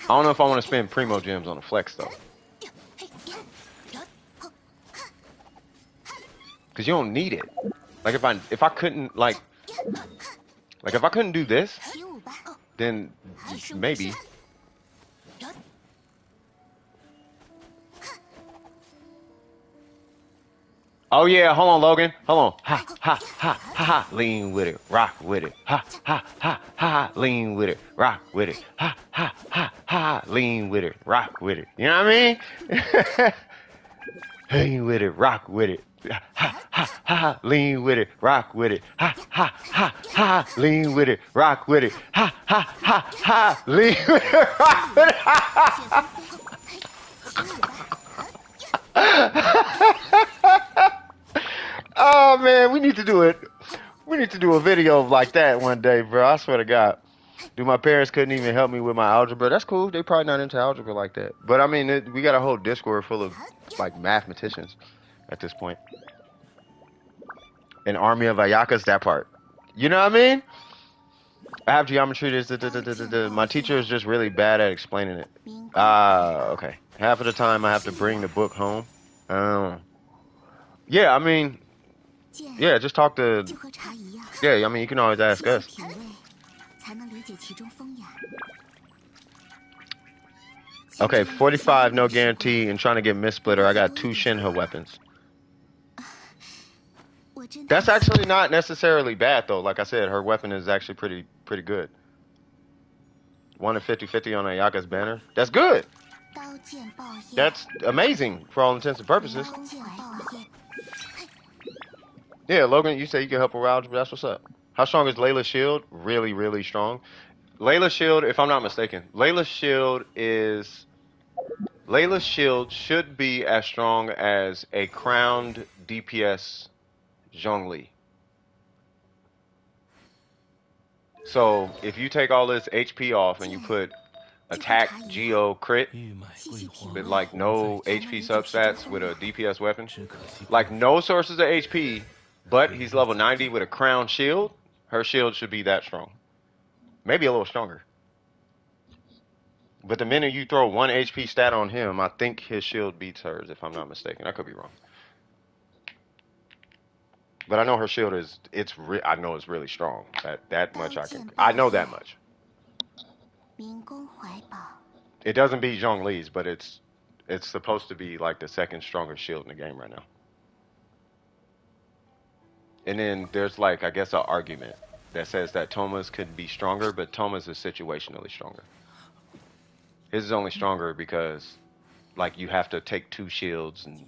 don't know if I want to spend primo gems on a flex though. Cause you don't need it. Like if I couldn't if I couldn't do this, then maybe. Oh yeah, hold on, Logan. Hold on. Ha ha ha ha ha. Lean with it, rock with it. Ha ha ha ha. Lean with it, rock with it. Ha ha ha ha. Lean with it, rock with it. You know what I mean? Lean with it, rock with it. Ha ha ha. Lean with it, rock with it. Ha ha ha ha. Lean with it, rock with it. Ha ha ha ha. Lean with it, rock with it. Oh man, we need to do it. We need to do a video like that one day, bro. I swear to God. Dude, my parents couldn't even help me with my algebra. That's cool. They probably not into algebra like that. But I mean, we got a whole Discord full of like mathematicians at this point. An army of Ayakas, that part. You know what I mean? I have geometry. My teacher is just really bad at explaining it. Okay. Half of the time I have to bring the book home. Yeah, I mean, yeah, just talk to. Yeah, I mean, you can always ask us. Okay, 45, no guarantee, and trying to get Mist-Splitter. I got 2 Shenhe weapons. That's actually not necessarily bad, though. Like I said, her weapon is actually pretty good. 1 in 50/50 on Ayaka's banner. That's good. That's amazing for all intents and purposes. Yeah, Logan, you say you can help her out. That's what's up. How strong is Layla's shield? Really, really strong. Layla's shield, if I'm not mistaken, Layla's shield should be as strong as a crowned DPS Zhongli. So if you take all this HP off and you put attack, geo, crit, with like no HP substats with a DPS weapon, like no sources of HP, but he's level 90 with a crown shield, her shield should be that strong. Maybe a little stronger. But the minute you throw 1 HP stat on him, I think his shield beats hers, if I'm not mistaken. I could be wrong. But I know her shield I know it's really strong. That much I know that much. It doesn't beat Zhongli's, but it's supposed to be like the second strongest shield in the game right now. And then there's like, I guess, an argument that says that Thoma's could be stronger, but Thoma's is situationally stronger. His is only stronger because like you have to take 2 shields and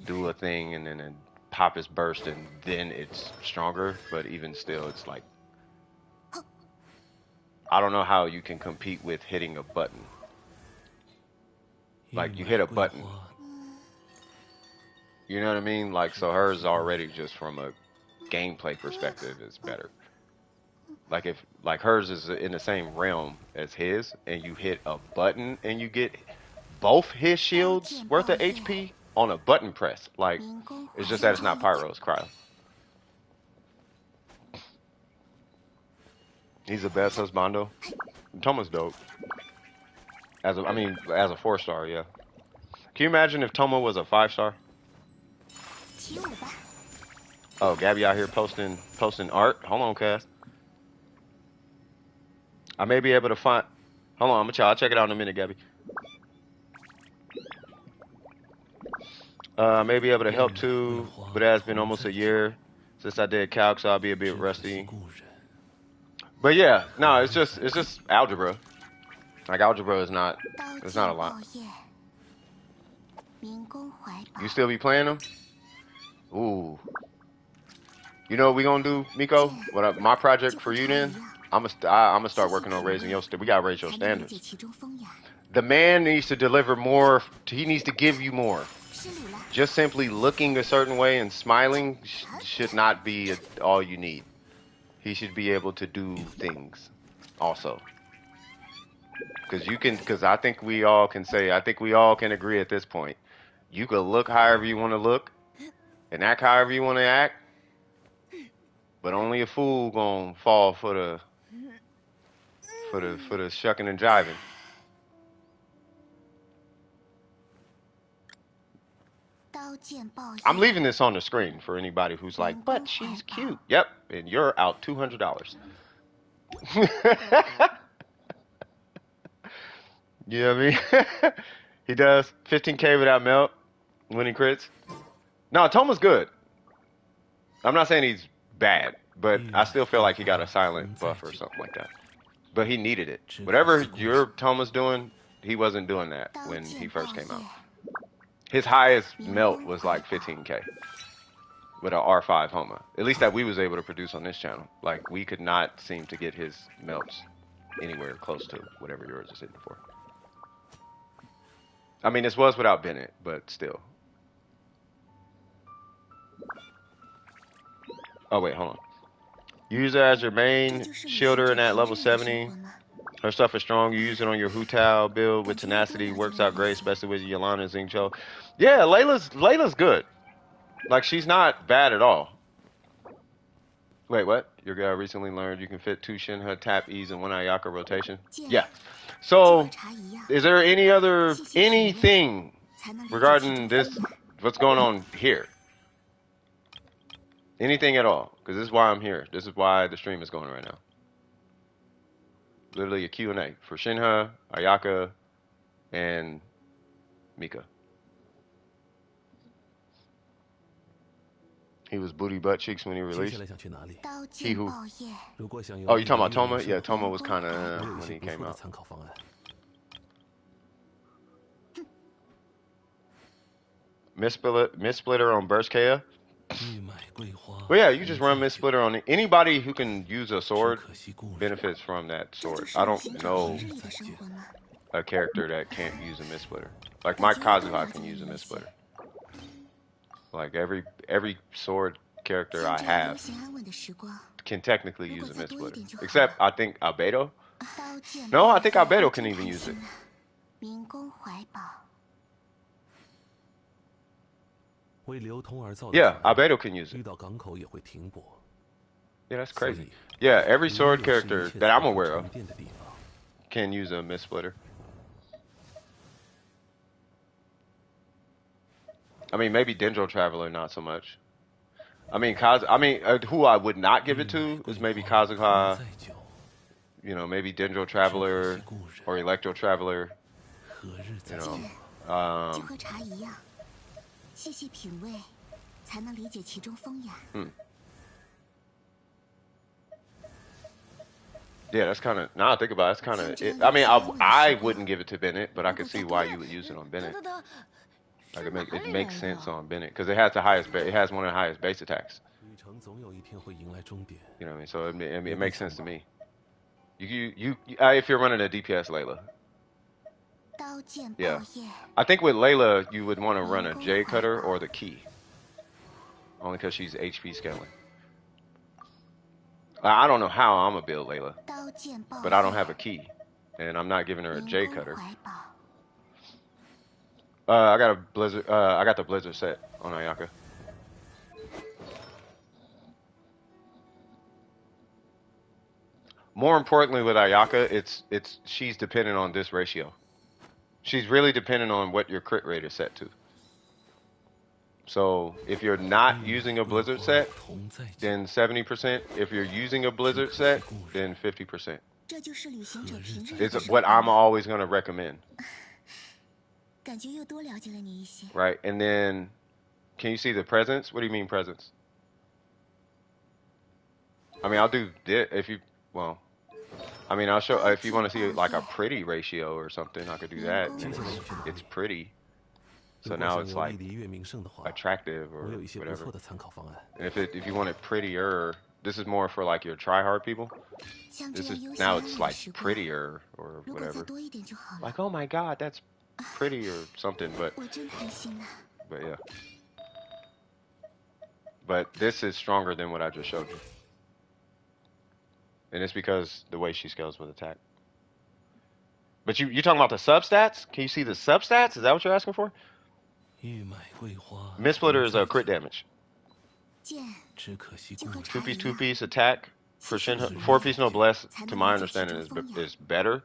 do a thing and then pop his burst and then it's stronger, but even still it's like I don't know how you can compete with hitting a button. Like you hit a button. You know what I mean? Like so hers already just from a gameplay perspective is better. Like if like hers is in the same realm as his and you hit a button and you get both his shields worth of HP on a button press. Like it's just that it's not Pyro, it's Cryo. He's the best husbando. Toma's dope. As a 4-star, yeah. Can you imagine if Toma was a 5-star? Oh, Gabby out here posting art. Hold on, Cass. I may be able to find. Hold on, I'll check it out in a minute, Gabby. I may be able to help too, but it has been almost a year since I did calc, so I'll be a bit rusty. But yeah, no, it's just algebra. Like algebra is not, it's not a lot. You still be playing them? Ooh. You know what we gonna do, Miko? My project for you then? I'm gonna start working on raising your. We gotta raise your standards. The man needs to deliver more. He needs to give you more. Just simply looking a certain way and smiling should not be all you need. He should be able to do things, also. Because I think we all can say. I think we all can agree at this point. You could look however you want to look, and act however you want to act. But only a fool gonna fall for the shucking and jiving. I'm leaving this on the screen for anybody who's like, but she's cute. Yep, and you're out $200. You know what I mean? He does 15K without melt when he crits. No, Toma's good. I'm not saying he's bad, but I still feel like he got a silent buff or something like that. But he needed it. Whatever your Toma's doing, he wasn't doing that when he first came out. His highest melt was like 15K with an R5 Homa. At least that we was able to produce on this channel. Like we could not seem to get his melts anywhere close to whatever yours is hitting for. I mean, this was without Bennett, but still. Oh wait, hold on. Use her as your main shielder in that level 70. Her stuff is strong. You use it on your Hu Tao build with tenacity. Works out great, especially with Yolanda and Xingqiu. Yeah, Layla's good. Like she's not bad at all. Wait, what? Your guy recently learned you can fit 2 Shenhe tap E's in 1 Ayaka rotation. Yeah. So, is there anything regarding this? What's going on here? Anything at all? Because this is why I'm here. This is why the stream is going right now. Literally a Q&A for Shenhe, Ayaka, and Mika. He was booty butt cheeks when he released. He who? Oh, you talking about Toma? Yeah, Toma was kind of when he came out. Mist-splitter on Burst KF? Well, yeah, you just run Mist-splitter on anybody who can use a sword benefits from that sword. I don't know a character that can't use a Mist-splitter. Like my Kazuha can use a Mist-splitter. Like every sword character I have can technically use a Mist-splitter. Except I think Albedo. No, I think Albedo can even use it. Yeah, Albedo can use it. Yeah, that's crazy. Yeah, every sword character that I'm aware of can use a Mist-splitter. I mean, maybe Dendro Traveler, not so much. I mean, who I would not give it to is maybe Kazuha. You know, maybe Dendro Traveler or Electro Traveler. You know, Yeah, that's kind of. Now I think about it, it's kind of. I mean, I wouldn't give it to Bennett, but I could see why you would use it on Bennett. Like it makes sense on Bennett because it has the highest. It has one of the highest base attacks. You know what I mean? So it makes sense to me. If you're running a DPS Layla. Yeah. I think with Layla you would want to run a J cutter or the key. Only because she's HP scaling. I don't know how I'm gonna build Layla, but I don't have a key, and I'm not giving her a J cutter. I got a blizzard. I got the blizzard set on Ayaka. More importantly, with Ayaka, she's dependent on this ratio. She's really dependent on what your crit rate is set to. So if you're not using a blizzard set, then 70%. If you're using a blizzard set, then 50%. It's what I'm always going to recommend. Right, and then can you see the presence? What do you mean presence? I mean, I'll do this if you, well, I mean, I'll show, if you want to see like a pretty ratio or something, I could do that. And it's pretty. So now it's like attractive or whatever. And if you want it prettier, this is more for like your try-hard people. Now it's like prettier or whatever. Like, oh my God, that's pretty or something, but yeah. But this is stronger than what I just showed you. And it's because the way she scales with attack. But you talking about the substats? Can you see the substats? Is that what you're asking for? Mist-Splitter is a crit damage. Two-piece attack for Shenhe. Four-piece noblesse, to my understanding, is better.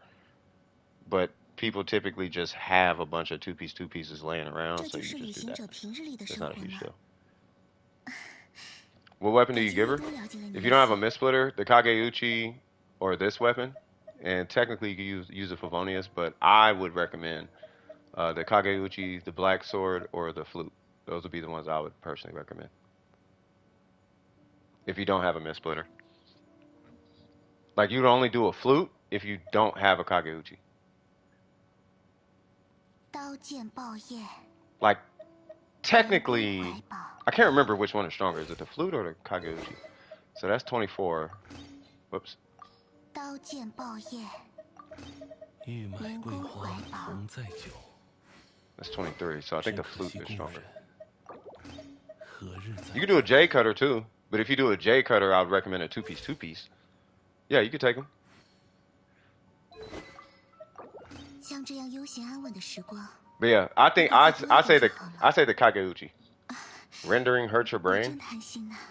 But people typically just have a bunch of two-pieces laying around, so you just do that. It's not a huge deal. What weapon do you give her? If you don't have a Mist-Splitter, the Kageuchi or this weapon, and technically you can use the Favonius, but I would recommend the Kageuchi, the Black Sword, or the Flute. Those would be the ones I would personally recommend. If you don't have a Mist-Splitter. Like, you would only do a Flute if you don't have a Kageuchi. Like, technically, I can't remember which one is stronger. Is it the Flute or the Kageuchi? So that's 24. Whoops. That's 23. So I think the Flute is stronger. You can do a J cutter too, but if you do a J cutter, I would recommend a two-piece. Yeah, you could take them. But yeah, I think I say the Kageuchi. Rendering hurts your brain?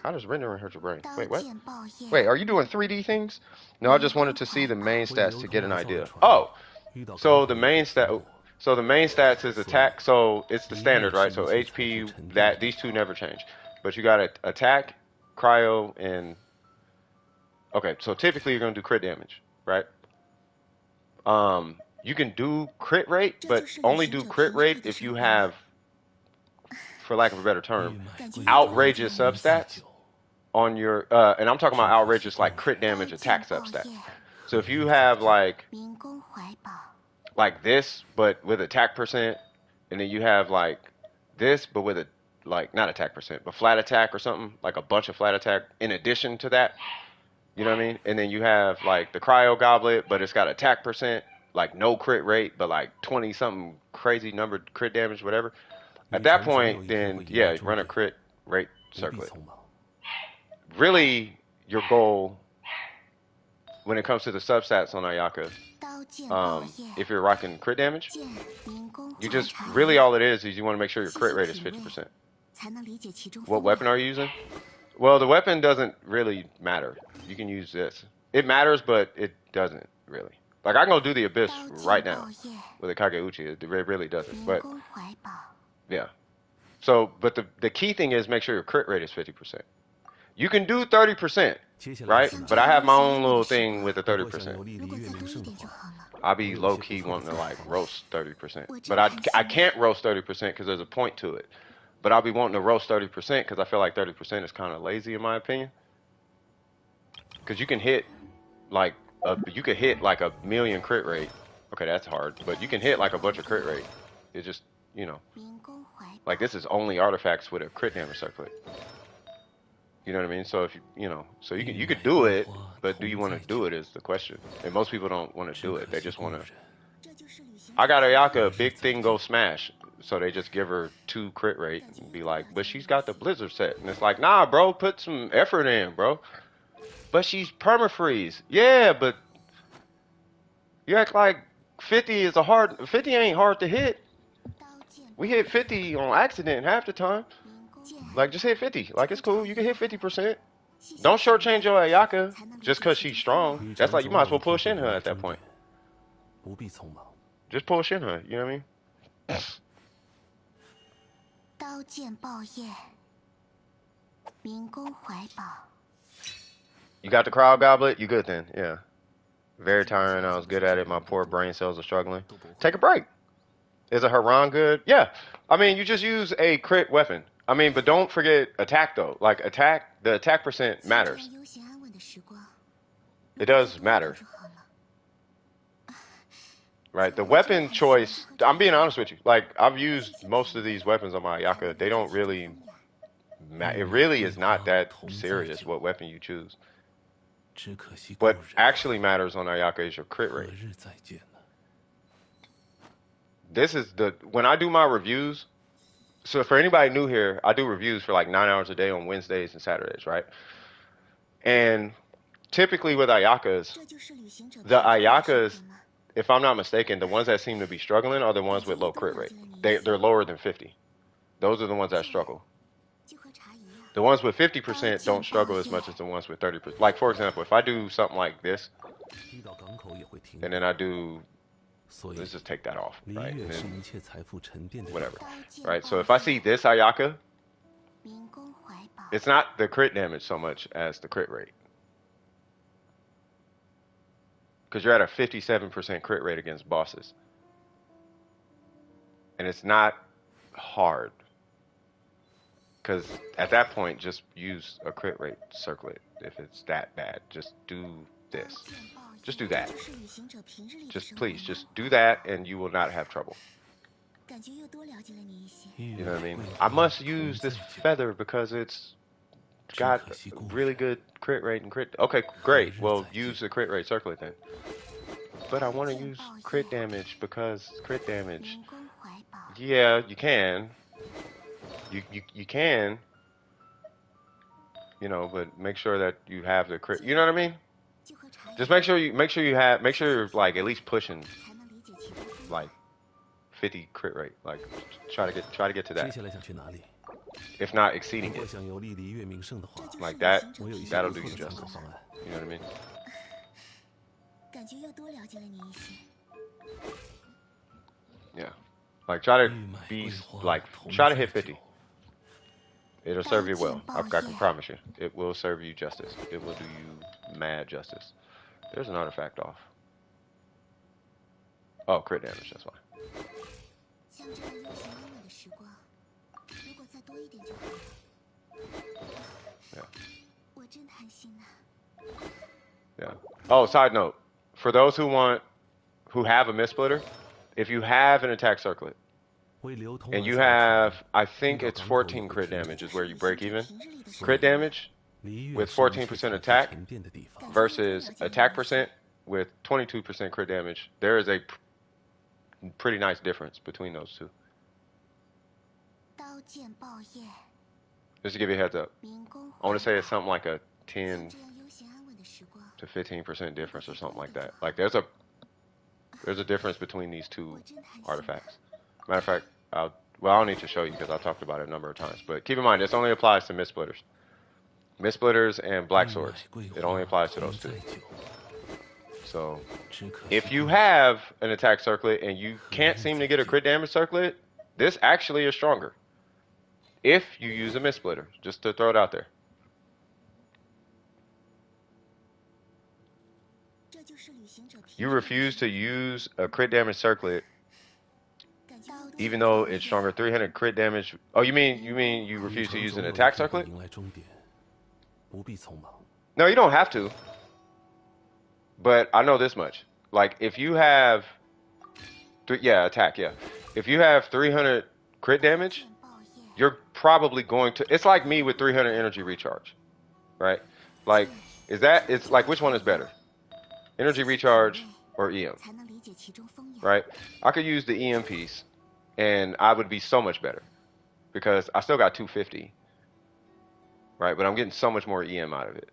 How does rendering hurt your brain? Wait, what? Wait, are you doing 3D things? No, I just wanted to see the main stats to get an idea. Oh, so the main stats is attack. So it's the standard, right? So HP, these two never change. But you got attack, cryo, and okay. So typically you're gonna do crit damage, right? You can do crit rate, but only do crit rate if you have, for lack of a better term, outrageous substats on your, and I'm talking about outrageous like crit damage attack substats. So if you have like this, but with attack percent, and then you have like this, but with a, like, not attack percent, but flat attack or something, like a bunch of flat attack in addition to that, you know what I mean? And then you have like the cryo goblet, but it's got attack percent, like no crit rate, but like 20 something crazy numbered crit damage, whatever. At that point, then yeah, run a crit rate circlet. Really, your goal when it comes to the substats on Ayaka, if you're rocking crit damage, you just really all it is you want to make sure your crit rate is 50%. What weapon are you using? Well, the weapon doesn't really matter. You can use this. It matters, but it doesn't really. Like, I can go do the Abyss right now with a Kageuchi. It really doesn't. But yeah. So, but the key thing is make sure your crit rate is 50%. You can do 30%, right? But I have my own little thing with the 30%. I'll be low-key wanting to, like, roast 30%. But I can't roast 30% because there's a point to it. But I'll be wanting to roast 30% because I feel like 30% is kind of lazy in my opinion. Because you can hit, like, a million crit rate. Okay, that's hard. But you can hit, like, a bunch of crit rate. It's just, you know. Like, this is only artifacts with a crit damage circlet. You know what I mean? So if you know, so you could do it, but do you want to do it is the question. And most people don't want to do it. They just want to. I got Ayaka, big thing go smash. So they just give her 2 crit rate and be like, but she's got the Blizzard set. And it's like, nah, bro, put some effort in, bro. But she's permafreeze. Yeah, but you act like 50 ain't hard to hit. We hit 50 on accident half the time. Like, just hit 50. Like, it's cool. You can hit 50%. Don't shortchange your Ayaka just because she's strong. That's like, you might as well pull Shenhe at that point. Just pull Shenhe, you know what I mean? 刀剑报业，民工怀抱。 You got the crowd goblet? You good then, yeah. Very tiring. I was good at it. My poor brain cells are struggling. Take a break. Is a Haran good? Yeah. I mean, you just use a crit weapon. I mean, but don't forget attack though. Like attack, the attack percent matters. It does matter. Right, the weapon choice, I'm being honest with you. Like, I've used most of these weapons on my Ayaka. They don't really, it really is not that serious what weapon you choose. What actually matters on Ayaka is your crit rate. This is when I do my reviews, so for anybody new here, I do reviews for like 9 hours a day on Wednesdays and Saturdays, right? And typically with Ayakas, the Ayakas, if I'm not mistaken, the ones that seem to be struggling are the ones with low crit rate. They're lower than 50. Those are the ones that struggle. The ones with 50% don't struggle as much as the ones with 30%. Like, for example, if I do something like this, and then I do, let's just take that off, right? And then whatever, right? So if I see this Ayaka, it's not the crit damage so much as the crit rate. Because you're at a 57% crit rate against bosses. And it's not hard. Because at that point, just use a crit rate circlet if it's that bad. Just do this. Just do that. Just please, just do that and you will not have trouble. You know what I mean? I must use this feather because it's got really good crit rate and crit. Okay, great. Well, use the crit rate circlet then. But I want to use crit damage because crit damage. Yeah, you can. You can. You know, but make sure that you have the crit. You know what I mean? Just make sure you're like at least pushing like 50 crit rate. Like try to get to that. If not exceeding it. Like that, that'll do you justice. You know what I mean? Yeah. Like try to hit 50. It'll serve you well. I can promise you. It will serve you justice. It will do you mad justice. There's an artifact off. Oh, crit damage, that's why. Yeah. Yeah. Oh, side note. For those who have a missplitter, if you have an attack circlet, and you have, I think it's 14 crit damage is where you break even. Crit damage with 14% attack versus attack percent with 22% crit damage. There is a pretty nice difference between those two. Just to give you a heads up. I want to say it's something like a 10 to 15% difference or something like that. Like there's a difference between these two artifacts. Matter of fact, I don't need to show you because I talked about it a number of times. But keep in mind, this only applies to Mistsplitters. Mistsplitters and Black Swords. It only applies to those two. So, if you have an attack circlet and you can't seem to get a crit damage circlet, this actually is stronger. If you use a Mistsplitter, just to throw it out there. You refuse to use a crit damage circlet even though it's stronger 300 crit damage. Oh, you mean you refuse to use an attack circlet? No, you don't have to. But I know this much. Like if you have attack, yeah. If you have 300 crit damage, you're probably going to, it's like me with 300 energy recharge. right? Like, it's like, which one is better? Energy recharge or EM, right? I could use the EM piece and I would be so much better because I still got 250, right? But I'm getting so much more EM out of it,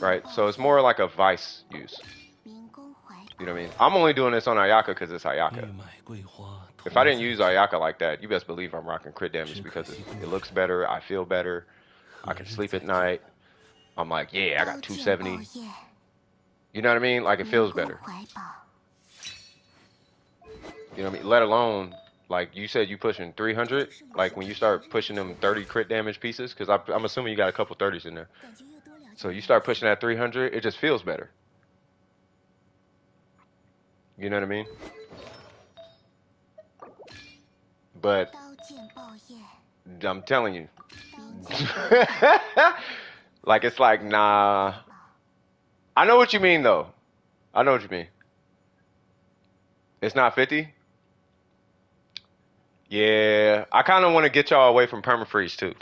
right? So it's more like a vice use. You know what I mean? I'm only doing this on Ayaka because it's Ayaka. If I didn't use Ayaka like that, you best believe I'm rocking crit damage because it looks better, I feel better, I can sleep at night. I'm like, yeah, I got 270. You know what I mean? Like, it feels better. You know what I mean? Let alone, like, you said you pushing 300. Like, when you start pushing them 30 crit damage pieces, because I'm assuming you got a couple 30s in there. So you start pushing that 300, it just feels better. You know what I mean? But I'm telling you. Like, it's like, nah. I know what you mean, though. I know what you mean. It's not 50? Yeah. I kind of want to get y'all away from permafreeze, too.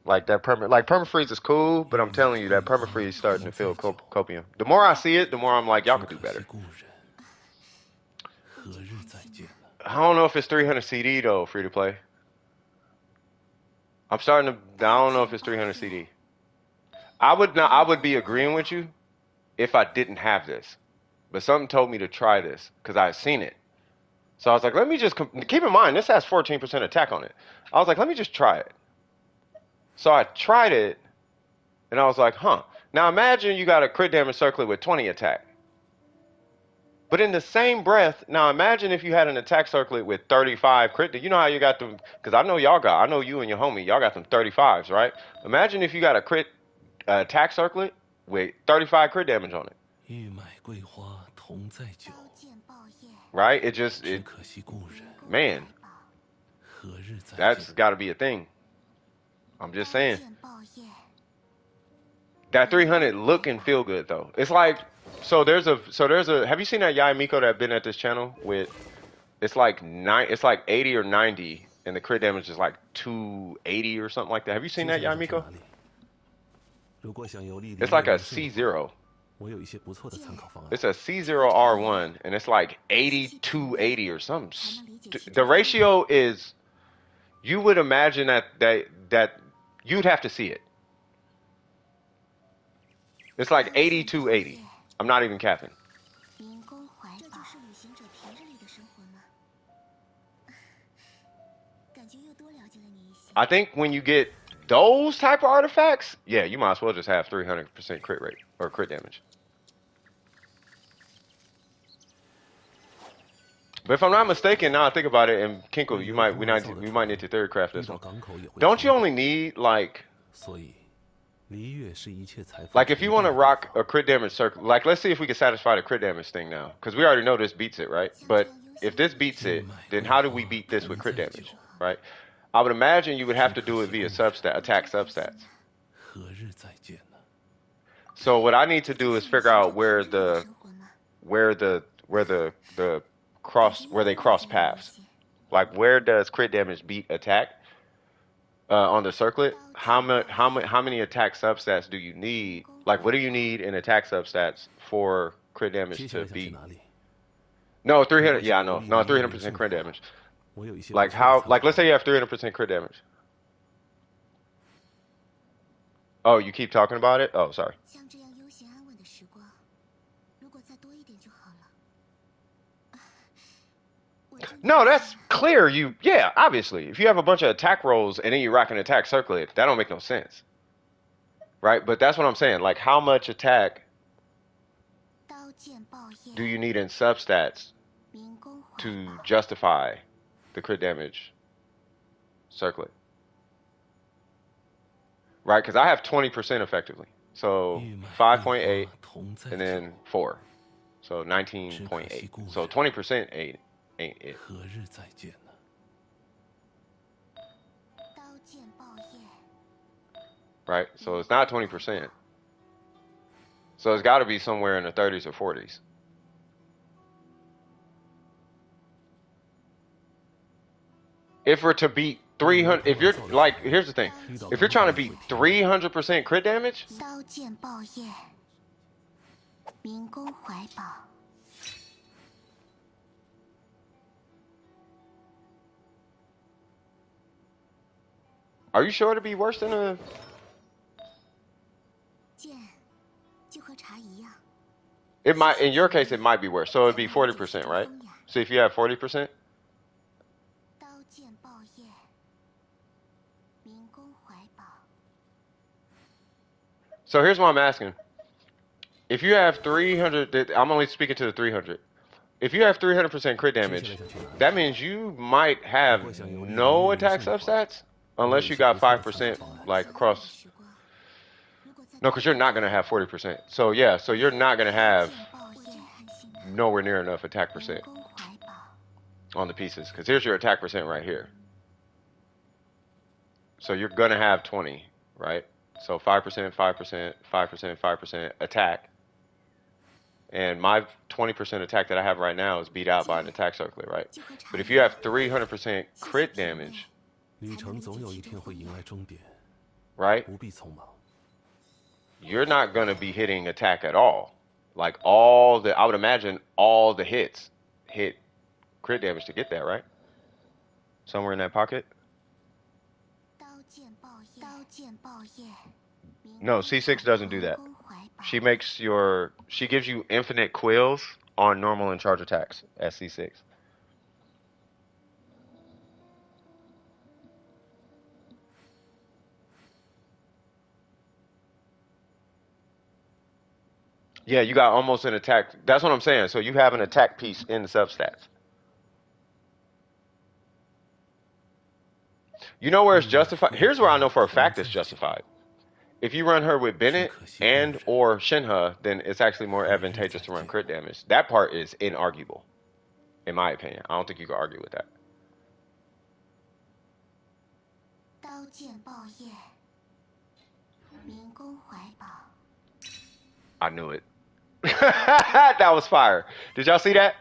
Like, permafreeze is cool, but I'm telling you, that permafreeze is starting to feel copium. The more I see it, the more I'm like, y'all could do better. I don't know if it's 300 CD, though, free to play. I don't know if it's 300 CD. I would be agreeing with you if I didn't have this. But something told me to try this because I had seen it. So I was like, let me just keep in mind, this has 14% attack on it. I was like, let me just try it. So I tried it, and I was like, huh. Now imagine you got a crit damage circlet with 20 attack. But in the same breath, now imagine if you had an attack circlet with 35 crit. You know how you got them, because I know you and your homie, y'all got them 35s, right? Imagine if you got a crit attack circlet with 35 crit damage on it. Right? Man, that's got to be a thing. I'm just saying. That 300 look and feel good though. It's like, have you seen that Yai Miko that been at this channel with, it's like 80 or 90 and the crit damage is like 280 or something like that. Have you seen that Yai Miko? It's like a C0. It's a C0R1 and it's like 8280 or something. The ratio is, you would imagine that you'd have to see it. It's like 8280. I'm not even capping. I think when you get those type of artifacts, yeah, you might as well just have 300% crit rate or crit damage. But if I'm not mistaken, now I think about it, and Kinkle, we might need to third craft this one. Don't you only need like if you want to rock a crit damage circle, like let's see if we can satisfy the crit damage thing now, because we already know this beats it, right? But if this beats it, then how do we beat this with crit damage, right? I would imagine you would have to do it via attack substats. So what I need to do is figure out where they cross paths. Like, where does crit damage beat attack on the circlet? How many attack substats do you need? Like, what do you need in attack substats for crit damage to beat? No, 300. Yeah, I know. No, 300% crit damage. Like let's say you have 300% crit damage. Oh, you keep talking about it? Oh, sorry. No, that's clear. Yeah, obviously. If you have a bunch of attack rolls and then you rock an attack circlet, that don't make no sense. Right? But that's what I'm saying. Like, how much attack do you need in substats to justify the crit damage circlet? Right? Because I have 20% effectively. So 5.8 and then 4. So 19.8. So 20% ain't it. Right? So it's not 20%. So it's got to be somewhere in the 30s or 40s. If we're to beat 300. If you're like, here's the thing. If you're trying to beat 300% crit damage, 刀剑报业，民工怀抱。 are you sure it'd be worse than a? 剑就和茶一样。 It might, in your case, it might be worse. So it'd be 40%, right? So if you have 40%, 刀剑报业，民工怀抱。 so here's what I'm asking. If you have 300, I'm only speaking to the 300. If you have 300% crit damage, that means you might have no attack substats unless you got 5% like across. No, because you're not going to have 40%. So yeah, so you're not going to have nowhere near enough attack percent on the pieces. Because here's your attack percent right here. So you're going to have 20, right? So 5%, 5%, 5%, 5% attack. And my 20% attack that I have right now is beat out by an attack circlet, right? But if you have 300% crit damage, right? You're not going to be hitting attack at all. Like I would imagine all the hits hit crit damage to get that, right? Somewhere in that pocket? No, C6 doesn't do that. She gives you infinite quills on normal and charge attacks at C6. Yeah, you got almost an attack. That's what I'm saying. So you have an attack piece in the substats. You know where it's justified? Here's where I know for a fact it's justified. If you run her with Bennett and or Shenhe, then it's actually more advantageous to run crit damage. That part is inarguable, in my opinion. I don't think you can argue with that. I knew it. That was fire. Did y'all see that?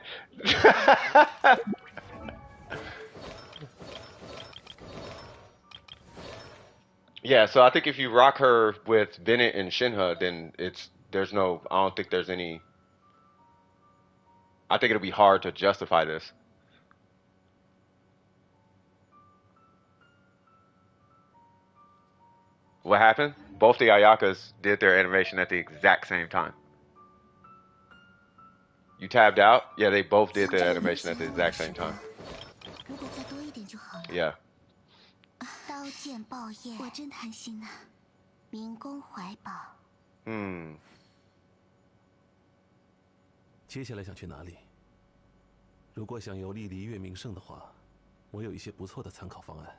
Yeah, so I think if you rock her with Bennett and Shenhe, then I don't think there's any. I think it'll be hard to justify this. What happened? Both the Ayakas did their animation at the exact same time. You tabbed out? Yeah, they both did their animation at the exact same time. Yeah. 刀剑报业，我真贪心啊！民工怀抱。接下来想去哪里？如果想游历离月名胜的话，我有一些不错的参考方案。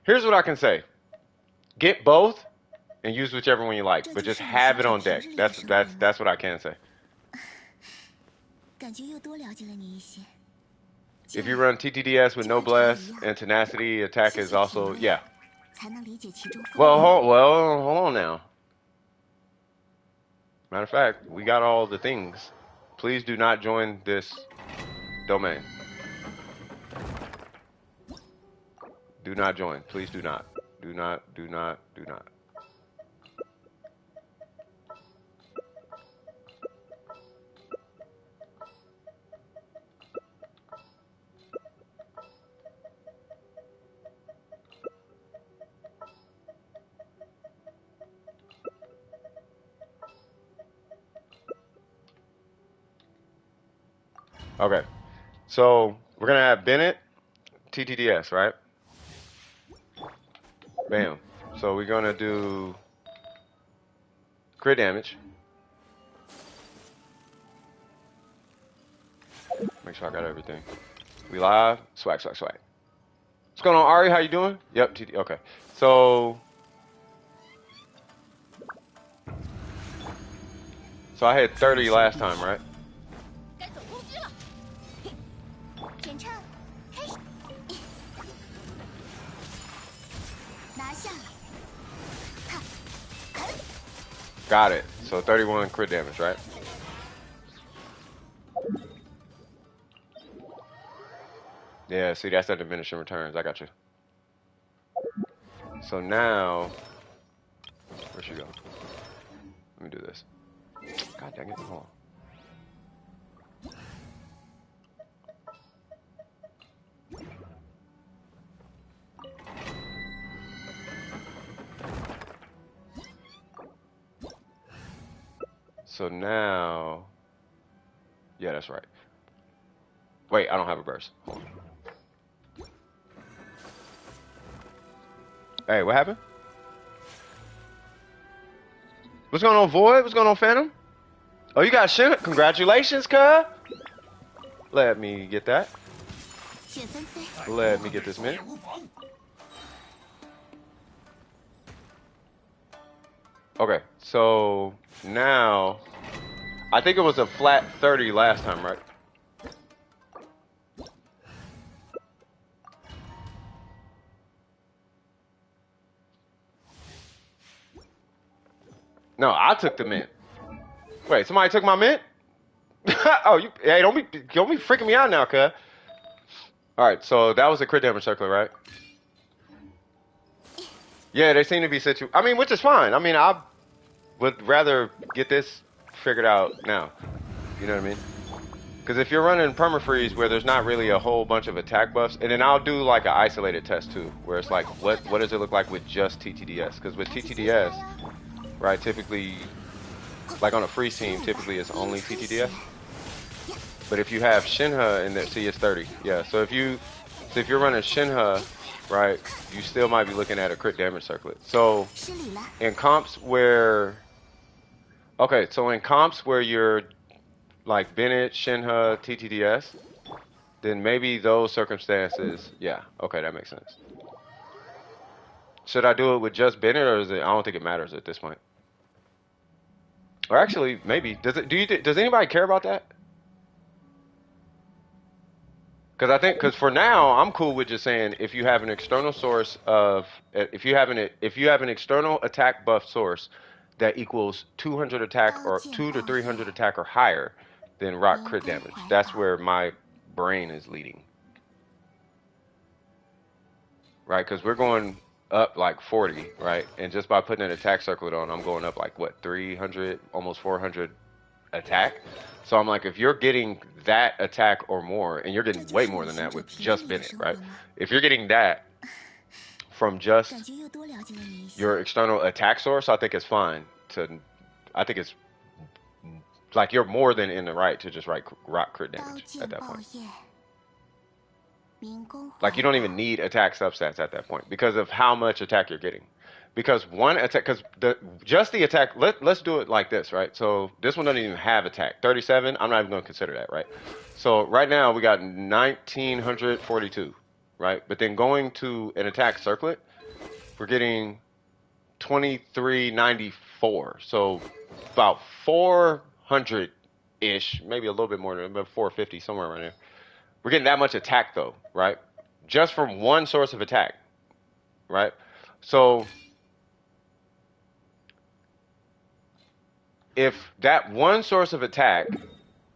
Here's what I can say: get both and use whichever one you like, but just have it on deck. That's what I can say. 感觉又多了解了你一些。 If you run TTDS with no blast and tenacity, attack is also yeah. 才能理解其中。Well, hold on now. Matter of fact, we got all the things. Please do not join this domain. Do not join. Please do not. Do not. Okay, so we're gonna have Bennett, TTDS, right? Bam. So we're gonna do crit damage. Make sure I got everything. We live. Swag. What's going on, Ari? How you doing? Yep, TT. Okay. So I had 30 last time, right? 点唱，开始。拿下。 Got it. So 31 crit damage, right? Yeah, see, that's that diminishing returns. I got you. So now, where'd she go? Let me do this. God dang it. Hold on. So now, yeah, that's right. Wait, I don't have a burst. Hold on. Hey, what happened? What's going on, Void? What's going on, Phantom? Oh, you got Shenhe. Congratulations, cuz. Let me get that. Let me get this minute. Okay, so now, I think it was a flat 30 last time, right? No, I took the mint. Wait, somebody took my mint? Oh, hey, don't be freaking me out now, cuz. All right, so that was a crit damage circlet, right? Yeah, they seem to be I mean, which is fine. I mean, I would rather get this figured out now. You know what I mean? Because if you're running permafreeze where there's not really a whole bunch of attack buffs, and then I'll do like an isolated test too, where it's like, what does it look like with just TTDS? Because with TTDS, right, typically, like on a freeze team, typically it's only TTDS. But if you have Shenhe in there, see, it's 30. Yeah, so if you're running Shenhe, right, you still might be looking at a crit damage circlet. So in comps where, okay, so in comps where you're like Bennett, Shenhe, TTDS, then maybe those circumstances, yeah, okay, that makes sense. Should I do it with just Bennett, or is it? I don't think it matters at this point. Or actually, maybe does it? Does anybody care about that? Because for now, I'm cool with just saying if you have an external source of if you have an external attack buff source that equals 200 attack or 2 to 300 attack or higher, then rock crit damage. That's where my brain is leading. Right? Because we're going up like 40, right? And just by putting an attack circlet on, I'm going up like what, 300, almost 400 attack. So I'm like, if you're getting that attack or more, and you're getting way more than that with just Bennett, right? If you're getting that from just your external attack source, I think it's fine. I think it's like you're more than in the right to just rock crit damage at that point. Like you don't even need attack substats at that point because of how much attack you're getting. Because one attack, because just the attack. Let's do it like this, right? So this one doesn't even have attack. 37. I'm not even going to consider that, right? So right now we got 1942, right? But then going to an attack circlet, we're getting 2394. So about 400 ish, maybe a little bit more than about 450, somewhere around there. We're getting that much attack though, right? Just from one source of attack, right? So if that one source of attack,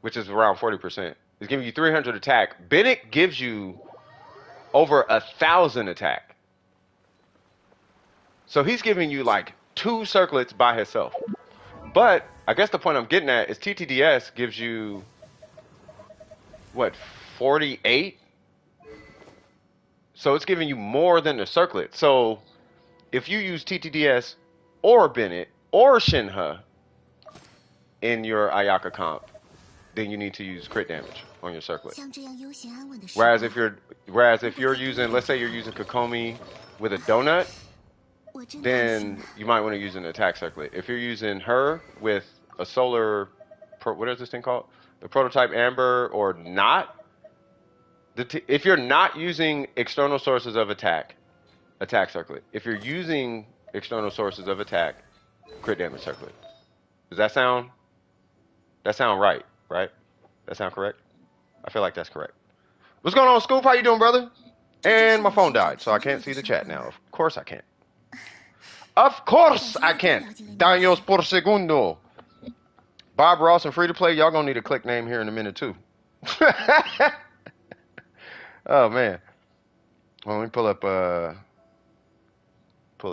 which is around 40%, is giving you 300 attack, Bennett gives you over 1,000 attack. So he's giving you like 2 circlets by himself. But I guess the point I'm getting at is TTDS gives you, what, 48? So it's giving you more than the circlet. So if you use TTDS or Bennett or Shenhe in your Ayaka comp, then you need to use crit damage on your circlet. Whereas if you're using, let's say you're using Kokomi with a donut, then you might want to use an attack circlet. If you're using her with a solar, what is this thing called? The prototype amber or not. If you're not using external sources of attack circlet. If you're using external sources of attack, crit damage circlet. Does that sound right? Right? That sound correct? I feel like that's correct. What's going on, Scoop? How you doing, brother? And my phone died, so I can't see the chat now. Of course I can't. Of course I can't. Daños por segundo. Bob Ross and Free to Play. Y'all gonna need a click name here in a minute too. Oh man. Well, let me pull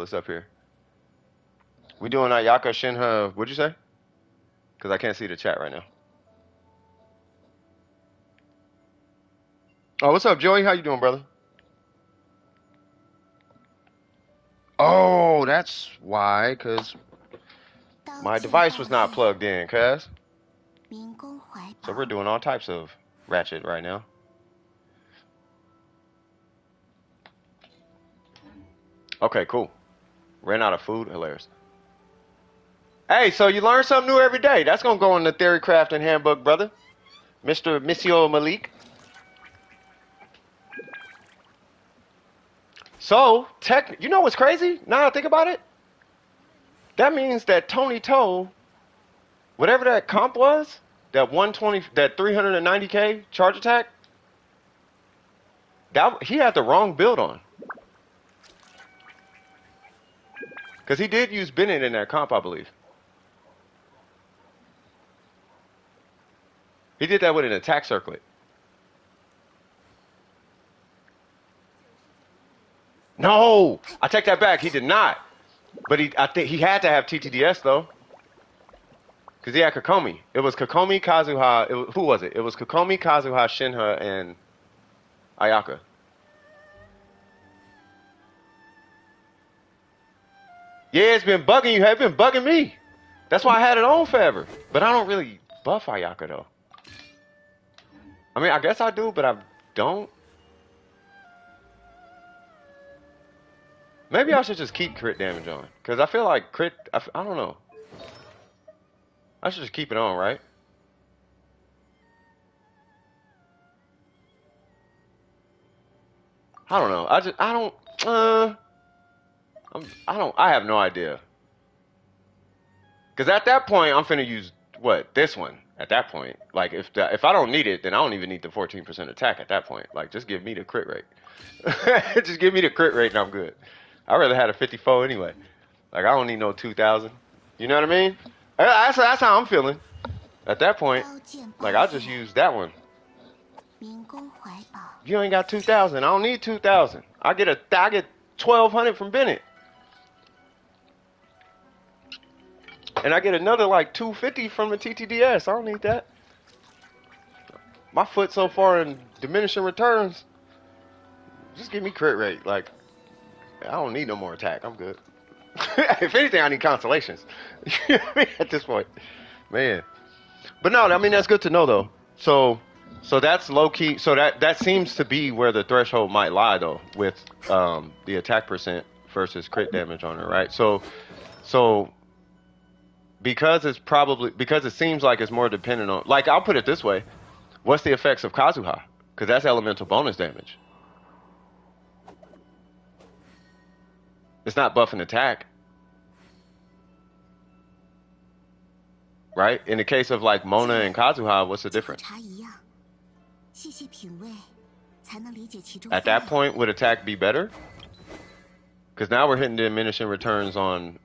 this up here. We doing Ayaka Shenhe. What'd you say? Because I can't see the chat right now. Oh, what's up, Joey? How you doing, brother? Oh, that's why. Cause my device was not plugged in, cuz. So we're doing all types of ratchet right now. Okay, cool. Ran out of food. Hilarious. Hey, so you learn something new every day. That's gonna go in the theory crafting handbook, brother. Monsieur Malik. So, you know what's crazy? Now I think about it. That means that Tony Toe, whatever that comp was, that 120, that 390k charge attack, that he had the wrong build on. Because he did use Bennett in that comp, I believe. He did that with an attack circlet. No, I take that back. He did not. But I think he had to have TTDS though, because he had Kokomi. It was Kokomi, Kazuha. Who was it? It was Kokomi, Kazuha, Shenhe, and Ayaka. Yeah, it's been bugging you. It's been bugging me. That's why I had it on forever. But I don't really buff Ayaka though. I mean, I guess I do, but I don't. Maybe I should just keep crit damage on, because I feel like crit. I don't know. I should just keep it on, right? I don't know. I have no idea. Because at that point, I'm finna use what, this one. At that point, like if I don't need it, then I don't even need the 14% attack. At that point, like just give me the crit rate. Just give me the crit rate, and I'm good. I rather had a 54 anyway. Like I don't need no 2,000. You know what I mean? That's how I'm feeling. At that point, like I'll just use that one. You ain't got 2,000. I don't need 2,000. I get 1,200 from Bennett. And I get another like 250 from the TTDS. I don't need that. My foot so far in diminishing returns. Just give me crit rate. Like, I don't need no more attack. I'm good. If anything, I need constellations. At this point. Man. But no, I mean, that's good to know, though. So that's low key. So that seems to be where the threshold might lie, though, with the attack percent versus crit damage on it, right? So because it seems like it's more dependent on, like, I'll put it this way: what's the effects of Kazuha? Because that's elemental bonus damage. It's not buffing attack, right? In the case of like Mona and Kazuha, what's the difference? At that point, would attack be better? Because now we're hitting diminishing returns on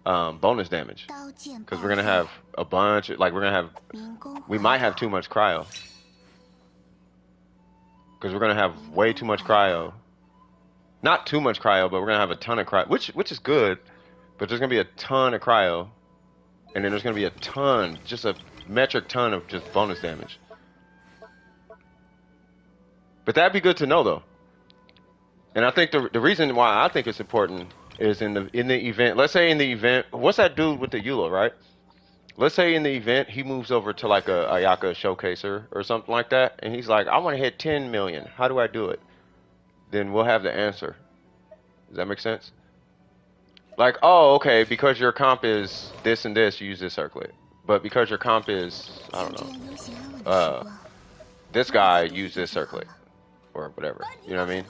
bonus damage. Because we're gonna have a bunch, like we might have too much cryo. Because we're gonna have way too much cryo. Not too much cryo, but we're gonna have a ton of cryo, which is good. But there's gonna be a ton of cryo, and then there's gonna be a ton, just a metric ton of just bonus damage. But that'd be good to know, though. And I think the reason why I think it's important is in the event. Let's say in the event, what's that dude with the Eula, right? Let's say in the event he moves over to like a Ayaka showcaser or something like that, and he's like, I want to hit 10 million. How do I do it? Then we'll have the answer. Does that make sense? Like, oh, okay, because your comp is this and this, you use this circlet. But because your comp is, I don't know, this guy, use this circlet. Or whatever, you know what I mean?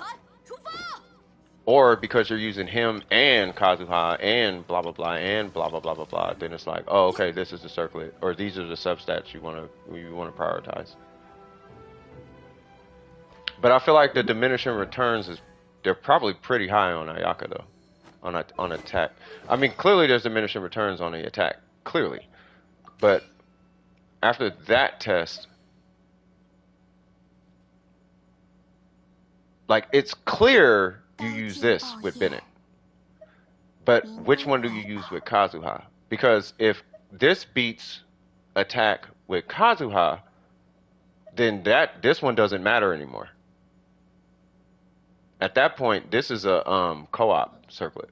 Or because you're using him and Kazuha and blah, blah, blah, and blah, blah, blah, blah, blah, then it's like, oh, okay, this is the circlet. Or these are the substats you want to prioritize. But I feel like the diminishing returns they're probably pretty high on Ayaka though, on attack. I mean, clearly there's diminishing returns on the attack, clearly. But after that test, like it's clear you use this with Bennett, but which one do you use with Kazuha? Because if this beats attack with Kazuha, then this one doesn't matter anymore. At that point, this is a co-op circlet.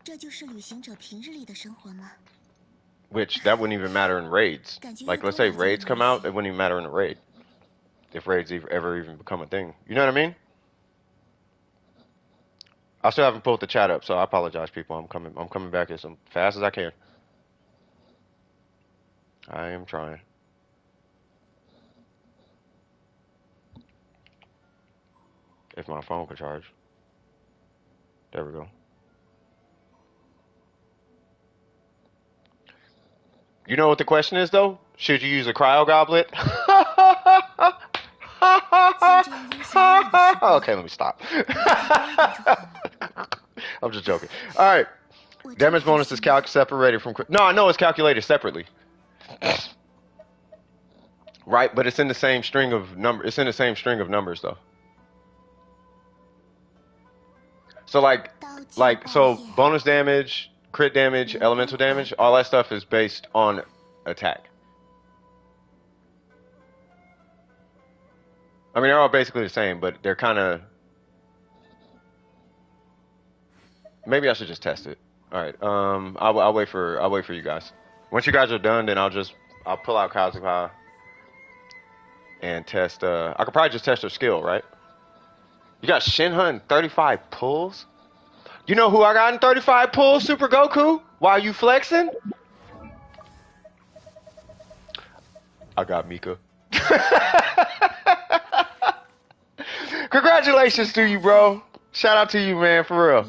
这就是旅行者平日里的生活吗？ Which that wouldn't even matter in raids. Like let's say raids come out, it wouldn't even matter in a raid. If raids ever even become a thing. You know what I mean? I still haven't pulled the chat up, so I apologize, people. I'm coming back as fast as I can. I am trying. If my phone could charge. There we go. You know what the question is, though? Should you use a cryo goblet? Okay, let me stop. I'm just joking. All right. Damage bonus is separated from... No, I know it's calculated separately. Right, but it's in the same string of It's in the same string of numbers, though. So so bonus damage, crit damage, elemental damage, all that stuff is based on attack. I mean, they're all basically the same, but they're kind of... Maybe I should just test it. All right. I'll wait for you guys. Once you guys are done, then I'll pull out Kazuha and test. I could probably just test her skill, right? You got Shenhe in 35 pulls. You know who I got in 35 pulls? Super Goku. Why are you flexing? I got Mika. Congratulations to you, bro. Shout out to you, man, for real.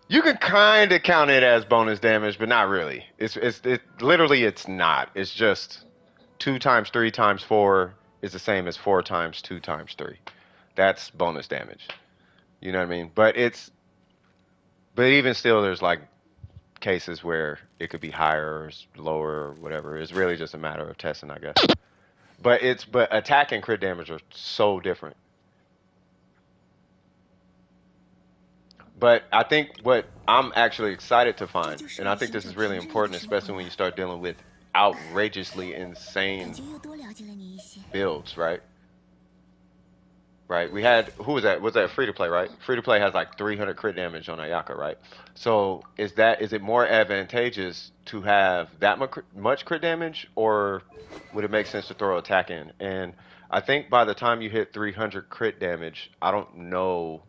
You can kind of count it as bonus damage, but not really. It's literally it's not. It's just 2 times 3 times 4 is the same as 4 times 2 times 3. That's bonus damage. You know what I mean? But even still, there's like cases where it could be higher or lower or whatever. It's really just a matter of testing, I guess. But attack and crit damage are so different. But I think what I'm actually excited to find, and I think this is really important, especially when you start dealing with outrageously insane builds, right? Right. We had, who was that? Was that free to play, right? Free to play has like 300 crit damage on Ayaka, right? So is it more advantageous to have that much crit damage, or would it make sense to throw attack in? And I think by the time you hit 300 crit damage, I don't know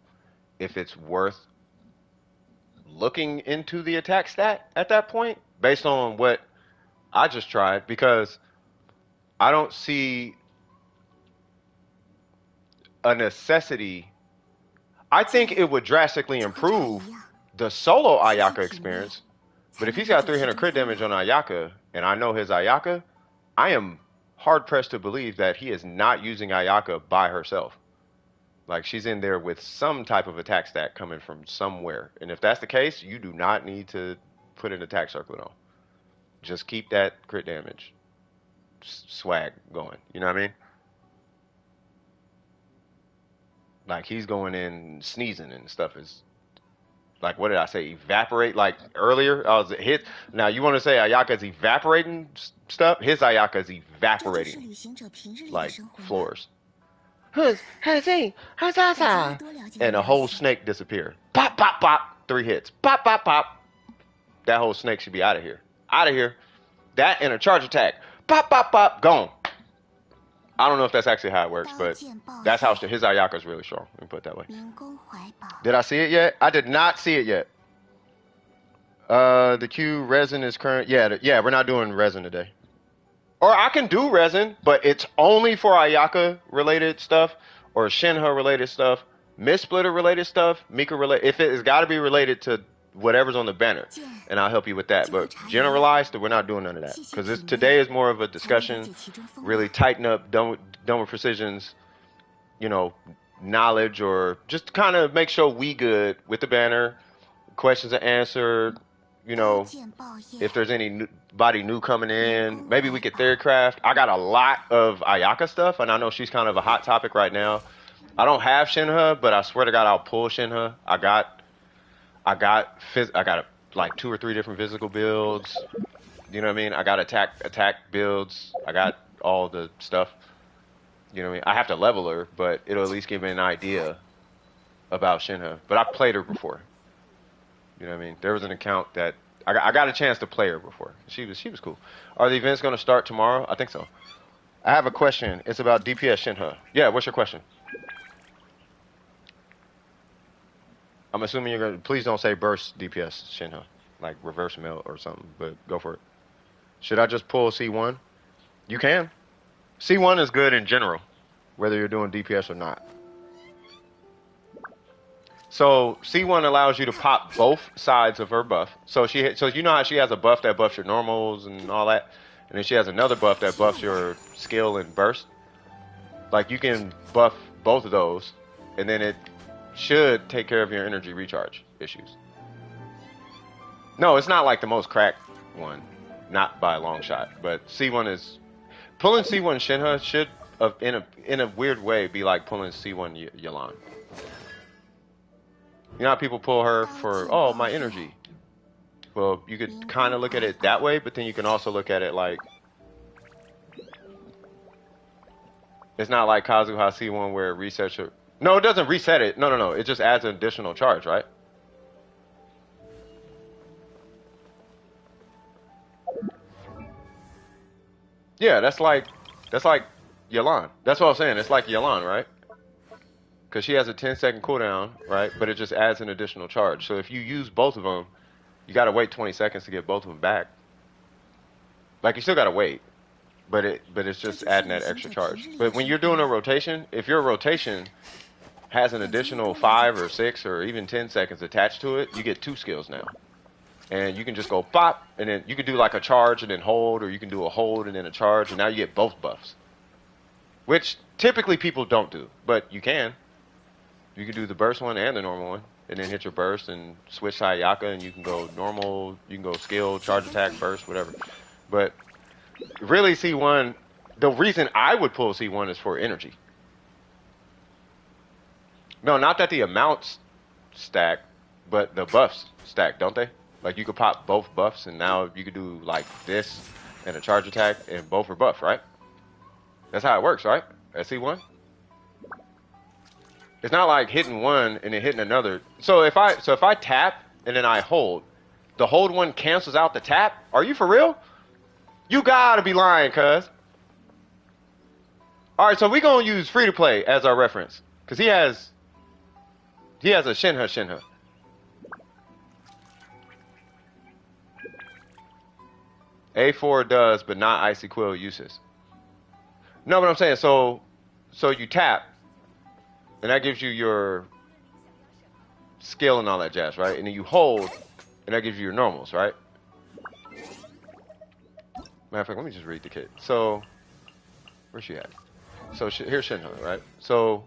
if it's worth looking into the attack stat at that point, based on what I just tried, because I don't see a necessity. I think it would drastically improve the solo Ayaka experience, but if he's got 300 crit damage on Ayaka, and I know his Ayaka, I am hard-pressed to believe that he is not using Ayaka by herself. Like, she's in there with some type of attack stat coming from somewhere. And if that's the case, you do not need to put an attack circlet on. Just keep that crit damage swag going. You know what I mean? Like, he's going in sneezing and stuff. Is like, what did I say? Evaporate? Like, earlier, I was hit. Now, you want to say Ayaka's evaporating stuff? His Ayaka's evaporating, like, floors. And a whole snake disappeared. Pop, pop, pop. 3 hits. Pop, pop, pop. That whole snake should be out of here. Out of here. That and a charge attack. Pop, pop, pop. Gone. I don't know if that's actually how it works, but that's how his Ayaka is really strong. Let me put it that way. Did I see it yet? I did not see it yet. The Q resin is current. Yeah, we're not doing resin today. Or I can do resin, but it's only for Ayaka related stuff or Shenhe related stuff, Mist-Splitter related stuff, Mika related. If it's got to be related to whatever's on the banner, and I'll help you with that. But generalized, we're not doing none of that, because today is more of a discussion, really tighten up, done with precision's, knowledge, or just kind of make sure we good with the banner, questions are answered, you know, if there's anybody new coming in, maybe we could theorycraft. I got a lot of Ayaka stuff, and I know she's kind of a hot topic right now. I don't have Shenhe, but I swear to God, I'll pull Shenhe. I got like 2 or 3 different physical builds. You know what I mean? I got attack builds. I got all the stuff. You know what I mean? I have to level her, but it'll at least give me an idea about Shenhe. But I played her before. You know what I mean? There was an account that I got a chance to play her before. She was cool. Are the events going to start tomorrow? I think so. I have a question. It's about DPS Shenhe. Yeah, what's your question? I'm assuming you're going to... Please don't say burst DPS Shenhe. Like reverse melt or something, but go for it. Should I just pull C1? You can. C1 is good in general, whether you're doing DPS or not. So C1 allows you to pop both sides of her buff. So you know how she has a buff that buffs your normals and all that, and then she has another buff that buffs your skill and burst. Like you can buff both of those, and then it should take care of your energy recharge issues. No, it's not like the most cracked one, not by a long shot. But C1 is pulling C1 Shenhe should, in a weird way, be like pulling C1 Yelan. You know how people pull her for, oh, my energy. Well, you could kind of look at it that way, but then you can also look at it like, it's not like Kazuha C1 where it resets her. No, it doesn't reset it. No. It just adds an additional charge, right? Yeah, that's like Yelan. That's what I'm saying. It's like Yelan, right? Because she has a 10-second cooldown, right? But it just adds an additional charge. So if you use both of them, you got to wait 20 seconds to get both of them back. Like, you still got to wait. But it's just adding that extra charge. But when you're doing a rotation, if your rotation has an additional 5 or 6 or even 10 seconds attached to it, you get 2 skills now. And you can just go pop, and then you can do like a charge and then hold, or you can do a hold and then a charge, and now you get both buffs. Which typically people don't do, but you can. You can do the burst one and the normal one, and then hit your burst and switch to Ayaka, and you can go normal, you can go skill, charge attack, burst, whatever. But really C1, the reason I would pull C1 is for energy. No, not that the amounts stack, but the buffs stack, don't they? Like you could pop both buffs, and now you could do like this and a charge attack, and both are buffed, right? That's how it works, right? At C1. It's not like hitting one and then hitting another. So if I tap and then I hold, the hold one cancels out the tap. Are you for real? You gotta be lying, cuz. All right, so we gonna use free to play as our reference, cause he has a Shenhe. A4 does, but not Icy Quill uses. No, but I'm saying, so you tap, and that gives you your skill and all that jazz, right? And then you hold, and that gives you your normals, right? Matter of fact, let me just read the kit. So, where's she at? So here's Shenhe, right? So,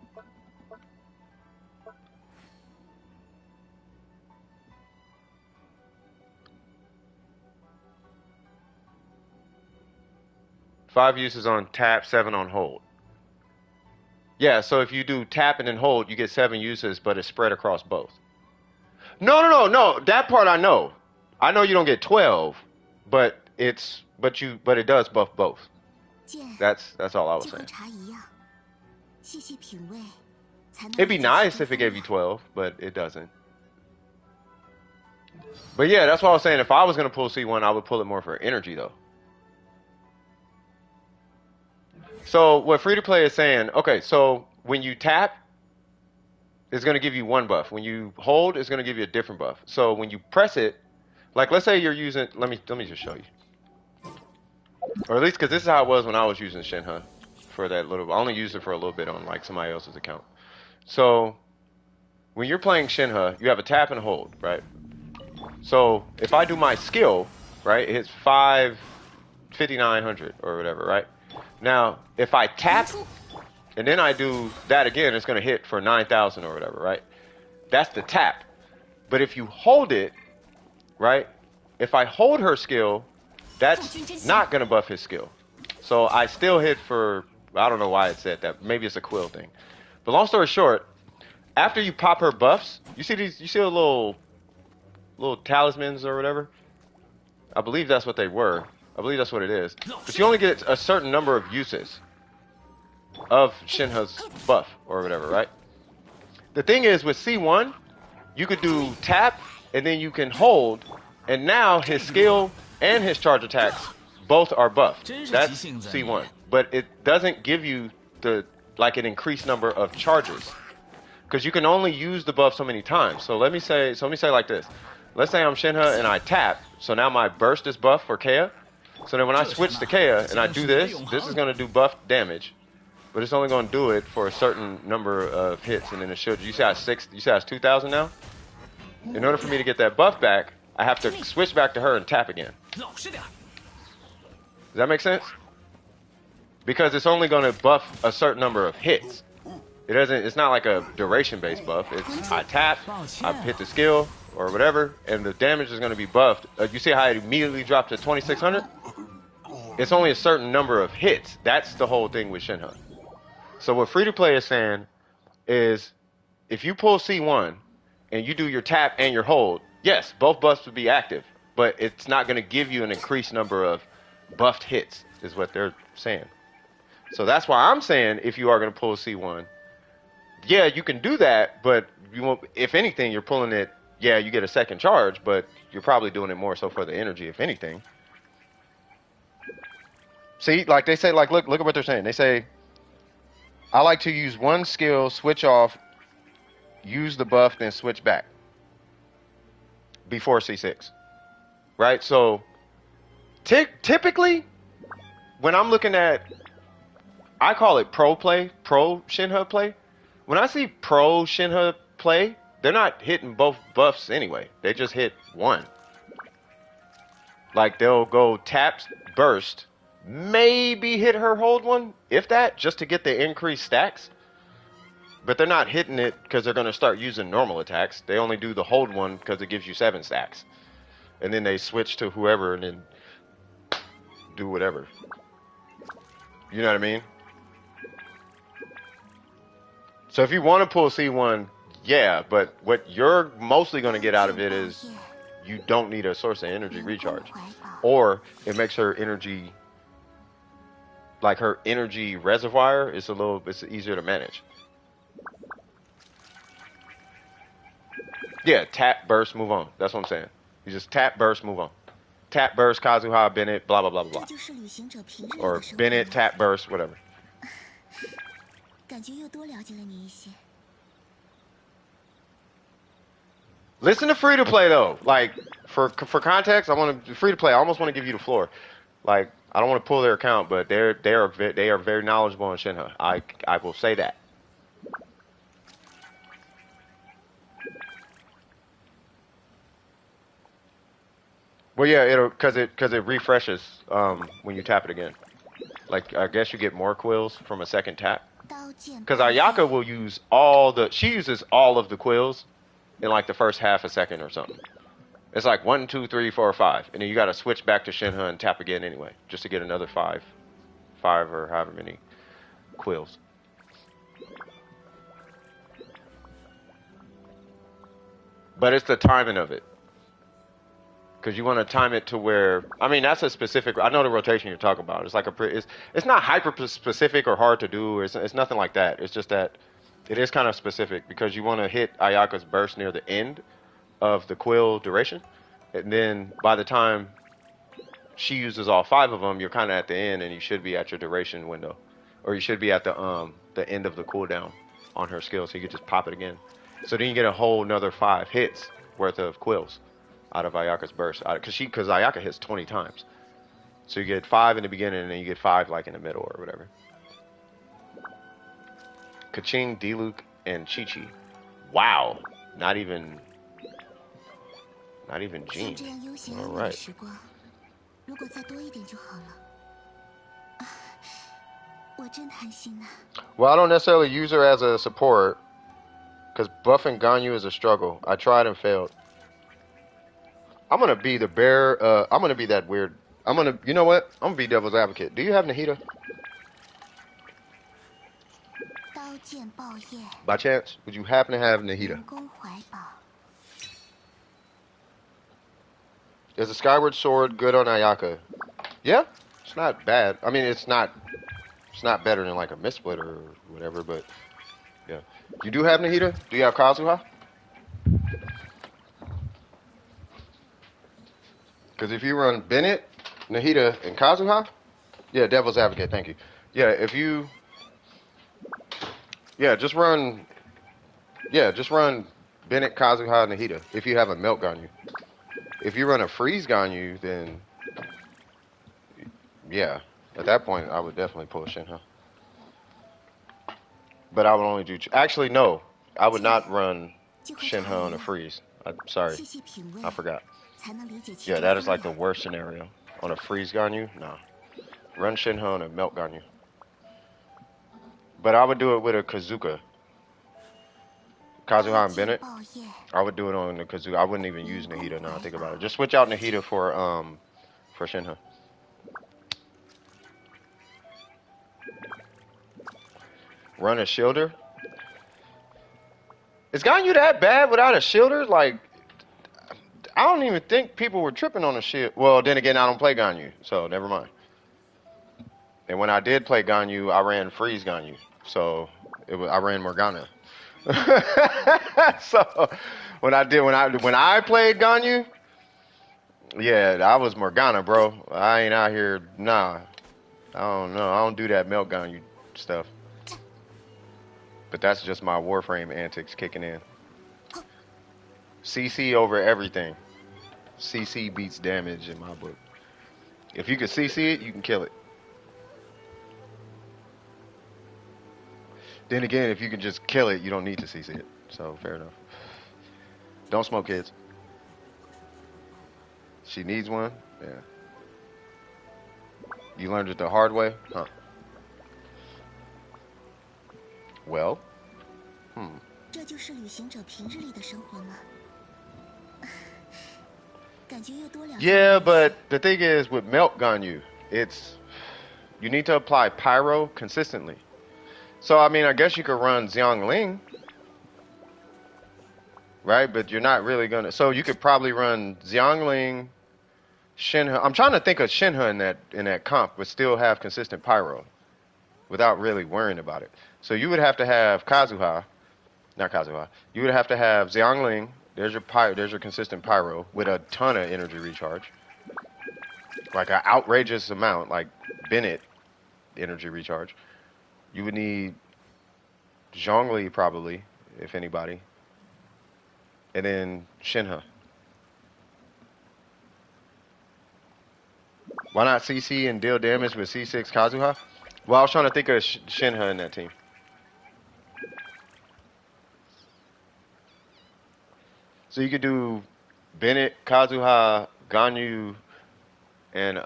five uses on tap, 7 on hold. Yeah, so if you do tap and then hold, you get 7 uses, but it's spread across both. No. That part I know. I know you don't get 12, but it does buff both. That's all I was saying. It'd be nice if it gave you 12, but it doesn't. But yeah, that's what I was saying. If I was gonna pull C1, I would pull it more for energy though. So what free to play is saying, okay, so when you tap, it's going to give you 1 buff. When you hold, it's going to give you a different buff. So when you press it, like let's say you're using, let me just show you. Or at least because this is how it was when I was using Shenhe for that little, I only used it for a little bit on like somebody else's account. So when you're playing Shenhe, you have a tap and a hold, right? So if I do my skill, right, it hits 5,900 or whatever, right? Now, if I tap, and then I do that again, it's going to hit for 9,000 or whatever, right? That's the tap. But if you hold it, right, if I hold her skill, that's not gonna buff his skill. So I still hit for, I don't know why it said that. Maybe it's a quill thing. But long story short, after you pop her buffs, you see the little talismans or whatever? I believe that's what they were. I believe that's what it is. But you only get a certain number of uses of Shenhe's buff or whatever, right? The thing is with C1, you could do tap and then you can hold, and now his skill and his charge attacks both are buffed. That's C1, but it doesn't give you an increased number of charges because you can only use the buff so many times. So let me say like this. Let's say I'm Shenhe and I tap, so now my burst is buff for Kea. So then when I switch to Kea and I do this is going to do buff damage, but it's only going to do it for a certain number of hits, and then it should. You see how it's 2,000 now? In order for me to get that buff back, I have to switch back to her and tap again. Does that make sense? Because it's only going to buff a certain number of hits. It's not like a duration-based buff. It's I tap, I hit the skill or whatever, and the damage is going to be buffed. You see how it immediately dropped to 2,600? It's only a certain number of hits. That's the whole thing with Shenhe. So what free-to-play is saying is, if you pull C1 and you do your tap and your hold, yes, both buffs would be active, but it's not going to give you an increased number of buffed hits, is what they're saying. So that's why I'm saying if you are going to pull C1, yeah, you can do that, but you won't. If anything, you're pulling it. Yeah, you get a second charge, but you're probably doing it more so for the energy, if anything. See, like they say, like look at what they're saying. They say, I like to use one skill, switch off, use the buff, then switch back before C6. Right? So typically, when I'm looking at, I call it pro Shenhe play. When I see pro Shenhe play, they're not hitting both buffs anyway. They just hit one. Like they'll go tap, burst, maybe hit her hold one, if that, just to get the increased stacks. But they're not hitting it because they're going to start using normal attacks. They only do the hold one because it gives you 7 stacks. And then they switch to whoever and then do whatever. You know what I mean? So if you want to pull C1, yeah, but what you're mostly going to get out of it is you don't need a source of energy recharge. Or it makes her energy, like her energy reservoir, it's easier to manage. Yeah, tap, burst, move on. That's what I'm saying. You just tap, burst, move on. Tap, burst, Kazuha, Bennett, blah, blah, blah, blah, blah. Or Bennett, tap, burst, whatever. Listen to free to play though. Like for context, free to play. I almost want to give you the floor. Like I don't want to pull their account, but they are very knowledgeable on Shenhe. I will say that. Well, yeah, because it refreshes when you tap it again. Like I guess you get more quills from a second tap. Because Ayaka will use she uses all of the quills in like the first half a second or something. It's like 1, 2, 3, 4, 5, and then you got to switch back to Shenhe and tap again anyway, just to get another 5 or however many quills. But it's the timing of it. Because you want to time it to where, I mean, that's a specific, I know the rotation you're talking about. It's like it's not hyper specific or hard to do. It's nothing like that. It's just that it is kind of specific because you want to hit Ayaka's burst near the end of the quill duration. And then by the time she uses all 5 of them, you're kind of at the end and you should be at your duration window. Or you should be at the end of the cooldown on her skill, so you can just pop it again. So then you get a whole another 5 hits worth of quills out of Ayaka's burst, because Ayaka hits 20 times. So you get 5 in the beginning, and then you get 5 like in the middle or whatever. Kaching, Diluc, and Chi-Chi. Wow, not even Jean. All right. Well, I don't necessarily use her as a support, because buffing Ganyu is a struggle. I tried and failed. I'm gonna be the bear. I'm gonna be that weird. You know what? I'm gonna be devil's advocate. Do you have Nahida 刀剑爆叶， by chance? Would you happen to have Nahida? 灵宫怀宝， Is the Skyward Sword good on Ayaka? Yeah, it's not bad. I mean, it's not better than like a Missplit or whatever, but yeah. You do have Nahida? Do you have Kazuha? Because if you run Bennett, Nahida, and Kazuha, yeah, Devil's Advocate, thank you. Yeah, if you, yeah, just run Bennett, Kazuha, Nahida if you have a Melt Ganyu. If you run a Freeze Ganyu, then yeah, at that point I would definitely pull Shenhe. But I would only do, actually no, I would not run 就和 Shenhe 茶 on 一 a 样， freeze. I'm sorry, 细细品味， I forgot. 才能理解其 Yeah, 中 that is 风 like the 雅。 worst scenario. On a freeze Ganyu, nah. Run Shenhe on a Melt Ganyu. But I would do it with a Kazuka. 刀 Kazuha and 剑 Bennett. 爆叶， I would do it on the Kazuka. I wouldn't even use Nahida now I think about it. Just switch out Nahida for Shenhe. Run a Shielder. Is Ganyu that bad without a Shielder? Like, I don't even think people were tripping on a shield. Well, then again, I don't play Ganyu, so never mind. And when I did play Ganyu, I ran Freeze Ganyu, so I ran Morgana. So when I played Ganyu, yeah, I was Morgana, bro. I ain't out here, nah. I don't know. I don't do that Melt Ganyu stuff. But that's just my Warframe antics kicking in. CC over everything. CC beats damage in my book. If you can CC it, you can kill it. Then again, if you can just kill it, you don't need to CC it. So, fair enough. Don't smoke, kids. She needs one? Yeah. You learned it the hard way? Huh. Well, 这就是旅行者平日里的生活吗？感觉又多两件 yeah, 美事 but the thing is, with Melt Ganyu, you need to apply Pyro consistently. So, I mean, I guess you could run Xiangling, right? But you're not really gonna. So you could probably run Xiangling, Shenhe. I'm trying to think of Shenhe in that comp, but still have consistent Pyro, without really worrying about it. So you would have to have Kazuha, not Kazuha. You would have to have Xiangling. There's your consistent Pyro with a ton of energy recharge, like an outrageous amount, like Bennett energy recharge. You would need Zhongli probably, if anybody, and then Shenhe. Why not CC and deal damage with C6 Kazuha? Well, I was trying to think of Shenhe in that team. So you could do Bennett, Kazuha, Ganyu, and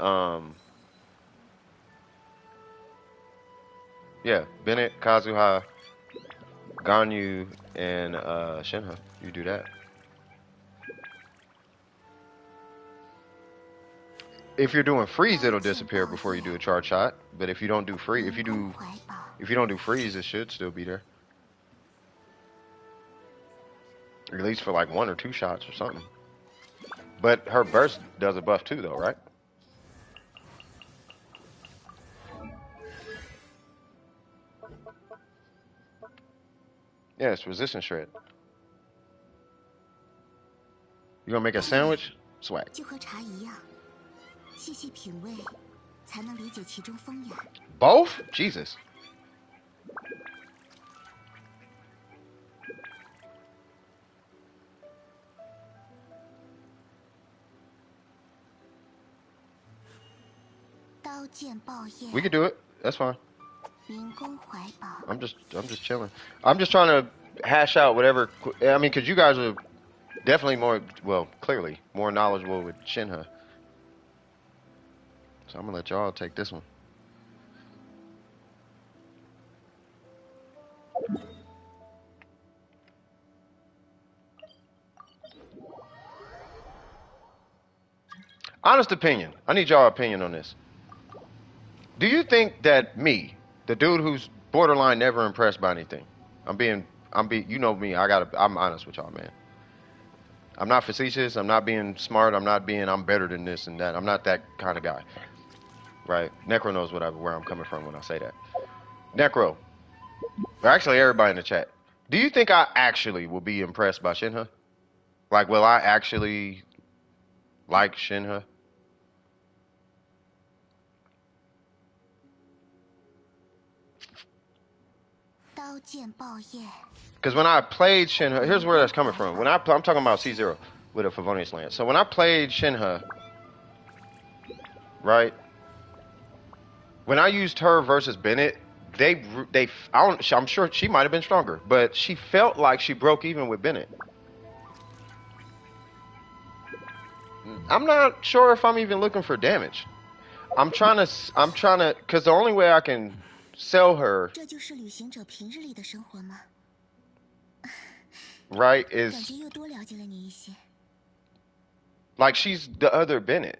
yeah, Bennett, Kazuha, Ganyu, and Shenhe. You do that. If you're doing freeze, it'll disappear before you do a charge shot. But if you don't do freeze, if you 灵宫怀宝， don't do freeze, it should still be there. At least for like 1 or 2 shots or something. But her burst does a buff too, though, right? Yeah, it's resistance shred. You gonna make a sandwich? Swag. 就和茶一样，细细品味，才能理解其中风雅。 Both? Jesus. We could do it. That's fine. 灵宫怀宝， I'm just chilling. I'm just trying to hash out whatever. I mean, because you guys are definitely clearly more knowledgeable with Shenhe. So I'm gonna let y'all take this one. Honest opinion. I need y'all opinion on this. Do you think that me, the dude who's borderline never impressed by anything, you know me, I'm honest with y'all, man. I'm not facetious, I'm not being smart, I'm better than this and that. I'm not that kind of guy. Right? Necro knows where I'm coming from when I say that. Necro, or actually everybody in the chat, do you think I actually will be impressed by Shenhe? Like, will I actually like Shenhe? Because when I played Shenhe, here's where that's coming from. I'm talking about C0 with a Favonius Lance. So when I played Shenhe, right? When I used her versus Bennett, I'm sure she might have been stronger, but she felt like she broke even with Bennett. I'm not sure if I'm even looking for damage. I'm trying to, because the only way I can sell her, right, is like she's the other Bennett.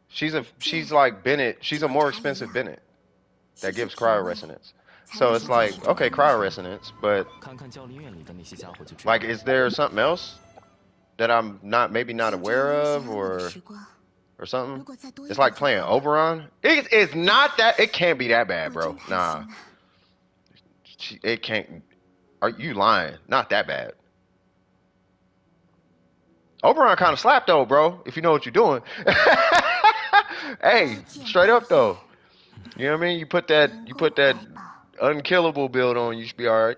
She's like Bennett. She's a more expensive Bennett that gives cryo resonance. So it's like, okay, cryo resonance, but like, is there something else that I'm maybe not aware of, or something? It's like playing Oberon. It's not that. It can't be that bad, bro. Nah, it can't. Are you lying? Not that bad. Oberon kind of slapped though, bro. If you know what you're doing. Hey, straight up though. You know what I mean? You put that unkillable build on, you should be all right.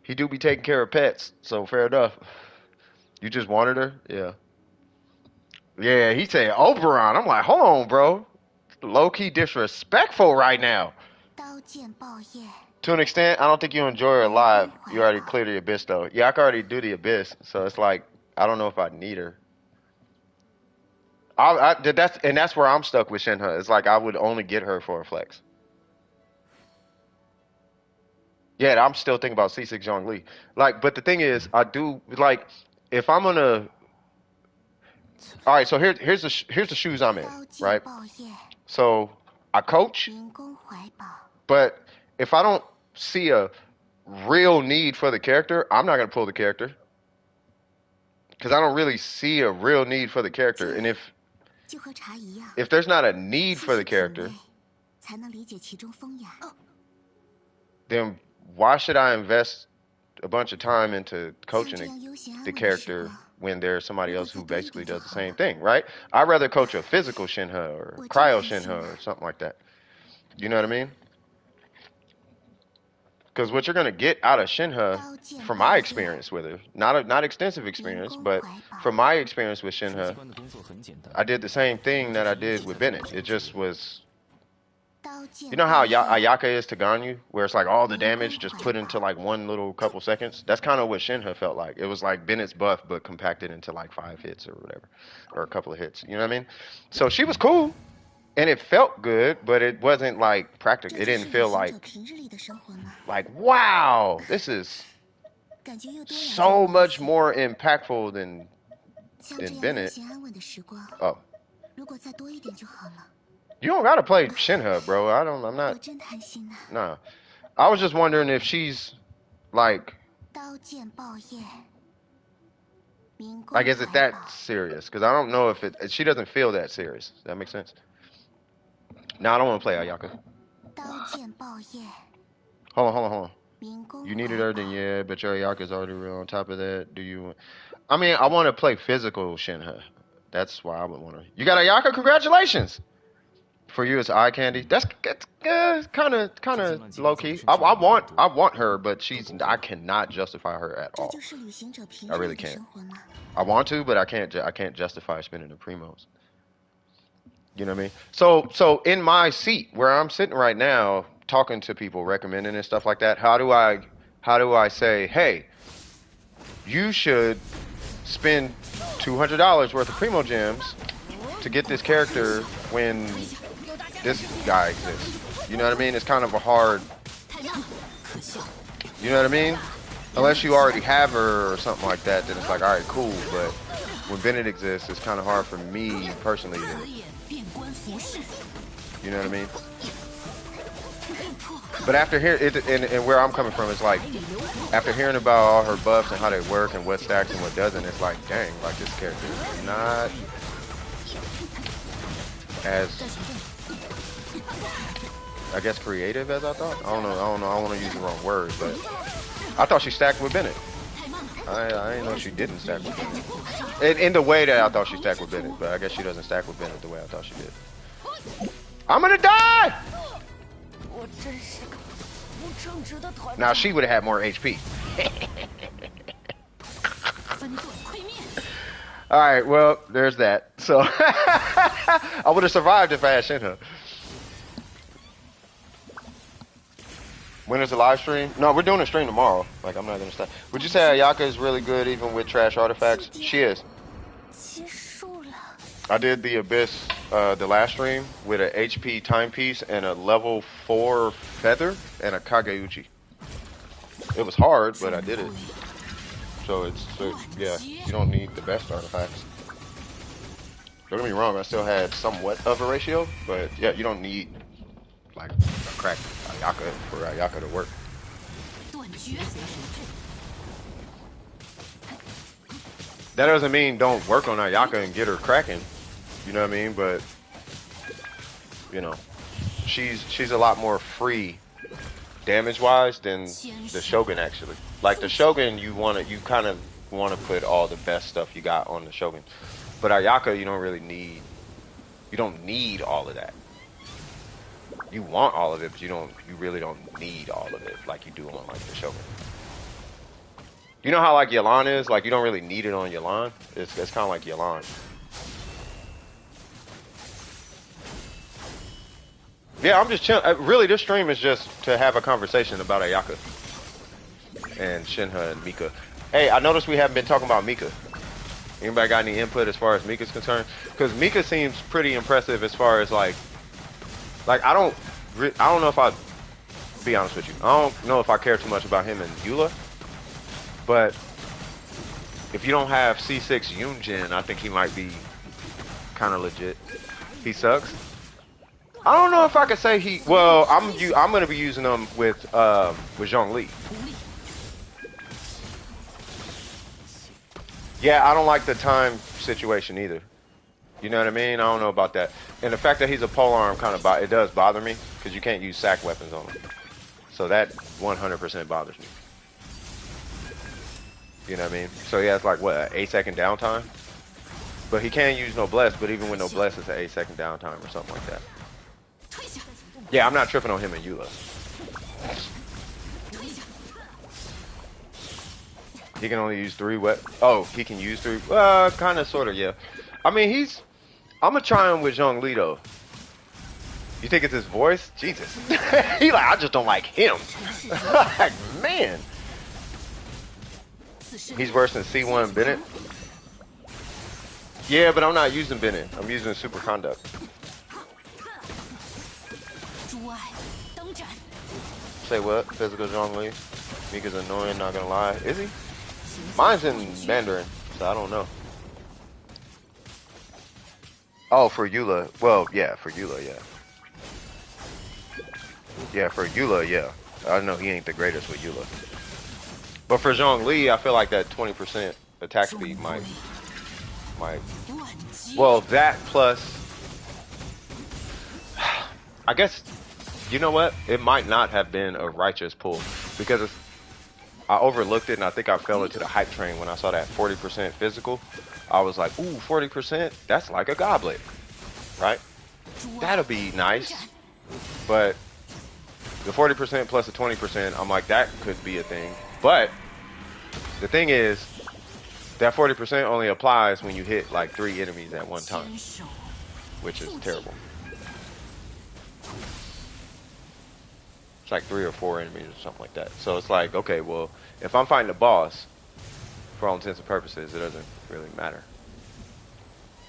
He do be taking care of pets, so fair enough. You just wanted her? Yeah. Yeah, he said Oberon. I'm like, hold on, bro. Low-key disrespectful right now. To an extent, I don't think you enjoy her live. You already cleared the Abyss, though. Yeah, I can already do the Abyss, so it's like, I don't know if I need her. That's where I'm stuck with Shenhe. It's like I would only get her for a flex. Yeah, I'm still thinking about C6 Zhongli. Like, but the thing is, I do like if I'm gonna. All right, so here's the shoes I'm in, right? So I coach, but if I don't see a real need for the character, I'm not gonna pull the character because I don't really see a real need for the character, and if there's not a need for the character, then why should I invest a bunch of time into coaching the character when there's somebody else who basically does the same thing, right? I'd rather coach a physical Shenhe or cryo Shenhe or something like that. You know what I mean? Because what you're going to get out of Shenhe, from my experience with her, not extensive experience, but from my experience with Shenhe, I did the same thing that I did with Bennett. It just was, you know how Ayaka is to Ganyu, where it's like all the damage just put into like one little couple seconds? That's kind of what Shenhe felt like. It was like Bennett's buff, but compacted into like 5 hits or whatever, or a couple of hits. You know what I mean? So she was cool. And it felt good, but it wasn't like practical. It didn't feel like, wow, this is so much more impactful than Bennett. Oh. You don't gotta play Shenhe, bro. I'm not. Nah. I was just wondering if she's like, is it that serious? Because I don't know if she doesn't feel that serious. Does that make sense? No, I don't want to play Ayaka. Hold on. You needed her, then yeah, but your Ayaka's already real. On top of that, I mean, I want to play physical Shenhe. That's why I would want to. You got Ayaka? Congratulations! For you, it's eye candy. That's kind of low key. I want her, but I cannot justify her at all. I really can't. I want to, but I can't justify spending the primos. You know what I mean? So in my seat where I'm sitting right now, talking to people, recommending and stuff like that, how do I say, hey, you should spend $200 worth of primo gems to get this character when this guy exists? You know what I mean? It's kind of a hard. You know what I mean? Unless you already have her or something like that, then it's like, all right, cool. But when Bennett exists, it's kind of hard for me personally to, you know what I mean? But after hearing it, and where I'm coming from is like, after hearing about all her buffs and how they work and what stacks and what doesn't, it's like, dang, like this character is not as, I guess, creative as I thought. I don't know. I don't want to use the wrong word, but I thought she stacked with Bennett. I didn't know she didn't stack with Bennett. In the way that I thought she stacked with Bennett, but I guess she doesn't stack with Bennett the way I thought she did. I'm gonna die! Now she would have had more HP. Alright, well, there's that. So I would have survived if I had Shenhe. When is the live stream? No, we're doing a stream tomorrow. Like, I'm not gonna stop. Would you say Ayaka is really good even with trash artifacts? She is. I did the Abyss, the last stream, with a HP timepiece and a level 4 feather and a Kageuchi. It was hard, but I did it. So yeah, you don't need the best artifacts. Don't get me wrong, I still had somewhat of a ratio, but yeah, you don't need like a cracked Ayaka for Ayaka to work. That doesn't mean don't work on Ayaka and get her cracking. You know what I mean? But you know, she's a lot more free damage wise than the Shogun actually. Like the Shogun, you kind of want to put all the best stuff you got on the Shogun. But Ayaka, you don't need all of that. You want all of it, but you really don't need all of it like you do on like the Shogun. You know how like Yelan is? Like you don't really need it on Yelan. It's kind of like Yelan. Yeah, I'm just chilling. Really, this stream is just to have a conversation about Ayaka and Shenhe and Mika. Hey, I noticed we haven't been talking about Mika. Anybody got any input as far as Mika's concerned? Because Mika seems pretty impressive as far as like I don't know if be honest with you. I don't know if I care too much about him and Eula. But if you don't have C6 Yunjin, I think he might be kind of legit. He sucks. I don't know if I could say he. Well, I'm gonna be using them with Zhongli. Yeah, I don't like the time situation either. You know what I mean? I don't know about that. And the fact that he's a polearm kind of it does bother me because you can't use sack weapons on him. So that 100% bothers me. You know what I mean? So he has like what, an 8-second downtime? But he can't use noblesse, but even with noblesse it's an 8-second downtime or something like that. Yeah, I'm not tripping on him and Eula. He can only use 3 Oh, he can use 3. Kind of, sort of, yeah. I mean, I'm gonna try him with Zhongli though. You think it's his voice? Jesus. He like, I just don't like him. Like, man. He's worse than C1 Bennett. Yeah, but I'm not using Bennett. I'm using Super Conduct. Say what? Physical Zhongli. Mika's annoying, not gonna lie. Is he? Mine's in Mandarin, so I don't know. Oh, for Eula. Well, yeah, for Eula, yeah. Yeah, for Eula, yeah. I know he ain't the greatest with Eula. But for Zhongli, I feel like that 20% attack speed might. Well, that plus. I guess, you know what? It might not have been a righteous pull because I overlooked it and I think I fell into the hype train when I saw that 40% physical. I was like, ooh, 40%? That's like a goblet, right? That'll be nice. But the 40% plus the 20%, I'm like, that could be a thing. But the thing is, that 40% only applies when you hit like 3 enemies at one time, which is terrible. It's like 3 or 4 enemies or something like that. So it's like, okay, well, if I'm fighting a boss, for all intents and purposes, it doesn't really matter.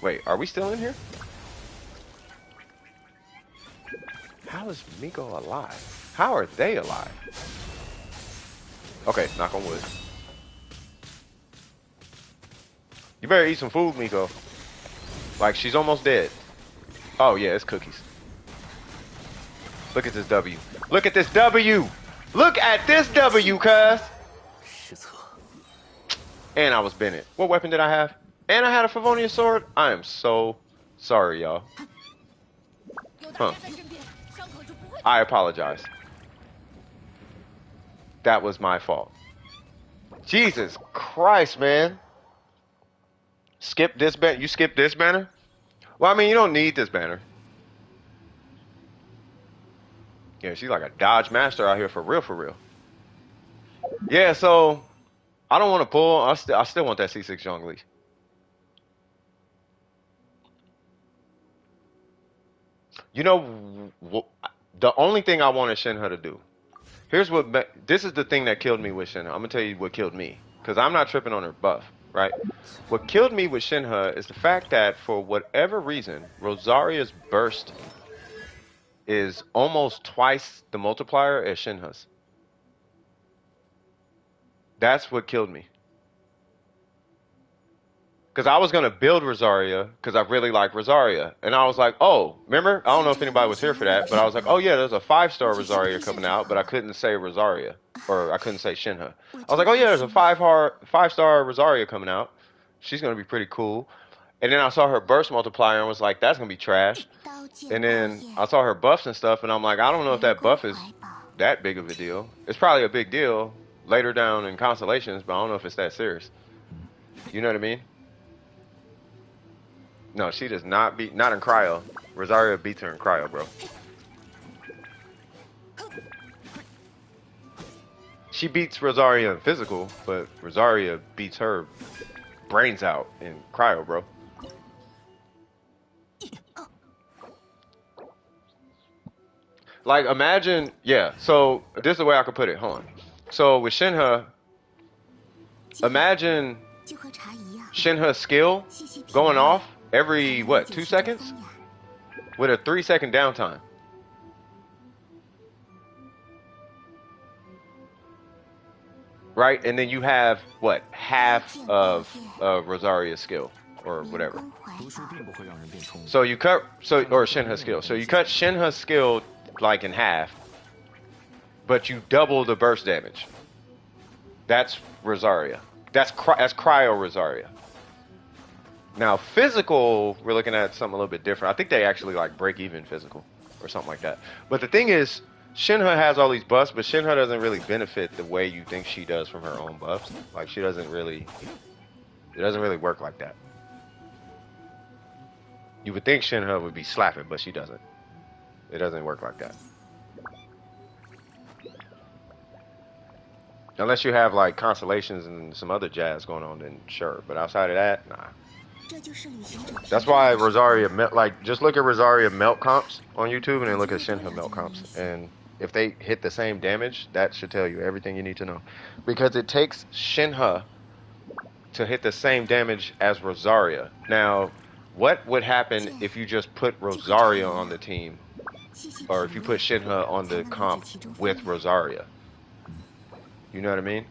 Wait, are we still in here? How is Miko alive? How are they alive? Okay, knock on wood. You better eat some food, Miko. Like, she's almost dead. Oh, yeah, it's cookies. Look at this W. Look at this W! Look at this W, cuz! And I was Bennett. What weapon did I have? And I had a Favonius sword? I am so sorry, y'all. Huh. I apologize. That was my fault. Jesus Christ, man. Skip this banner? You skip this banner? Well, I mean, you don't need this banner. Yeah, she's like a dodge master out here for real, for real. Yeah, so I don't want to pull. I still want that C6 Zhongli. You know, the only thing I wanted Shenhe to do. Here's what. This is the thing that killed me with Shenhe. I'm gonna tell you what killed me, because I'm not tripping on her buff, right? What killed me with Shenhe is the fact that for whatever reason, Rosaria's burst is almost twice the multiplier as Shenhe's. That's what killed me. Because I was going to build Rosaria because I really like Rosaria. And I was like, oh, remember? I don't know if anybody was here for that, but I was like, oh, yeah, there's a 5-star Rosaria coming out, but I couldn't say Rosaria. Or I couldn't say Shenhe. I was like, oh, yeah, there's a 5-star Rosaria coming out. She's going to be pretty cool. And then I saw her burst multiplier and was like, that's going to be trash. And then I saw her buffs and stuff, and I'm like, I don't know if that buff is that big of a deal. It's probably a big deal later down in Constellations, but I don't know if it's that serious. You know what I mean? No, she does not beat, not in cryo. Rosaria beats her in cryo, bro. She beats Rosaria in physical, but Rosaria beats her brains out in cryo, bro. Like, imagine, yeah, so this is the way I could put it, hold on. So with Shenhe, imagine Shenhe's skill going off every, what, 2 seconds? With a 3-second downtime. Right? And then you have, what, half of Rosaria's skill, or whatever. So you cut, or Shenhe's skill. So you cut Shenhe's skill, like, in half, but you double the burst damage. That's Rosaria. That's cryo Rosaria. Now, physical, we're looking at something a little bit different. I think they actually like break even physical or something like that. But the thing is, Shenhe has all these buffs, but Shenhe doesn't really benefit the way you think she does from her own buffs. Like, she doesn't really, it doesn't really work like that. You would think Shenhe would be slapping, but she doesn't. It doesn't work like that. Unless you have like constellations and some other jazz going on, then sure. But outside of that, nah. That's why Rosaria melt, like, just look at Rosaria melt comps on YouTube and then look at Shenhe melt comps. And if they hit the same damage, that should tell you everything you need to know. Because it takes Shenhe to hit the same damage as Rosaria. Now, what would happen if you just put Rosaria on the team? Or if you put Shenhe on the comp with Rosaria? You know what I mean?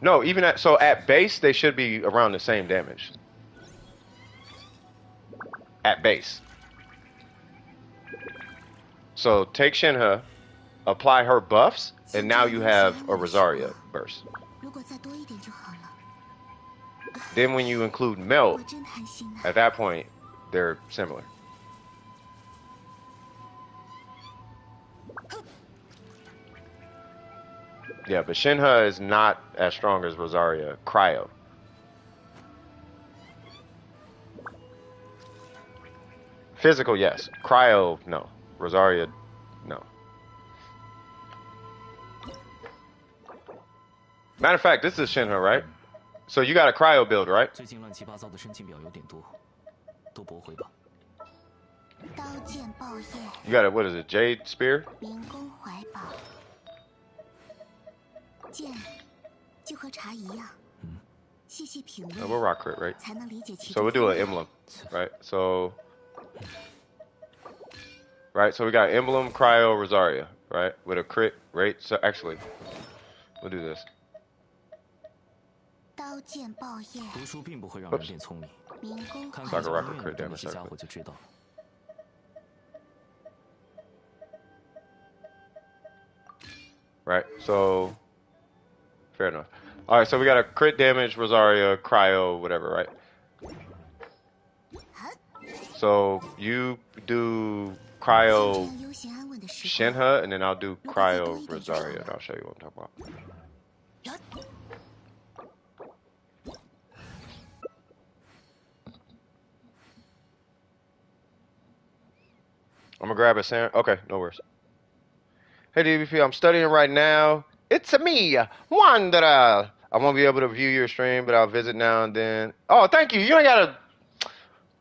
No, even at base, they should be around the same damage. At base. So take Shenhe, apply her buffs, and now you have a Rosaria burst. Then when you include melt, at that point, they're similar. Yeah, but Shenhe is not as strong as Rosaria. Cryo. Physical, yes. Cryo, no. Rosaria, no. Matter of fact, this is Shenhe, right? So you got a cryo build, right? You got a, what is it, Jade Spear? Oh, we'll rock crit, right? So we'll do an emblem, right? So we got emblem, cryo, Rosaria, right? With a crit rate. So actually, We'll do this. 刀剑爆叶，读书并不会让人变聪明，民工看看 Like a 讲 rocket 音乐 crit 的那 damage 些家 circle. 伙就知道了。 Right. So fair enough. All right. So we got a crit damage, Rosaria, cryo, whatever. Right. So you do cryo 悠闲安稳的时光。 Shenhe, and then I'll do cryo Rosaria, and I'll show you what I'm talking about. I'm gonna grab a sand. Okay, no worries. Hey DVP, I'm studying right now. It's me, Wanderer. I won't be able to view your stream, but I'll visit now and then. Oh, thank you. You ain't gotta.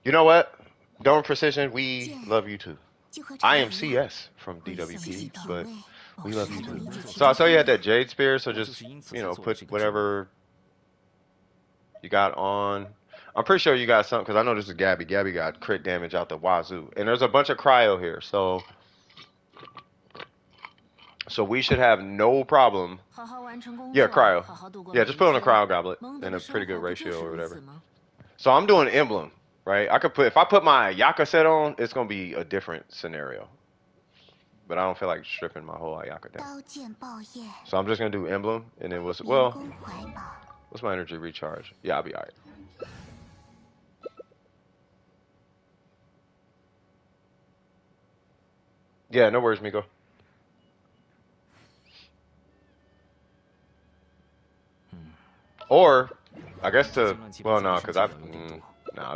You know what? Don't Precision, we love you too. 就和 I 茶 am 一样 CS from 细细 DWP, 品 but 味， we love you 才能 too. 理解其 So I 中 saw you 含 had 义。 that Jade Spear, so just, you know, put whatever you got on. I'm pretty sure you got something, because I know this is Gabby. Gabby got crit damage out the wazoo. And there's a bunch of cryo here, so we should have no problem. 好好完成工作， Yeah, cryo. 好好度过 Yeah, just put on a 每一天 cryo goblet 蒙德 and 的 a 生 pretty good 活不就 ratio 是 or 如 whatever. 此吗？ So I'm doing emblem, right? I could put, if I put my Ayaka set on, it's gonna be a different scenario. But I don't feel like stripping my whole Ayaka down. 刀剑爆叶， So I'm just gonna do emblem, and then 民 well, 工怀抱， what's my energy recharge? Yeah, I'll be alright. Yeah, no worries, Miko. Or, I guess to, well, no, because I'll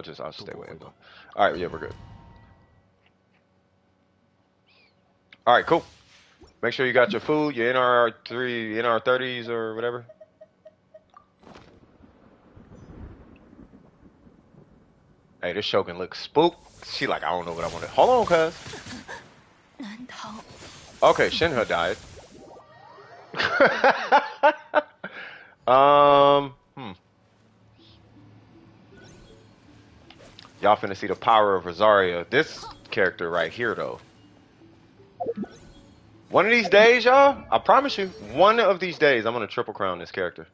just stay with emblem. All right, yeah, we're good. All right, cool. Make sure you got your food, your NR30s or whatever. Hey, this Shogun looks spooked. She like, I don't know what I want to. Hold on, cuz. 难逃。 Okay, Shenhe died. Y'all finna see the power of Rosaria. This character right here, though. One of these days, y'all, I promise you, one of these days, I'm gonna triple crown this character.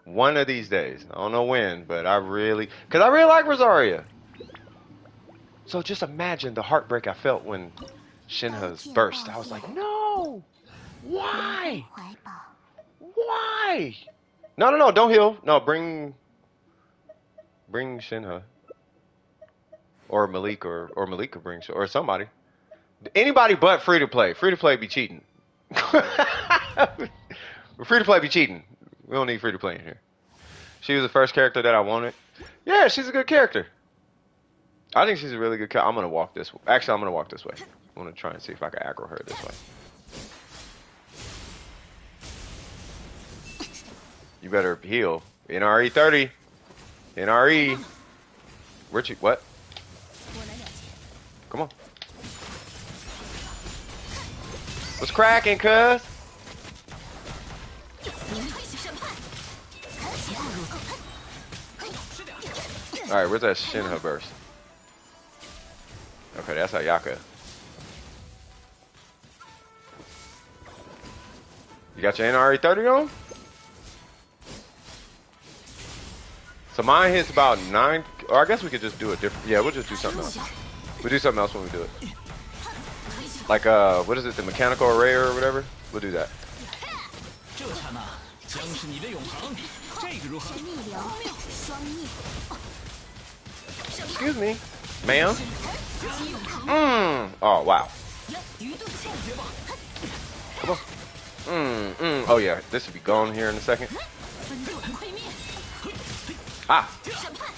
One of these days. I don't know when, but I really like Rosaria. So just imagine the heartbreak I felt when Shenhe's burst. I was like, no! Why? 怀抱， Why? No, don't heal. No, bring Shenhe. Or Malik, or Malik could bring, or somebody. Anybody but free to play. Free to play be cheating. Free to play be cheating. We don't need free to play in here. She was the first character that I wanted. Yeah, she's a good character. I think she's a really good character. I'm gonna walk this way. Actually, I'm gonna walk this way. I'm gonna try and see if I can aggro her this way. You better heal. NRE 30. NRE. Where'd you, what? 我来了解。 Come on. What's cracking, cuz? 明退审判，开启。 Alright, where's that Shenhe burst? Okay, that's Ayaka. You got your NRE 30 on? So mine hits about 9, or I guess we could just do a different, yeah, we'll just do something else. We'll do something else when we do it. Like, what is it, the mechanical array or whatever? We'll do that. 这刹那将是你的永恒，这个如何？ 逆流，双逆， Excuse me, ma'am. Oh, wow. Come on. Oh, yeah, this will be gone here in a second. 分段溃灭， Ah. 审判，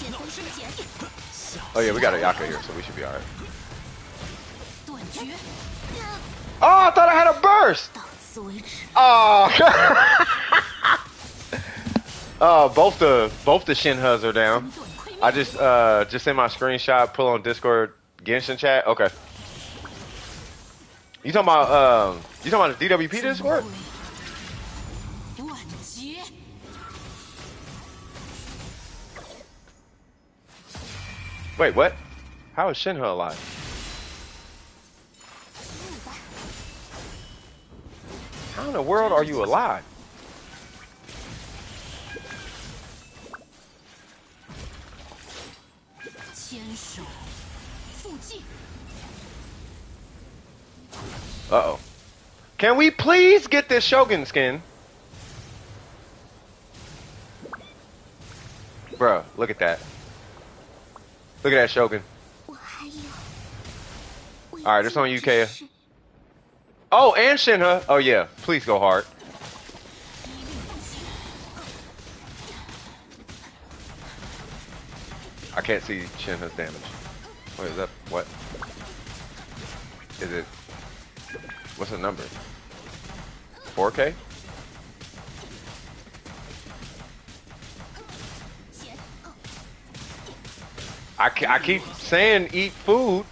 剑锋深剪， Oh, yeah, we got Ayaka here, so we should be alright. 断绝， Oh, I thought I had a burst. 到此为止。 Oh. Both the Shenhes are down. 分段溃灭， I just sent my screenshot, pull on Discord Genshin chat. Okay. You talking about the DWP Discord? 万劫， Wait, what? How is Shenhe alive? 入吧， How in the world are you alive? Uh-oh. Can we please get this Shogun skin? Bruh, look at that. Look at that Shogun. Alright, it's on you, Kaya. Oh, and Shenhe. Oh, yeah. Please go hard. I can't see Shenhe's damage. What is that? What? Is it? What's the number? 4K? I keep saying eat food.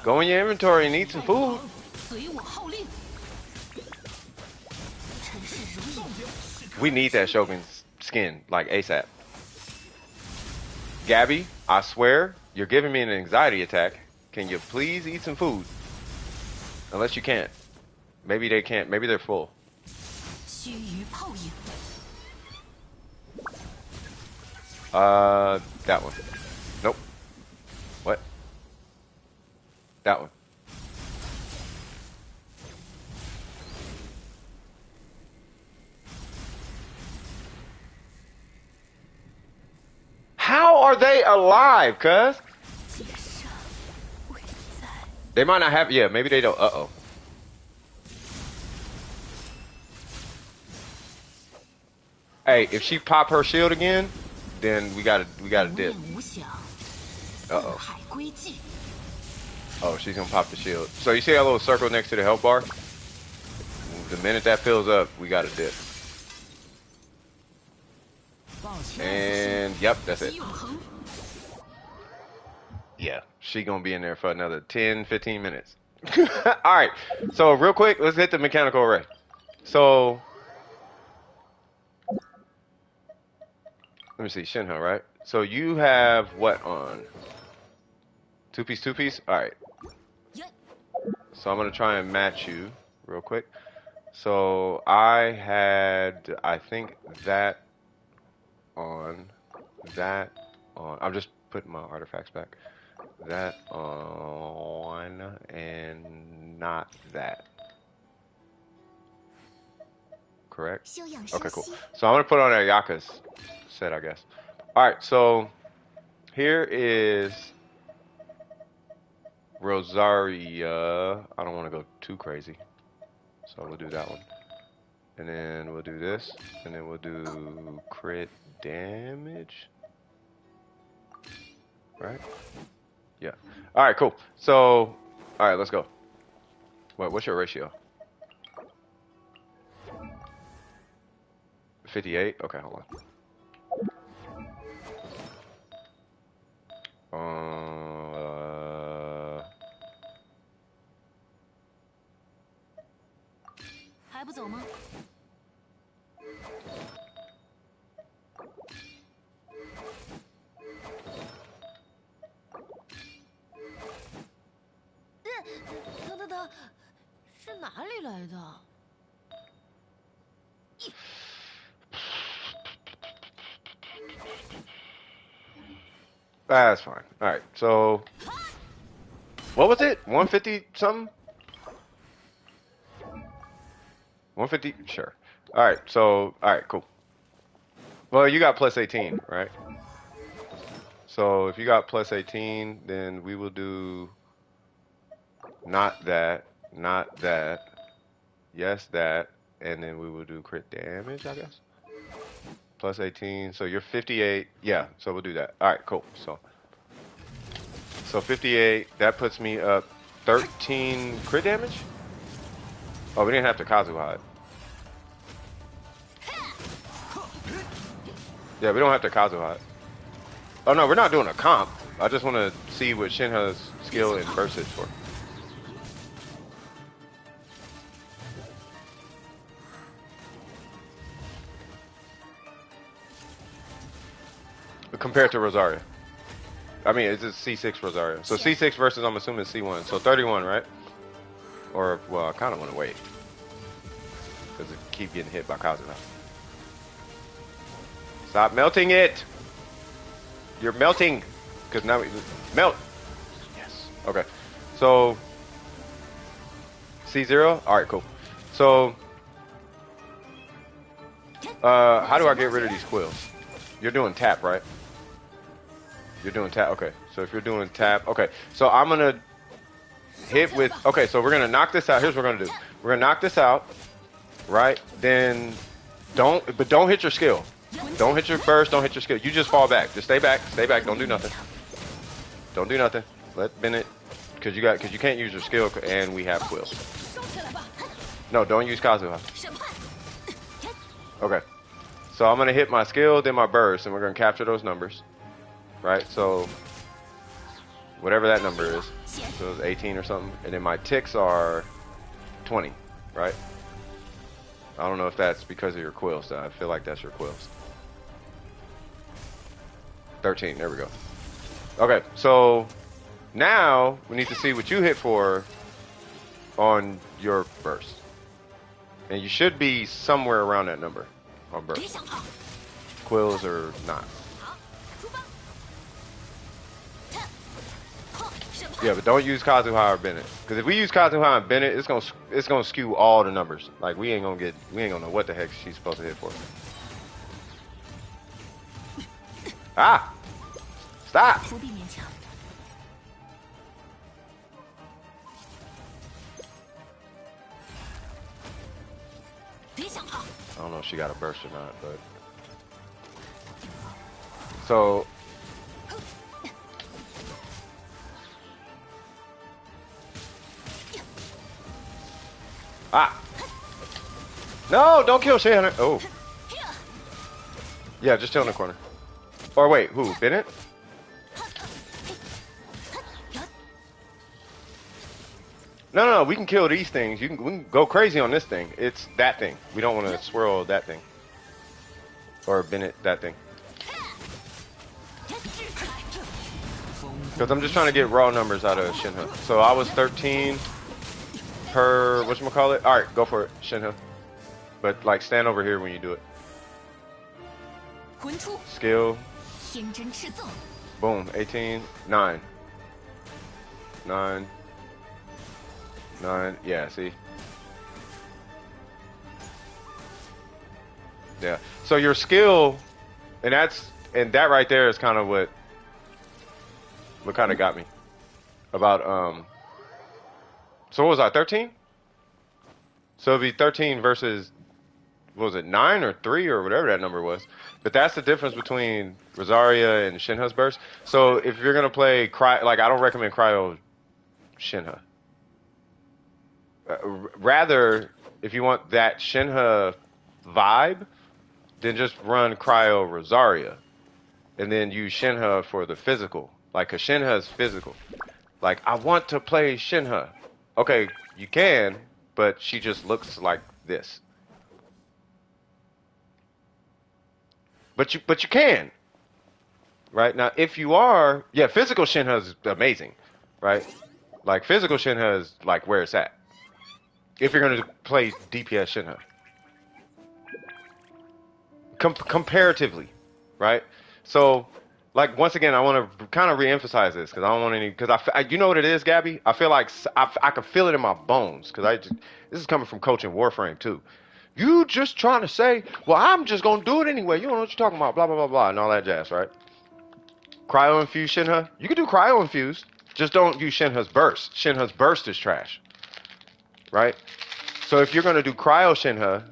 Go in your inventory and eat some food. We need that Shogun skin, like ASAP. Gabby, I swear, you're giving me an anxiety attack. Can you please eat some food? Unless you can't. Maybe they can't. Maybe they're full. That one. Nope. What? That one. How are they alive, cuz? They might not have, yeah, maybe they don't. Uh-oh. Hey, if she pop her shield again, then we gotta dip. Uh-oh. Oh, she's gonna pop the shield. So you see that little circle next to the health bar? The minute that fills up, we gotta dip. And yep, that's it. Yeah, she gonna be in there for another 10, 15 minutes. Alright, so real quick, let's hit the mechanical array. So, let me see, Shenhe, right? So you have what on? Two-piece, two-piece? Alright. So I'm gonna try and match you real quick. So I had, I think that on, that on. I'm just putting my artifacts back. That on, and not that. Correct? Okay, cool. So I'm gonna put on Ayaka's set, I guess. Alright, so here is Rosaria. I don't want to go too crazy. So we'll do that one. And then we'll do this. And then we'll do crit damage. Right? Yeah. Alright, cool. So, alright, let's go. What's your ratio? 58? Okay, hold on. That's fine. Alright, so what was it? 150 something? 150? Sure. Alright, so alright, cool. Well, you got plus 18, right? So if you got plus 18, then we will do not that, yes that, and then we will do crit damage, I guess. Plus 18, so you're 58. Yeah, so we'll do that. Alright, cool. So 58, that puts me up 13 crit damage? Oh, we didn't have to Kazuha it. Yeah, we don't have to Kazuha it. Oh no, we're not doing a comp. I just want to see what Shenhe's skill and burst is for. Compared to Rosaria. I mean, it's just C6 Rosaria. So C6 versus, I'm assuming, C1. So 31, right? Or, well, I kind of want to wait. because it keep getting hit by Kazuha. Stop melting it! You're melting! Because now we melt! Yes. Okay. So C0? Alright, cool. So how do I get rid of these quills? You're doing tap, right? You're doing tap. Okay. So if you're doing tap, okay. So I'm gonna hit with. Okay. So we're gonna knock this out. Here's what we're gonna do. We're gonna knock this out, right? Then don't hit your skill. Don't hit your burst. Don't hit your skill. You just fall back. Just stay back. Stay back. Don't do nothing. Don't do nothing. Let Bennett, because you can't use your skill, and we have quills. No, don't use Kazuha. Okay. So I'm gonna hit my skill, then my burst, and we're gonna capture those numbers. Right, so whatever that number is, so it's 18 or something, and then my ticks are 20, right? I don't know if that's because of your quills. I feel like that's your quills. 13, there we go. Okay, so now we need to see what you hit for on your burst. And you should be somewhere around that number on burst. Quills or not. Yeah, but don't use Kazuha or Bennett, because if we use Kazuha and Bennett, it's gonna skew all the numbers. Like we ain't gonna know what the heck she's supposed to hit for. Ah, stop. I don't know if she got a burst or not, but so. Ah! No, don't kill Shenhe. Oh. Yeah, just chill in the corner. Or wait, who? Bennett? No, we can kill these things. We can go crazy on this thing. It's that thing. We don't want to swirl that thing. Or Bennett, that thing. Because I'm just trying to get raw numbers out of Shenhe. So I was 13 per whatchamacallit. Alright, go for it, Shenhe. But like stand over here when you do it. Skill. Boom, 18, 9. 9. 9, yeah, see? Yeah. So your skill, and that right there is kind of what kind of got me. About so what was I, 13? So it'd be 13 versus, what was it, 9 or 3 or whatever that number was. But that's the difference between Rosaria and Shenhe's burst. So if you're gonna play like I don't recommend Cryo Shenhe. Rather, if you want that Shenhe vibe, then just run Cryo Rosaria, and then use Shenhe for the physical. Like, cause Shenhe is physical. Like, I want to play Shenhe. Okay, you can, but she just looks like this. But you can. Right? Now, if you are, yeah, physical Shenhe is amazing. Right? Like, physical Shenhe is like where it's at. If you're going to play DPS Shenhe. Comparatively. Right? So, like, once again, I want to kind of re-emphasize this, because I don't want any, because you know what it is, Gabby? I feel like I can feel it in my bones, because this is coming from coaching Warframe, too. You just trying to say, well, I'm just going to do it anyway. You don't know what you're talking about, blah, blah, blah, blah, and all that jazz, right? Cryo-infused Shenhe? You can do cryo-infused. Just don't use Shenhe's burst. Shenhe's burst is trash. Right? So if you're going to do cryo Shenhe,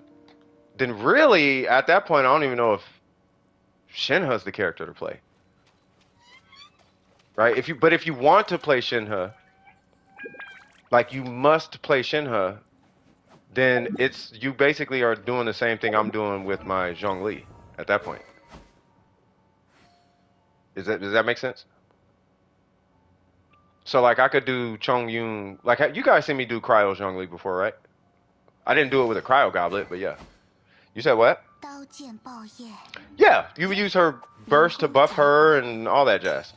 then really, at that point, I don't even know if Shenhe's the character to play. Right? But if you want to play Shenhe, like you must play Shenhe, then you basically are doing the same thing I'm doing with my Zhongli at that point. Does that make sense? So like I could do Chongyun, like you guys seen me do Cryo Zhongli before, right? I didn't do it with a Cryo Goblet, but yeah. You said what? Yeah, you would use her burst to buff her and all that jazz.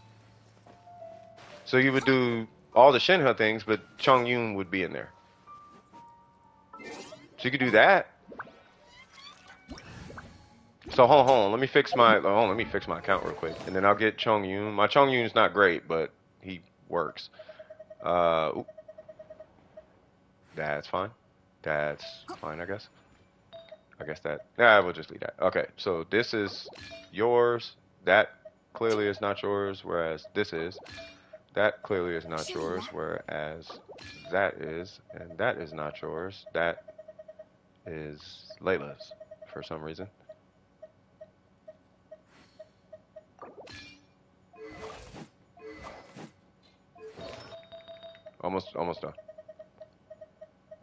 So you would do all the Shenhe things, but Chongyun would be in there. So you could do that. So hold on. Let me fix my account real quick, and then I'll get Chong Yun. My Chong Yun's not great, but he works. Oop, that's fine. That's fine, I guess. I guess that. Yeah, we'll just leave that. Okay, so this is yours. That clearly is not yours, whereas this is. That clearly is not yours, whereas that is, and that is not yours. That is Layla's for some reason. Almost done.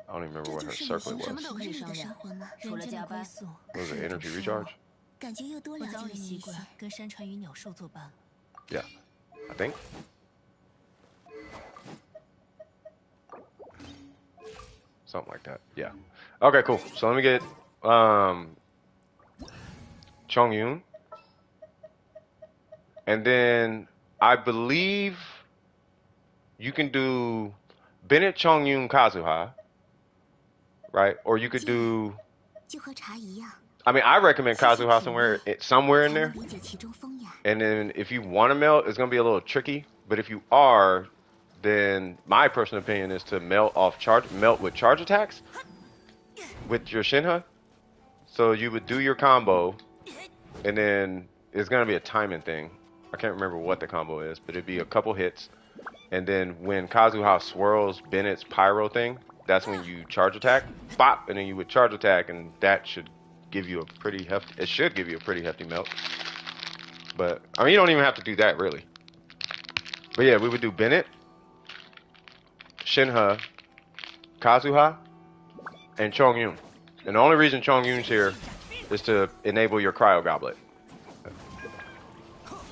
I don't even remember what her circlet was. 平日里的生活吗？除了加班， What was it, energy recharge? 感觉又多我了解了早已习惯你一些。跟山川与鸟兽作伴。 Yeah, I think. Something like that. Yeah. Okay, cool. So let me get Chong Yun. And then I believe you can do Bennett, Chong Yun, Kazuha. Right? Or you could do 就和茶一样， I mean, I recommend Kazuha somewhere in 才能 there. 理解其中风雅。 And then if you want to melt, it's gonna be a little tricky. But if you are, then my personal opinion is to melt with charge attacks with your Shenhe. So you would do your combo, and then it's gonna be a timing thing. I can't remember what the combo is, but it'd be a couple hits, and then when Kazuha swirls Bennett's pyro thing, that's when you charge attack, bop, and then you would charge attack, and that should give you a pretty hefty. It should give you a pretty hefty melt. But I mean, you don't even have to do that really. But yeah, we would do Bennett, Shenhe, Kazuha, and Chong Yun. And the only reason Chong Yun's here is to enable your cryo goblet.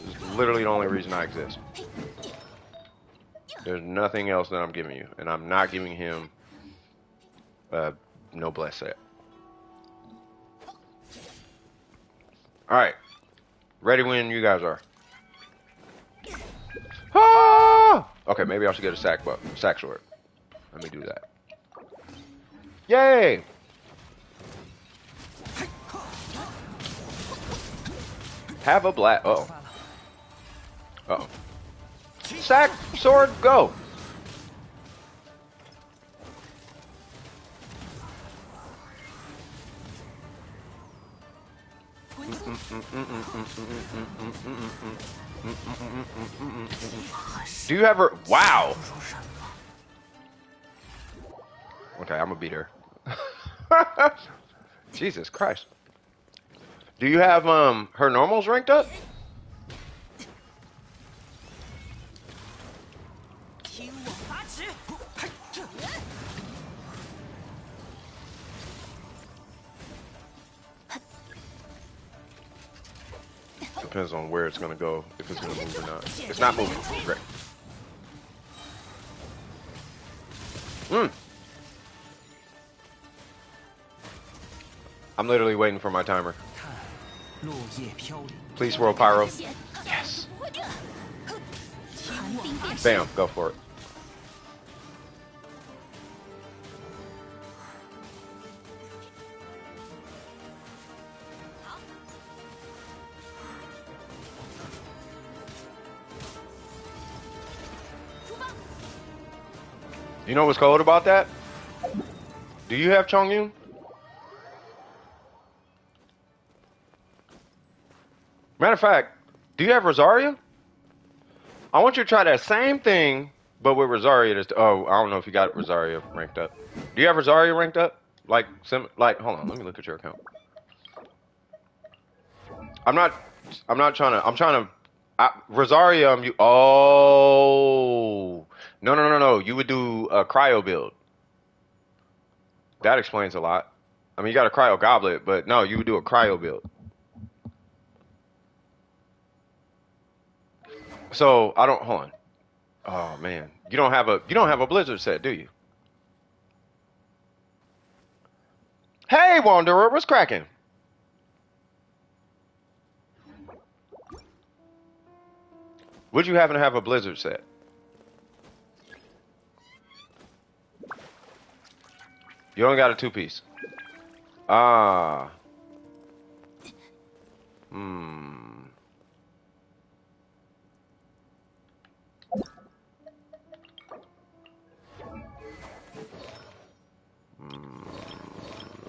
It's literally the only reason I exist. There's nothing else that I'm giving you, and I'm not giving him no bless set. All right, ready when you guys are. Ah! Okay, maybe I should get a sack sword. Let me do that. Yay! Have a blast. Uh-oh. Uh-oh. Sack sword, go! Do you ever... Wow! Okay, I'm gonna beat her. Jesus Christ. Do you have her normals ranked up? Depends on where it's gonna go, if it's gonna move or not. It's not moving. Great. I'm literally waiting for my timer. Please swirl pyro. Yes. Bam, go for it. You know what's cold about that? Do you have Chong Yun? Matter of fact, do you have Rosaria? I want you to try that same thing, but with Rosaria. Oh, I don't know if you got Rosaria ranked up. Do you have Rosaria ranked up? Like, hold on, let me look at your account. I'm not trying to, Rosaria, oh. No. You would do a cryo build. That explains a lot. I mean, you got a cryo goblet, but no, you would do a cryo build. So hold on. Oh man, you don't have a Blizzard set, do you? Hey, Wanderer, what's cracking? Would you happen to have a Blizzard set? You only got a 2-piece. Ah. Hmm.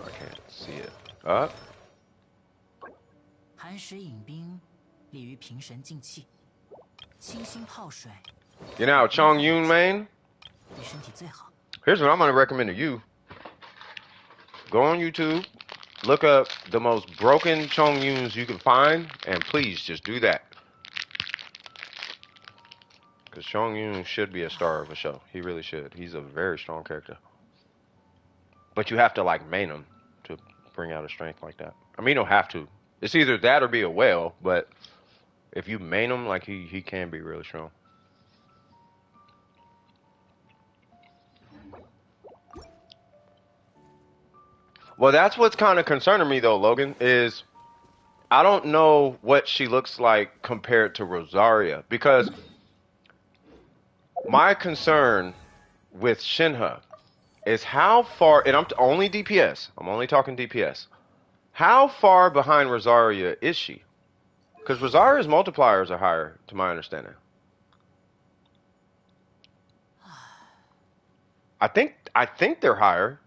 I can't see it. Up. 寒食饮冰，利于平神静气；清心泡水， You know Chong Yun main? 对身体最好。 Here's what I'm gonna recommend to you. Go on YouTube, look up the most broken Chong Yuns you can find, and please just do that. Because Chong Yun should be a star of a show. He really should. He's a very strong character. But you have to like main him to bring out a strength like that. I mean, you don't have to. It's either that or be a whale, but if you main him, like he can be really strong. Well, that's what's kind of concerning me though, Logan, is I don't know what she looks like compared to Rosaria, because my concern with Shenhe is how far, and I'm only DPS, I'm only talking DPS. How far behind Rosaria is she? Because Rosaria's multipliers are higher, to my understanding. I think they're higher.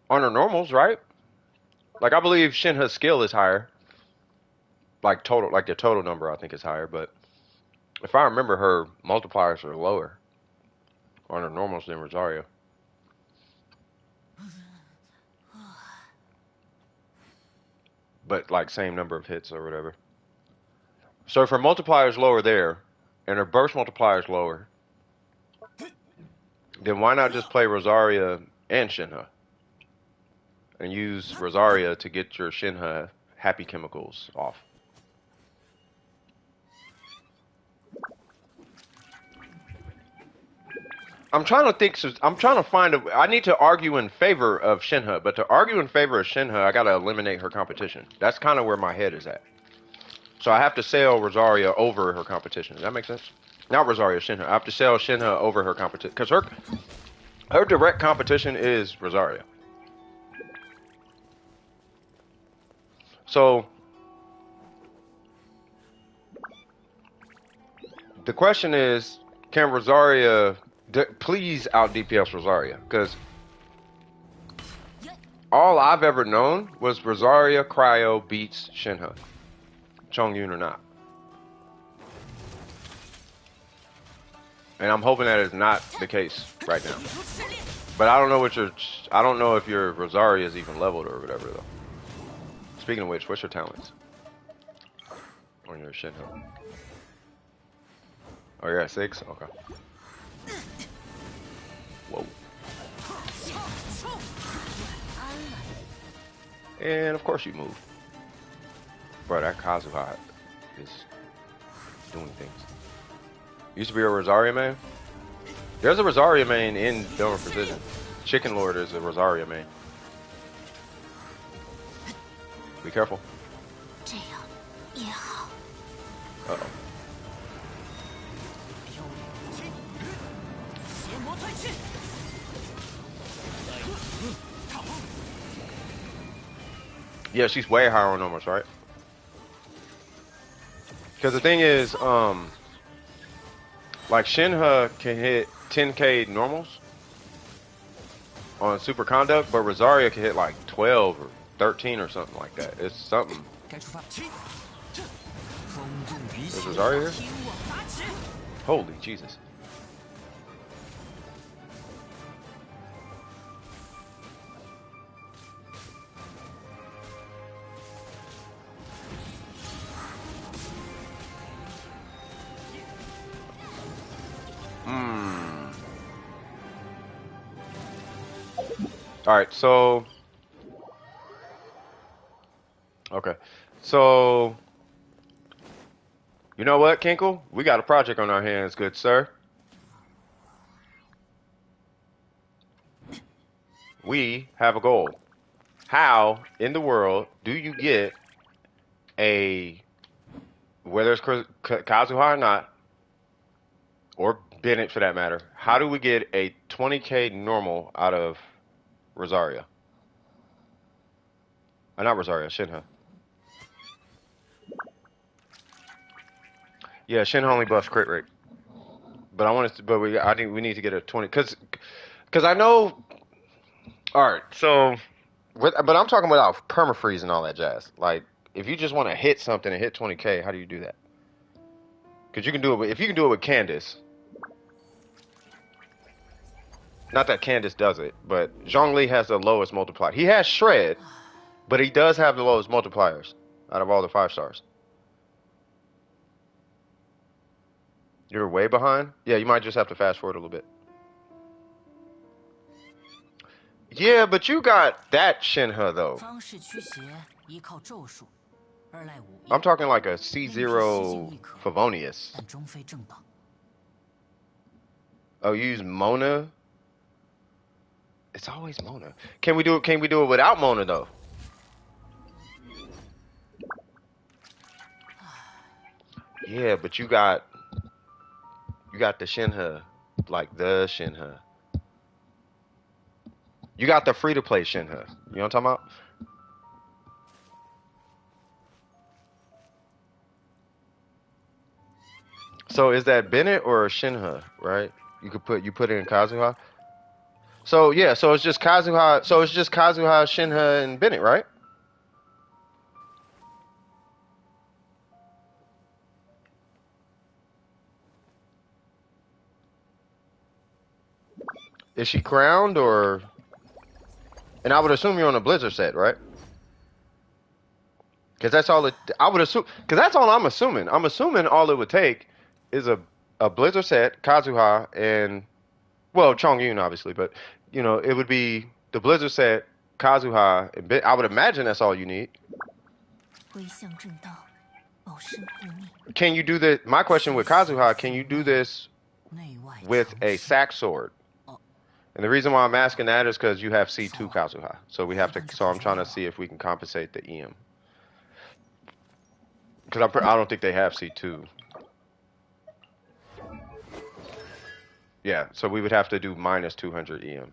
On her normals, right? Like I believe Shenhe's skill is higher. Like the total number I think is higher, but if I remember her multipliers are lower on her normals than Rosaria. But like same number of hits or whatever. So if her multiplier's lower there, and her burst multiplier's lower, then why not just play Rosaria and Shenhe? And use Rosaria to get your Shenhe happy chemicals off. I'm trying to think. I'm trying to find a. I need to argue in favor of Shenhe, but to argue in favor of Shenhe, I gotta eliminate her competition. That's kind of where my head is at. So I have to sell Rosaria over her competition. Does that make sense? Not Rosaria, Shenhe. I have to sell Shenhe over her competition because her direct competition is Rosaria. So the question is, can Rosaria please out DPS Rosaria? Because all I've ever known was Rosaria Cryo beats Shenhe, Chong Yun or not. And I'm hoping that is not the case right now. But I don't know I don't know if your Rosaria is even leveled or whatever though. Speaking of which, what's your talents on your Shenhe? Oh, you're at 6? Okay. Whoa. And of course you move. Bro, that Kazuha is doing things. Used to be a Rosaria main. There's a Rosaria main in Delver Precision. Chicken Lord is a Rosaria main. Be careful. Uh-oh. Yeah, she's way higher on numbers, right? Because the thing is, like Shenhe can hit 10k normals on super conduct, but Rosaria can hit like 12 or 13 or something like that. It's something. Is Rosaria here? Holy Jesus. All right, so okay, so you know what, Kinkle? We got a project on our hands, good sir. We have a goal. How in the world do you get whether it's Kazuha or not, or Bennett for that matter. How do we get a 20k normal out of Rosaria? Not Rosaria, Shenhe. Yeah, Shenhe only buffs crit rate. But I want us to, I think we need to get a 20 because I know. All right, so but I'm talking about permafreeze and all that jazz. Like if you just want to hit something and hit 20k, how do you do that? Because you can do it if you can do it with Candace. Not that Candace does it, but Zhongli has the lowest multiplier. He has Shred, but he does have the lowest multipliers out of all the 5 stars. You're way behind? Yeah, you might just have to fast forward a little bit. Yeah, but you got that Shenhe though. I'm talking like a C0 Favonius. Oh, you use Mona? It's always Mona. Can we do it without Mona though? Yeah, but you got the Shenhe, like the Shenhe. You got the free-to-play Shenhe. You know what I'm talking about? So is that Bennett or Shenhe, right? You put it in Kazuha. So yeah, so it's just Kazuha. So it's just Kazuha, Shenhe, and Bennett, right? Is she crowned or? And I would assume you're on a Blizzard set, right? Because that's all it. I would assume. Because that's all I'm assuming. I'm assuming all it would take is a Blizzard set, Kazuha, and well, Chongyun obviously, but you know it would be the Blizzard set, Kazuha, and I would imagine that's all you need. Can you do this? My question with Kazuha: can you do this with a sack sword? And the reason why I'm asking that is because you have C2 Kazuha. So we have to. So I'm trying to see if we can compensate the EM. Because I don't think they have C2. Yeah, so we would have to do minus 200 EM.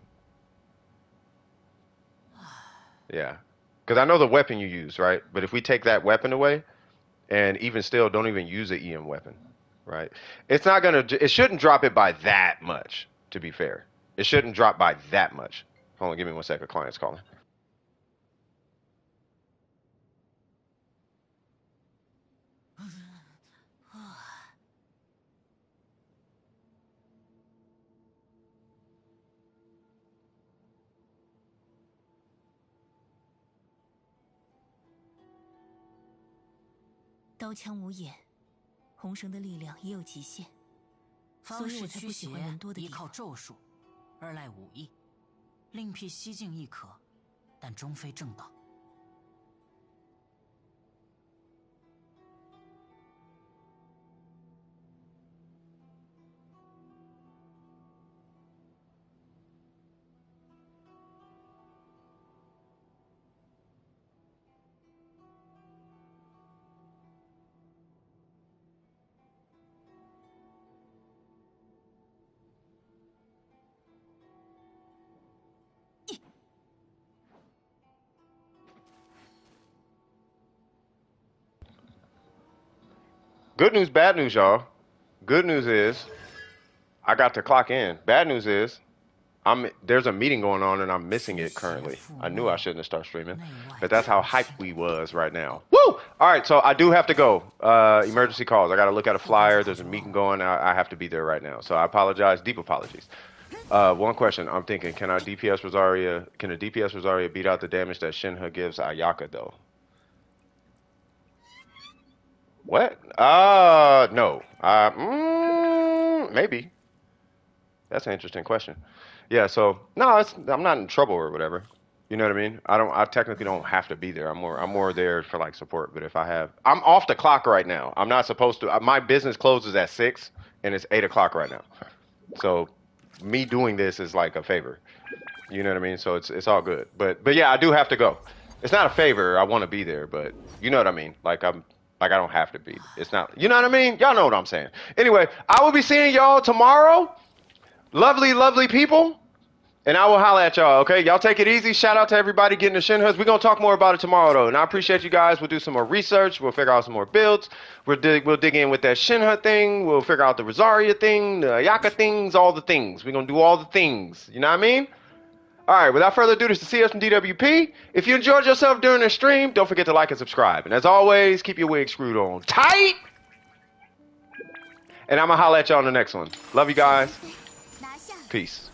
Yeah. Because I know the weapon you use, right? But if we take that weapon away, and even still don't even use an EM weapon, right? It's not going to. It shouldn't drop it by that much, to be fair. It shouldn't drop by that much. Hold on, give me 1 second. Client's calling. Good news, bad news, y'all. Good news is I got to clock in. Bad news is there's a meeting going on and I'm missing it currently. I knew I shouldn't have started streaming, but that's how hyped we was right now. Woo! All right, so I do have to go. Emergency calls. I got to look at a flyer. There's a meeting going. I have to be there right now. So I apologize. Deep apologies. One question. I'm thinking, can a DPS Rosaria beat out the damage that Shenhe gives Ayaka though? What? No. Maybe. That's an interesting question. Yeah, so no, I'm not in trouble or whatever. You know what I mean? I technically don't have to be there. I'm more there for like support. But if I'm off the clock right now. I'm not supposed to. My business closes at 6 and it's 8 o'clock right now. So me doing this is like a favor. You know what I mean? So it's all good. But yeah, I do have to go. It's not a favor. I want to be there, but you know what I mean? Like I'm Like, I don't have to beat it. It's not, you know what I mean? Y'all know what I'm saying. Anyway, I will be seeing y'all tomorrow. Lovely, lovely people. And I will holla at y'all, okay? Y'all take it easy. Shout out to everybody getting the Shenhe. We're going to talk more about it tomorrow, though. And I appreciate you guys. We'll do some more research. We'll figure out some more builds. We'll dig in with that Shenhe thing. We'll figure out the Rosaria thing, the Ayaka things, all the things. We're going to do all the things. You know what I mean? All right, without further ado, this is CS from DWP. If you enjoyed yourself during the stream, don't forget to like and subscribe. And as always, keep your wig screwed on tight. And I'm going to holla at y'all on the next one. Love you guys. Peace.